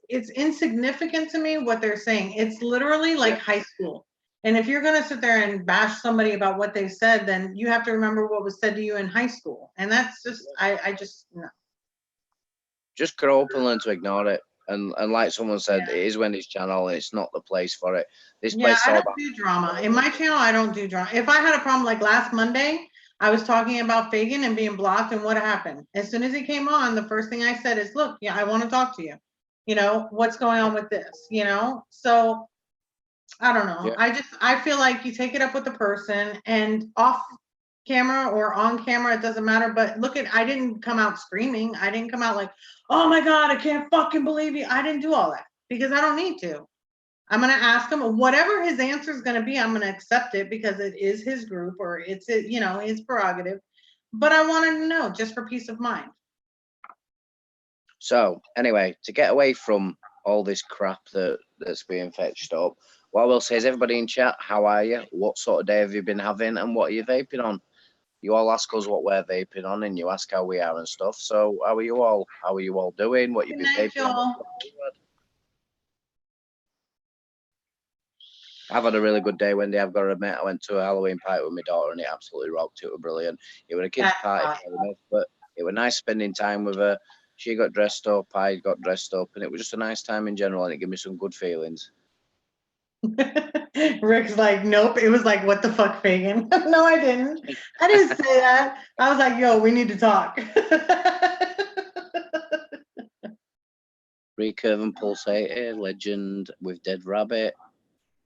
Speaker 1: insignificant to me what they're saying. It's literally like high school. And if you're going to sit there and bash somebody about what they said, then you have to remember what was said to you in high school. And that's just, I just, no.
Speaker 2: Just grow up and learn to ignore it. And like someone said, it is Wendy's channel. It's not the place for it. This place
Speaker 1: I don't do drama. In my channel, I don't do drama. If I had a problem like last Monday, I was talking about Fagan and being blocked, and what happened? As soon as he came on, the first thing I said is, look, I want to talk to you. What's going on with this? So I don't know. I feel like you take it up with the person, and off camera or on camera, it doesn't matter. But I didn't come out screaming. I didn't come out like, oh my God, I can't fucking believe you. I didn't do all that because I don't need to. I'm going to ask him whatever his answer is going to be. I'm going to accept it because it is his group, or it's his prerogative. But I wanted to know just for peace of mind.
Speaker 2: So anyway, to get away from all this crap that's being fetched up, what I will say is, everybody in chat, how are you? What sort of day have you been having, and what are you vaping on? You all ask us what we're vaping on, and you ask how we are and stuff. So how are you all? How are you all doing? What you've been vaping on? I've had a really good day, Wendy. I've got to admit, I went to a Halloween party with my daughter, and it absolutely rocked. It was brilliant. It was a kids' party, but it was nice spending time with her. She got dressed up, I got dressed up, and it was just a nice time in general, and it gave me some good feelings.
Speaker 1: Rick's like, nope. It was like, what the fuck, Fagan? No, I didn't. I didn't say that. I was like, yo, we need to talk.
Speaker 2: Recurve and Pulsator, Legend with Dead Rabbit.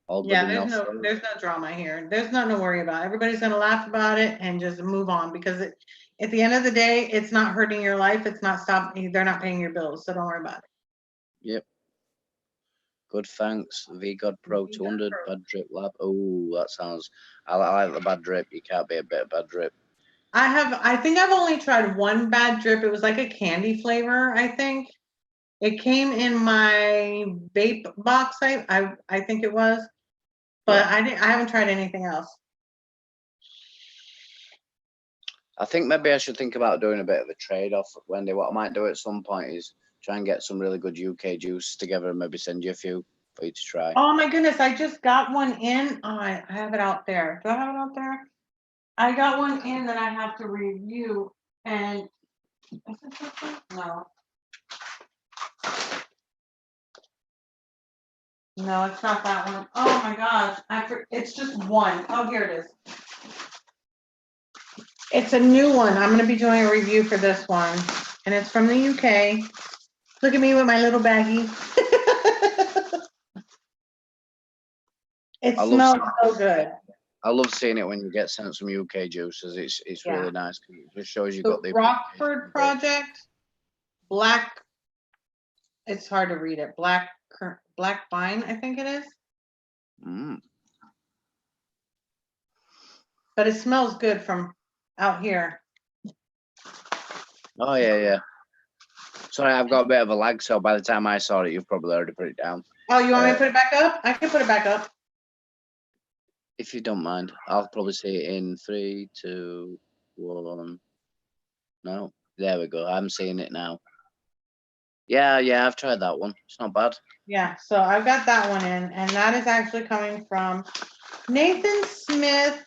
Speaker 2: All good
Speaker 1: there's
Speaker 2: enough.
Speaker 1: There's no drama here. There's nothing to worry about. Everybody's gonna laugh about it and just move on, because at the end of the day, it's not hurting your life. It's not stopping. They're not paying your bills, so don't worry about it.
Speaker 2: Yep. Good, thanks. VGod Pro 200 Bad Drip Lab. Oh, that sounds. I like the bad drip. You can't be a bit of bad drip.
Speaker 1: I think I've only tried one bad drip. It was like a candy flavor, I think. It came in my vape box. I think it was, but I haven't tried anything else.
Speaker 2: I think maybe I should think about doing a bit of a trade-off, Wendy. What I might do at some point is try and get some really good UK juice together and maybe send you a few for you to try.
Speaker 1: Oh my goodness, I just got one in. Oh, I have it out there. Do I have it out there? I got one in that I have to review, and is it this one? No. No, it's not that one. Oh my gosh, it's just one. Oh, here it is. It's a new one. I'm going to be doing a review for this one, and it's from the UK. Look at me with my little baggie. It smells so good.
Speaker 2: I love seeing it when you get sent some UK juices. It's really nice, because it just shows you got the
Speaker 1: Rockford Project Black. It's hard to read it. Black Vine, I think it is. But it smells good from out here.
Speaker 2: Oh yeah. Sorry, I've got a bit of a lag, so by the time I saw it, you've probably already put it down.
Speaker 1: Oh, you want me to put it back up? I can put it back up.
Speaker 2: If you don't mind, I'll probably see it in 3, 2, 1. No, there we go. I'm seeing it now. Yeah, I've tried that one. It's not bad.
Speaker 1: Yeah, so I've got that one in, and that is actually coming from Nathan Smith,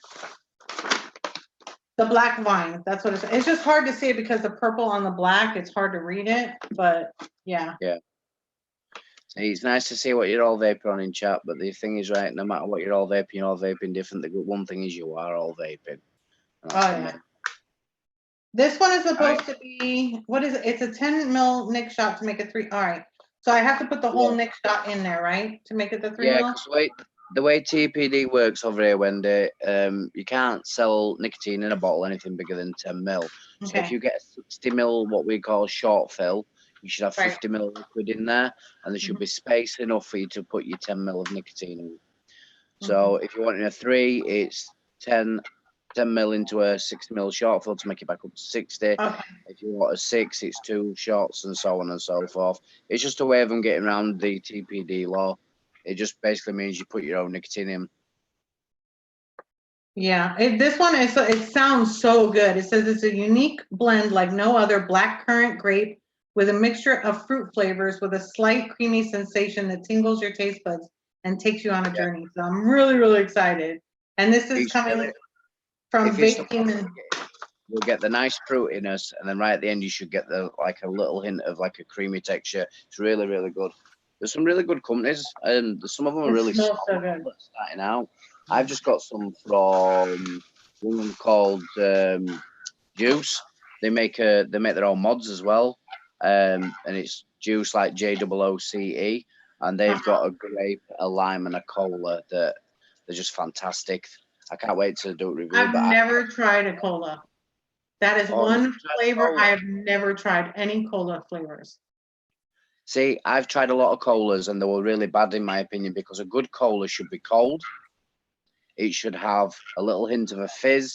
Speaker 1: the Black Vine. That's what it's just hard to see it because the purple on the black, it's hard to read it, but yeah.
Speaker 2: See, it's nice to see what you're all vaping on in chat, but the thing is, right, no matter what you're all vaping different. The good one thing is you are all vaping. And that's
Speaker 1: Oh,
Speaker 2: the
Speaker 1: yeah.
Speaker 2: main-
Speaker 1: This one is supposed to be, what is it? It's a 10 mil nick shot to make it 3. All right. So I have to put the whole
Speaker 2: Yeah.
Speaker 1: nick shot in there, right? To make it the 3
Speaker 2: Yeah,
Speaker 1: mil?
Speaker 2: because the way TPD works over here, Wendy, you can't sell nicotine in a bottle anything bigger than 10 mil. So if
Speaker 1: Okay.
Speaker 2: you get a 60 mil, what we call short fill, you should have
Speaker 1: Right.
Speaker 2: 50 mil liquid in there, and there should be space enough for you to put your 10 mil of nicotine in. So if you're wanting a 3, it's 10 mil into a 60 mil short fill to make it back up to 60.
Speaker 1: Okay.
Speaker 2: If you want a 6, it's 2 shots and so on and so forth. It's just a way of them getting around the TPD law. It just basically means you put your own nicotine in.
Speaker 1: Yeah, this one is, it sounds so good. It says it's a unique blend like no other, black currant grape with a mixture of fruit flavors with a slight creamy sensation that tingles your taste buds and takes you on a journey. So I'm really, really excited. And this is
Speaker 2: It's
Speaker 1: coming
Speaker 2: really-
Speaker 1: from
Speaker 2: if it's the
Speaker 1: Wicking. And
Speaker 2: you'll get the nice fruitiness, and then right at the end you should get the like a little hint of like a creamy texture. It's really, really good. There's some really good companies, and some of them are
Speaker 1: It
Speaker 2: really
Speaker 1: smells
Speaker 2: small
Speaker 1: so good.
Speaker 2: starting out. I've just got some from one called Juice. They make their own mods as well, and it's Juice like JOOCE, and they've got a grape, a lime, and a cola that they're just fantastic. I can't wait to do a review.
Speaker 1: I've
Speaker 2: but
Speaker 1: never tried a cola. That is
Speaker 2: Oh,
Speaker 1: one
Speaker 2: you've tried
Speaker 1: flavor
Speaker 2: cola?
Speaker 1: I have never tried any cola flavors.
Speaker 2: See, I've tried a lot of colas and they were really bad in my opinion because a good cola should be cold. It should have a little hint of a fizz,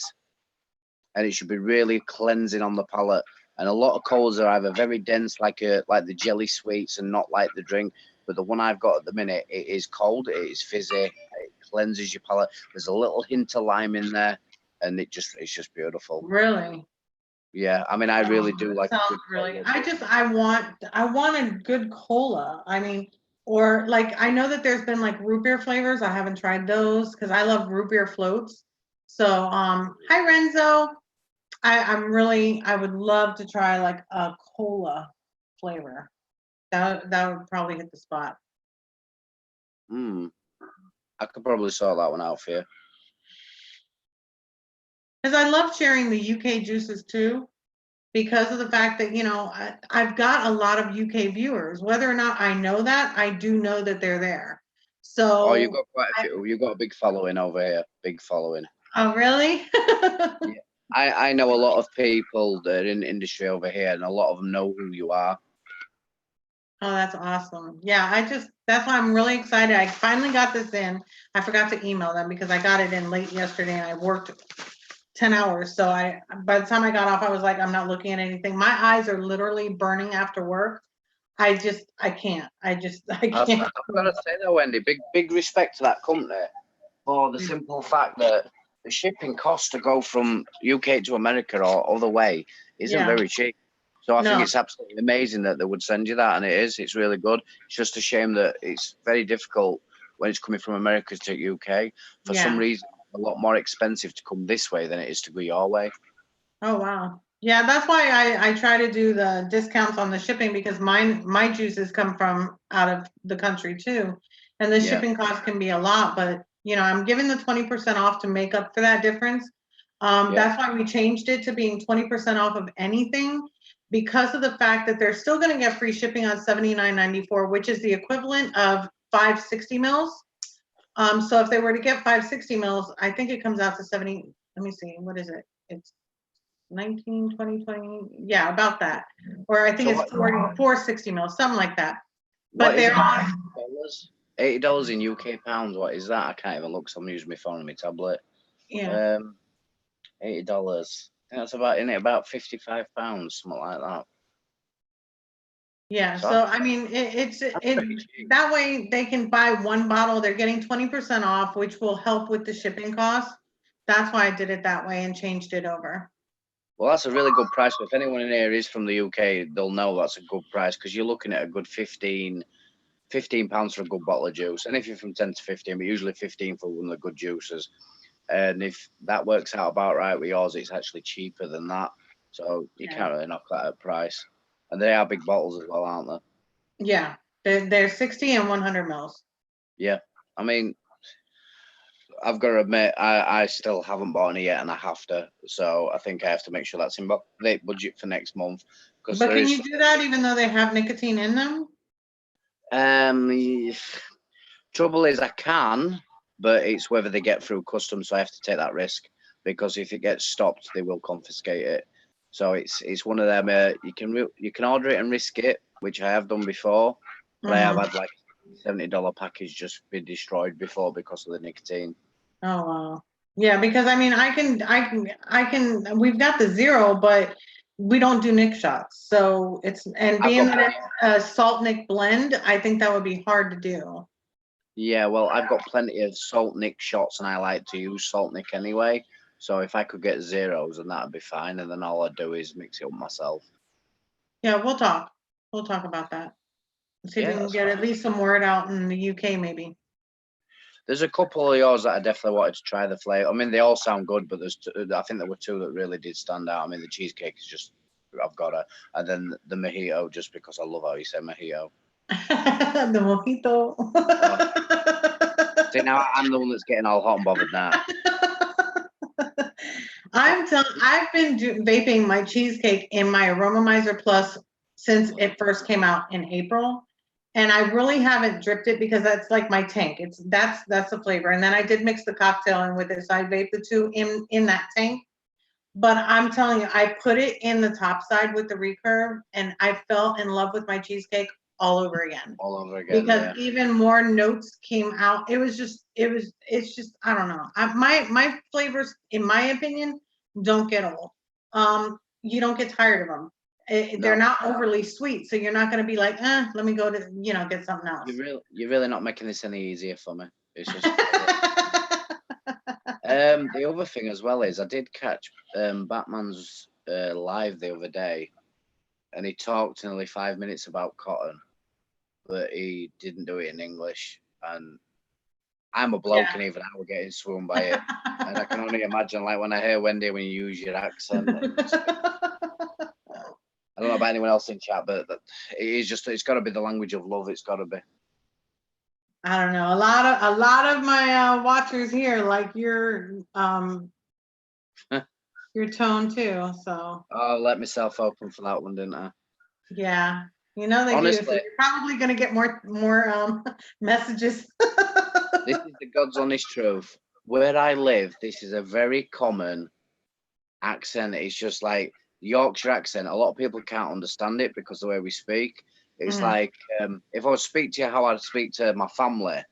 Speaker 2: and it should be really cleansing on the palate. And a lot of colas are either very dense, like the jelly sweets, and not like the drink. But the one I've got at the minute, it is cold, it is fizzy, it cleanses your palate. There's a little hint of lime in there, and it's just beautiful.
Speaker 1: Really?
Speaker 2: Yeah, I mean, I really do
Speaker 1: That
Speaker 2: like. a
Speaker 1: sounds
Speaker 2: good
Speaker 1: really.
Speaker 2: cola.
Speaker 1: I want a good cola. I mean, or like I know that there's been like root beer flavors. I haven't tried those because I love root beer floats. So hi Renzo. I would love to try like a cola flavor. That would probably hit the spot.
Speaker 2: I could probably sort that one out for you.
Speaker 1: Because I love sharing the UK juices too, because of the fact that, I've got a lot of UK viewers. Whether or not I know that, I do know that they're there. So.
Speaker 2: Oh, you've got quite a few. You've got a big following over here. Big following.
Speaker 1: Oh, really?
Speaker 2: I know a lot of people that are in the industry over here, and a lot of them know who you are.
Speaker 1: Oh, that's awesome. Yeah, that's why I'm really excited. I finally got this in. I forgot to email them because I got it in late yesterday and I worked 10 hours. So by the time I got off, I was like, I'm not looking at anything. My eyes are literally burning after work. I can't. I can't.
Speaker 2: I've got to say though, Wendy, big respect to that company for the simple fact that the shipping cost to go from UK to America or other way isn't very cheap. So I think it's absolutely amazing that they would send you that, and it's really good. It's just a shame that it's very difficult when it's coming from America to UK. For some reason, a lot more expensive to come this way than it is to go your way.
Speaker 1: Oh, wow. Yeah, that's why I try to do the discounts on the shipping because my juices come from out of the country too. And the shipping cost can be a lot, but I'm giving the 20% off to make up for that difference. That's why we changed it to being 20% off of anything because of the fact that they're still going to get free shipping on $79.94, which is the equivalent of 560 mils. So if they were to get 560 mils, I think it comes out to 70. Let me see. What is it? It's 19, 20, 20. Yeah, about that. Or I think it's 460 mils, something like that. But they're on
Speaker 2: $80 in UK pounds. What is that? I can't even look. So I'm using my phone and my tablet.
Speaker 1: Yeah.
Speaker 2: $80. I think that's about 55 pounds, something like that.
Speaker 1: Yeah. So I mean, it's that way they can buy one bottle. They're getting 20% off, which will help with the shipping costs. That's why I did it that way and changed it over.
Speaker 2: Well, that's a really good price. If anyone in here is from the UK, they'll know that's a good price because you're looking at a good £15 for a good bottle of juice. And if you're from 10 to 15, but usually 15 for one of the good juices. And if that works out about right with yours, it's actually cheaper than that. So you can't really knock that at price. And they are big bottles as well, aren't they?
Speaker 1: Yeah, they're 60 and 100 mils.
Speaker 2: Yeah. I mean, I've got to admit, I still haven't bought any yet, and I have to. So I think I have to make sure that's in budget for next month.
Speaker 1: But can you do that even though they have nicotine in them?
Speaker 2: Trouble is, I can, but it's whether they get through customs, so I have to take that risk because if it gets stopped, they will confiscate it. So it's one of them. You can order it and risk it, which I have done before, but I have had like $70 package just be destroyed before because of the nicotine.
Speaker 1: Oh wow. Yeah, because I mean, I can. We've got the 0, but we don't do Nick shots. So it's being that it's a salt Nick blend, I think that would be hard to do.
Speaker 2: Yeah, well, I've got plenty of salt Nick shots, and I like to use salt Nick anyway. So if I could get 0s, then that'd be fine. And then all I do is mix it up myself.
Speaker 1: Yeah, we'll talk. We'll talk about that. See if we can get at least some word out in the UK, maybe.
Speaker 2: There's a couple of yours that I definitely wanted to try the flavor. I mean, they all sound good, but I think there were 2 that really did stand out. I mean, the cheesecake is just, I've got it. And then the mojito, just because I love how you say mojito.
Speaker 1: The mojito.
Speaker 2: See, now I'm the one that's getting all hot and bothered now.
Speaker 1: I've been vaping my cheesecake in my Aromomizer Plus since it first came out in April. And I really haven't dripped it because that's like my tank. That's the flavor. And then I did mix the cocktail in with it. So I vaped the 2 in that tank. But I'm telling you, I put it in the top side with the recurve and I fell in love with my cheesecake all over again.
Speaker 2: All over again.
Speaker 1: Because even more notes came out. It's just, I don't know. My flavors, in my opinion, don't get old. You don't get tired of them. They're not overly sweet, so you're not going to be like, let me go to, get something else.
Speaker 2: You're really not making this any easier for me. It's just. The other thing as well is I did catch Batman's live the other day, and he talked nearly 5 minutes about cotton, but he didn't do it in English. And I'm a bloke, and even I was getting swooned by it. And I can only imagine, like when I hear Wendy, when you use your accent. I don't know about anyone else in chat, but it's got to be the language of love. It's got to be.
Speaker 1: I don't know. A lot of my watchers here like your tone too. So.
Speaker 2: Oh, let myself open for that one, didn't I?
Speaker 1: Yeah, they honestly do. So you're probably gonna get more messages.
Speaker 2: This is the God's honest truth. Where I live, this is a very common accent. It's just like Yorkshire accent. A lot of people can't understand it because of the way we speak. It's like if I would speak to you how I'd speak to my family,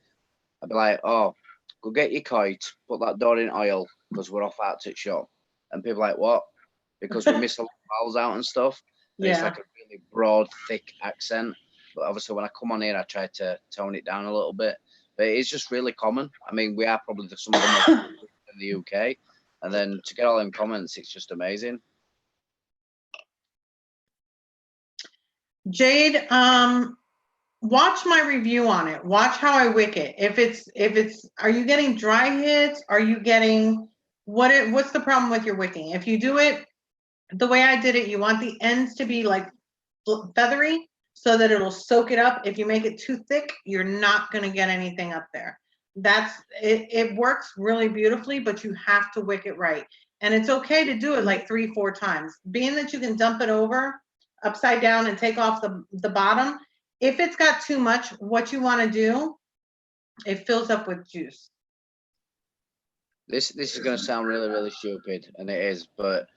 Speaker 2: I'd be like, "Oh, go get your kite, put that door in oil because we're off out to shop." And people are like, "What?" Because we miss a lot of vowels out and stuff. And it's like a really broad, thick accent. But obviously, when I come on here, I try to tone it down a little bit. But it's just really common. I mean, we are probably some of the most in the UK. And then to get all them comments, it's just amazing.
Speaker 1: Jade, watch my review on it. Watch how I wick it. If it's, are you getting dry hits? Are you getting, what's the problem with your wicking? If you do it the way I did it, you want the ends to be like feathery so that it'll soak it up. If you make it too thick, you're not going to get anything up there. It works really beautifully, but you have to wick it right. And it's okay to do it like 3-4 times. Being that you can dump it over upside down and take off the bottom. If it's got too much, what you want to do, it fills up with juice.
Speaker 2: This is going to sound really, really stupid, and it is, but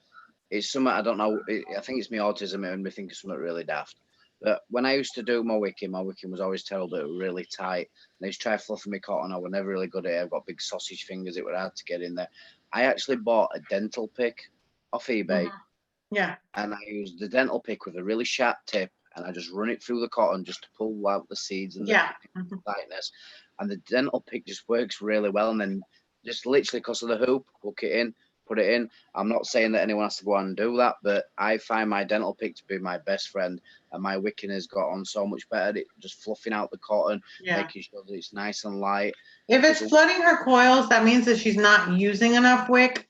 Speaker 2: it's something I don't know. I think it's my autism and me thinking something really daft. But when I used to do my wicking was always terrible. It was really tight. And I used to try fluffing my cotton. I was never really good at it. I've got big sausage fingers. It was hard to get in there. I actually bought a dental pick off eBay.
Speaker 1: Yeah.
Speaker 2: And I used the dental pick with a really sharp tip, and I just run it through the cotton just to pull out the seeds and the tightness. And the dental pick just works really well. And then just literally because of the hoop, hook it in. put it in. I'm not saying that anyone has to go out and do that, but I find my dental pick to be my best friend, and my wicking has got on so much better. It just fluffing out the cotton,
Speaker 1: Yeah.
Speaker 2: making sure that it's nice and light.
Speaker 1: If it's flooding her coils, that means that she's not using enough wick.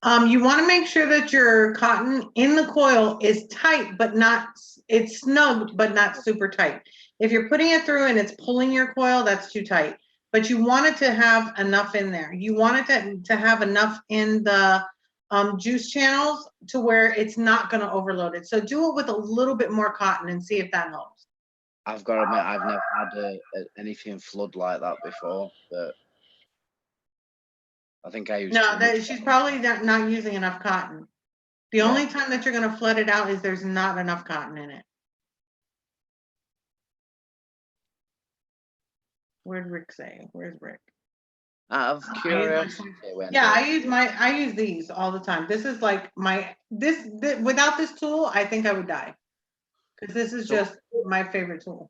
Speaker 1: You want to make sure that your cotton in the coil is tight, but not, it's snug, but not super tight. If you're putting it through and it's pulling your coil, that's too tight. But you want it to have enough in there. You want it to have enough in the juice channels to where it's not going to overload it. So do it with a little bit more cotton and see if that helps.
Speaker 2: I've got to admit, I've never had anything flood like that before, but I think I used
Speaker 1: No,
Speaker 2: too much.
Speaker 1: she's probably not using enough cotton. The only time that you're going to flood it out is there's not enough cotton in it. Where'd Rick say? Where's Rick?
Speaker 2: Out of curiosity, Wendy,
Speaker 1: Yeah, I use these all the time. This is like this without this tool, I think I would die. Because this is just my favorite tool.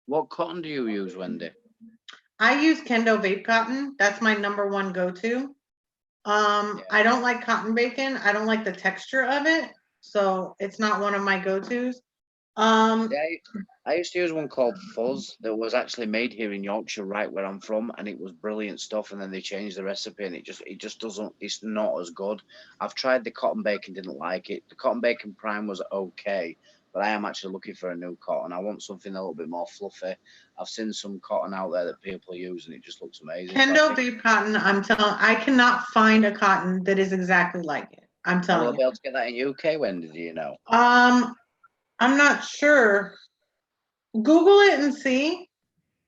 Speaker 2: what cotton do you use, Wendy?
Speaker 1: I use Kendo Vape cotton. That's my #1 go-to. I don't like cotton bacon. I don't like the texture of it. So it's not one of my go-tos.
Speaker 2: I used to use one called Fuzz that was actually made here in Yorkshire, right where I'm from, and it was brilliant stuff. And then they changed the recipe, and it just doesn't. It's not as good. I've tried the cotton bacon, didn't like it. The cotton bacon prime was okay, but I am actually looking for a new cotton. I want something a little bit more fluffy. I've seen some cotton out there that people use, and it just looks amazing.
Speaker 1: Kendo Vape cotton. I cannot find a cotton that is exactly like it. I'm telling you.
Speaker 2: Will I be able to get that in UK, Wendy? Do you know?
Speaker 1: I'm not sure. Google it and see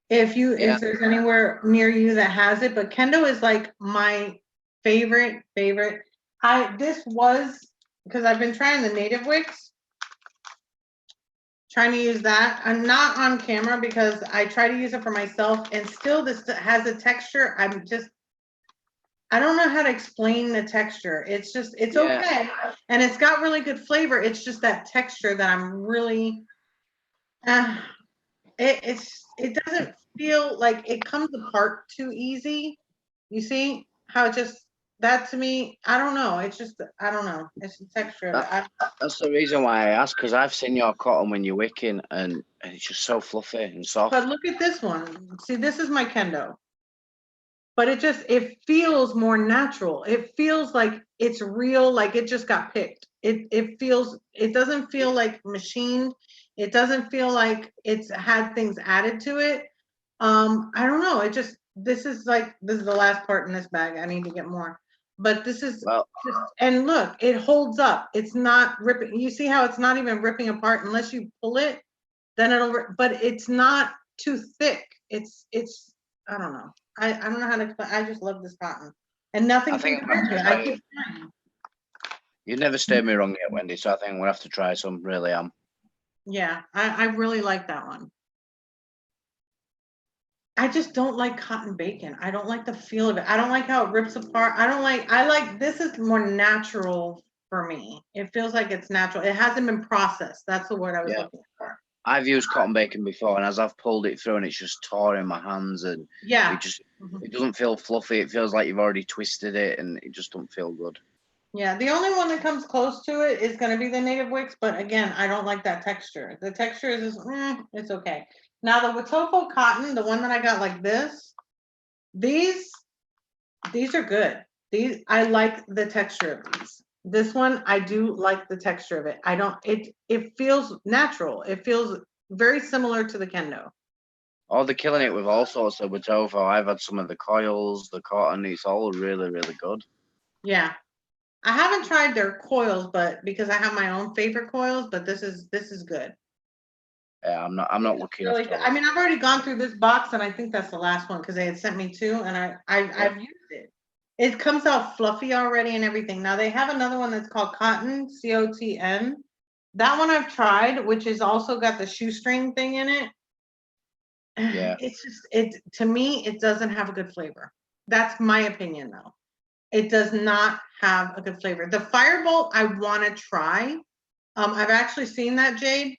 Speaker 1: if there's anywhere near you that has it. But Kendo is like my favorite. This was because I've been trying the native wicks, trying to use that. I'm not on camera because I try to use it for myself, and still this has a texture. I don't know how to explain the texture. It's okay, and it's got really good flavor. It's just that texture that I'm really. It doesn't feel like it comes apart too easy. You see how that to me, I don't know. It's just, I don't know. It's the texture of it.
Speaker 2: That's the reason why I asked, because I've seen your cotton when you're wicking, and it's just so fluffy and soft.
Speaker 1: But look at this one. See, this is my Kendo. But it feels more natural. It feels like it's real, like it just got picked. It doesn't feel like machined. It doesn't feel like it's had things added to it. I don't know. This is the last part in this bag. I need to get more. But this is, and look, it holds up. It's not ripping. You see how it's not even ripping apart unless you pull it, then but it's not too thick. It's, I don't know. I don't know how to explain. I just love this cotton. And nothing can compare to it. I keep trying.
Speaker 2: You've never stayed me wrong yet, Wendy, so I think I'm gonna have to try some, really am.
Speaker 1: Yeah, I really like that one. I just don't like cotton bacon. I don't like the feel of it. I don't like how it rips apart. I like, this is more natural for me. It feels like it's natural. It hasn't been processed. That's the word I was looking for.
Speaker 2: I've used cotton bacon before, and as I've pulled it through, and it's just tore in my hands, and it doesn't feel fluffy. It feels like you've already twisted it, and it just don't feel good.
Speaker 1: Yeah, the only one that comes close to it is going to be the native wicks, but again, I don't like that texture. The texture is just, it's okay. Now the Watopo cotton, the one that I got like this, these are good. I like the texture of these. This one, I do like the texture of it. It feels natural. It feels very similar to the Kendo.
Speaker 2: Oh, they're killing it with all sorts of Watopo. I've had some of the coils, the cotton. It's all really, really good.
Speaker 1: Yeah. I haven't tried their coils, but because I have my own favorite coils, but this is good.
Speaker 2: Yeah, I'm not looking.
Speaker 1: Really good. I mean, I've already gone through this box, and I think that's the last one because they had sent me 2, and I've used it. It comes out fluffy already and everything. Now they have another one that's called Cotton, COTN. That one I've tried, which is also got the shoestring thing in it.
Speaker 2: Yeah.
Speaker 1: It's just, to me, it doesn't have a good flavor. That's my opinion though. It does not have a good flavor. The Firebolt I want to try. I've actually seen that, Jade,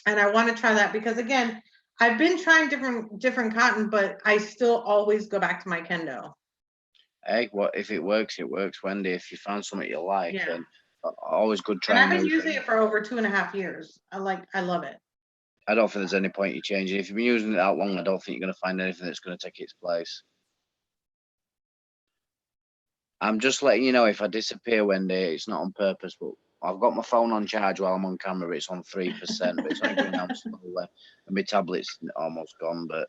Speaker 1: and I want to try that because again, I've been trying different cotton, but I still always go back to my Kendo.
Speaker 2: Hey, what if it works? It works, Wendy. If you find something you like,
Speaker 1: Yeah.
Speaker 2: then always good
Speaker 1: And
Speaker 2: trying
Speaker 1: I've been
Speaker 2: new
Speaker 1: using
Speaker 2: things.
Speaker 1: it for over 2.5 years. I love it.
Speaker 2: I don't think there's any point you changing. If you've been using it that long, I don't think you're going to find anything that's going to take its place. I'm just letting you know if I disappear, Wendy, it's not on purpose, but I've got my phone on charge while I'm on camera. It's on 3%, but it's only going down slowly. And my tablet's almost gone, but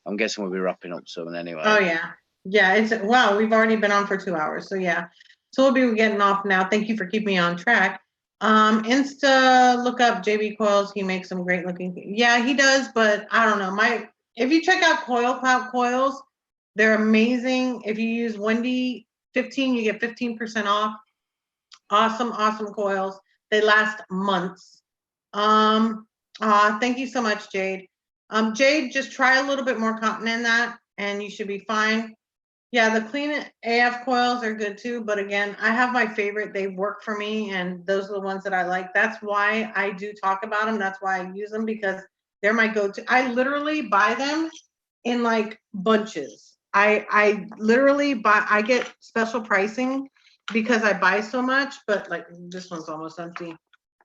Speaker 2: I'm guessing we'll be wrapping up soon anyway.
Speaker 1: Oh yeah. Yeah, well, we've already been on for 2 hours. So yeah. So we'll be getting off now. Thank you for keeping me on track. Insta, look up JB Coils. He makes some great looking things. Yeah, he does, but I don't know. If you check out Coil Cloud Coils, they're amazing. If you use Wendy 15, you get 15% off. Awesome, awesome coils. They last months. Thank you so much, Jade. Jade, just try a little bit more cotton in that and you should be fine. Yeah, the clean AF coils are good too, but again, I have my favorite. They work for me and those are the ones that I like. That's why I do talk about them. That's why I use them because they're my go-to. I literally buy them in like bunches. I literally buy, I get special pricing because I buy so much, but like this one's almost empty.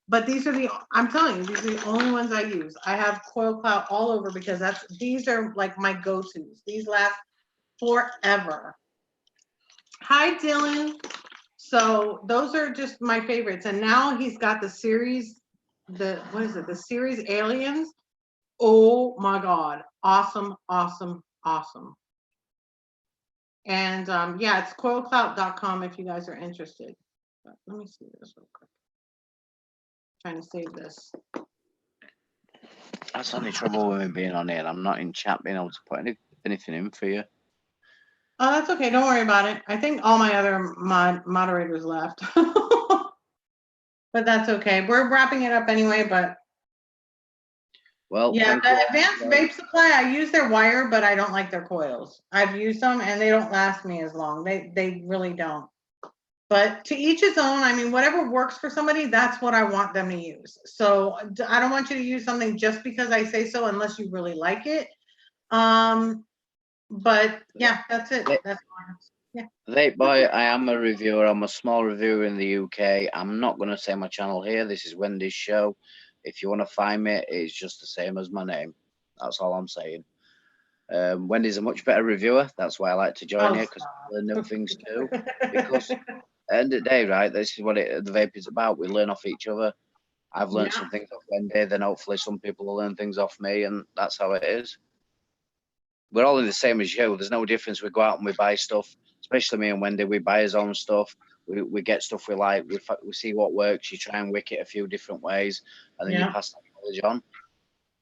Speaker 1: But these are I'm telling you, these are the only ones I use. I have Coil Cloud all over because these are like my go-tos. These last forever. Hi, Dylan. So those are just my favorites. And now he's got the series, what is it? The series Aliens. Oh my God. Awesome, awesome, awesome. And yeah, it's coilcloud.com if you guys are interested. But let me see this real quick. Trying to save this.
Speaker 2: That's the only trouble with me being on here. I'm not in chat being able to put anything in for you.
Speaker 1: Oh, that's okay. Don't worry about it. I think all my other moderators left. But that's okay. We're wrapping it up anyway, but
Speaker 2: Well,
Speaker 1: yeah,
Speaker 2: thank you
Speaker 1: the
Speaker 2: all.
Speaker 1: Advanced Vape Supply, I use their wire, but I don't like their coils. I've used them and they don't last me as long. They really don't. But to each his own. I mean, whatever works for somebody, that's what I want them to use. So I don't want you to use something just because I say so, unless you really like it. But yeah, that's it. That's
Speaker 2: Vape Boy, I am a reviewer. I'm a small reviewer in the UK. I'm not going to say my channel here. This is Wendy's show. If you want to find me, it's just the same as my name. That's all I'm saying. Wendy's a much better reviewer. That's why I like to join here, because I learn new things too. Because at the end of the day, right, this is what the vape is about. We learn off each other. I've learned some things off Wendy, then hopefully some people will learn things off me, and that's how it is. We're all in the same as you. There's no difference. We go out and we buy stuff, especially me and Wendy. We buy his own stuff. We get stuff we like. We see what works. You try and wick it a few different ways, and then you pass that knowledge on.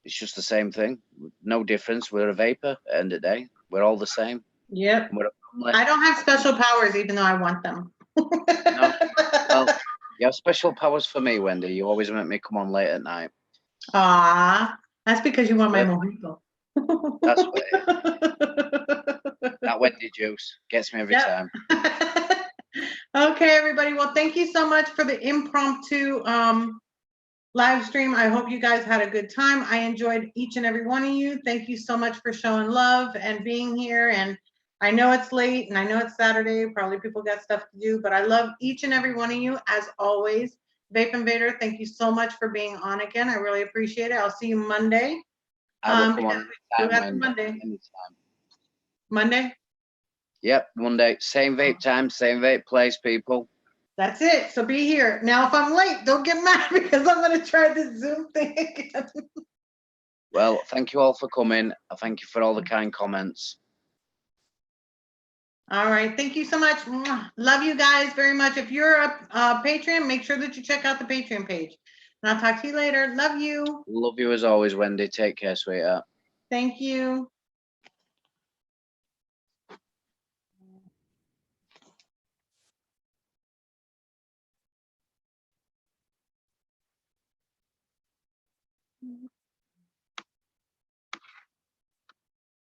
Speaker 2: It's just the same thing. No difference. We're a vapor at the end of the day. We're all the same.
Speaker 1: Yep. I don't have special powers, even though I want them.
Speaker 2: No. Well, you have special powers for me, Wendy. You always make me come on late at night.
Speaker 1: Ah, that's because you want my mojito.
Speaker 2: That's what it is. That Wendy juice gets me every time.
Speaker 1: Okay, everybody. Well, thank you so much for the impromptu live stream. I hope you guys had a good time. I enjoyed each and every one of you. Thank you so much for showing love and being here. And I know it's late and I know it's Saturday. Probably people got stuff to do, but I love each and every one of you as always. Vape Invader, thank you so much for being on again. I really appreciate it. I'll see you Monday.
Speaker 2: I will come on anytime,
Speaker 1: Monday.
Speaker 2: Anytime.
Speaker 1: Monday?
Speaker 2: Yep, Monday. Same vape time, same vape place, people.
Speaker 1: That's it. So be here. Now, if I'm late, don't get mad because I'm going to try this Zoom thing again.
Speaker 2: Well, thank you all for coming. I thank you for all the kind comments.
Speaker 1: All right. Thank you so much. Love you guys very much. If you're a Patreon, make sure that you check out the Patreon page. And I'll talk to you later. Love you.
Speaker 2: Love you as always, Wendy. Take care, sweetheart.
Speaker 1: Thank you.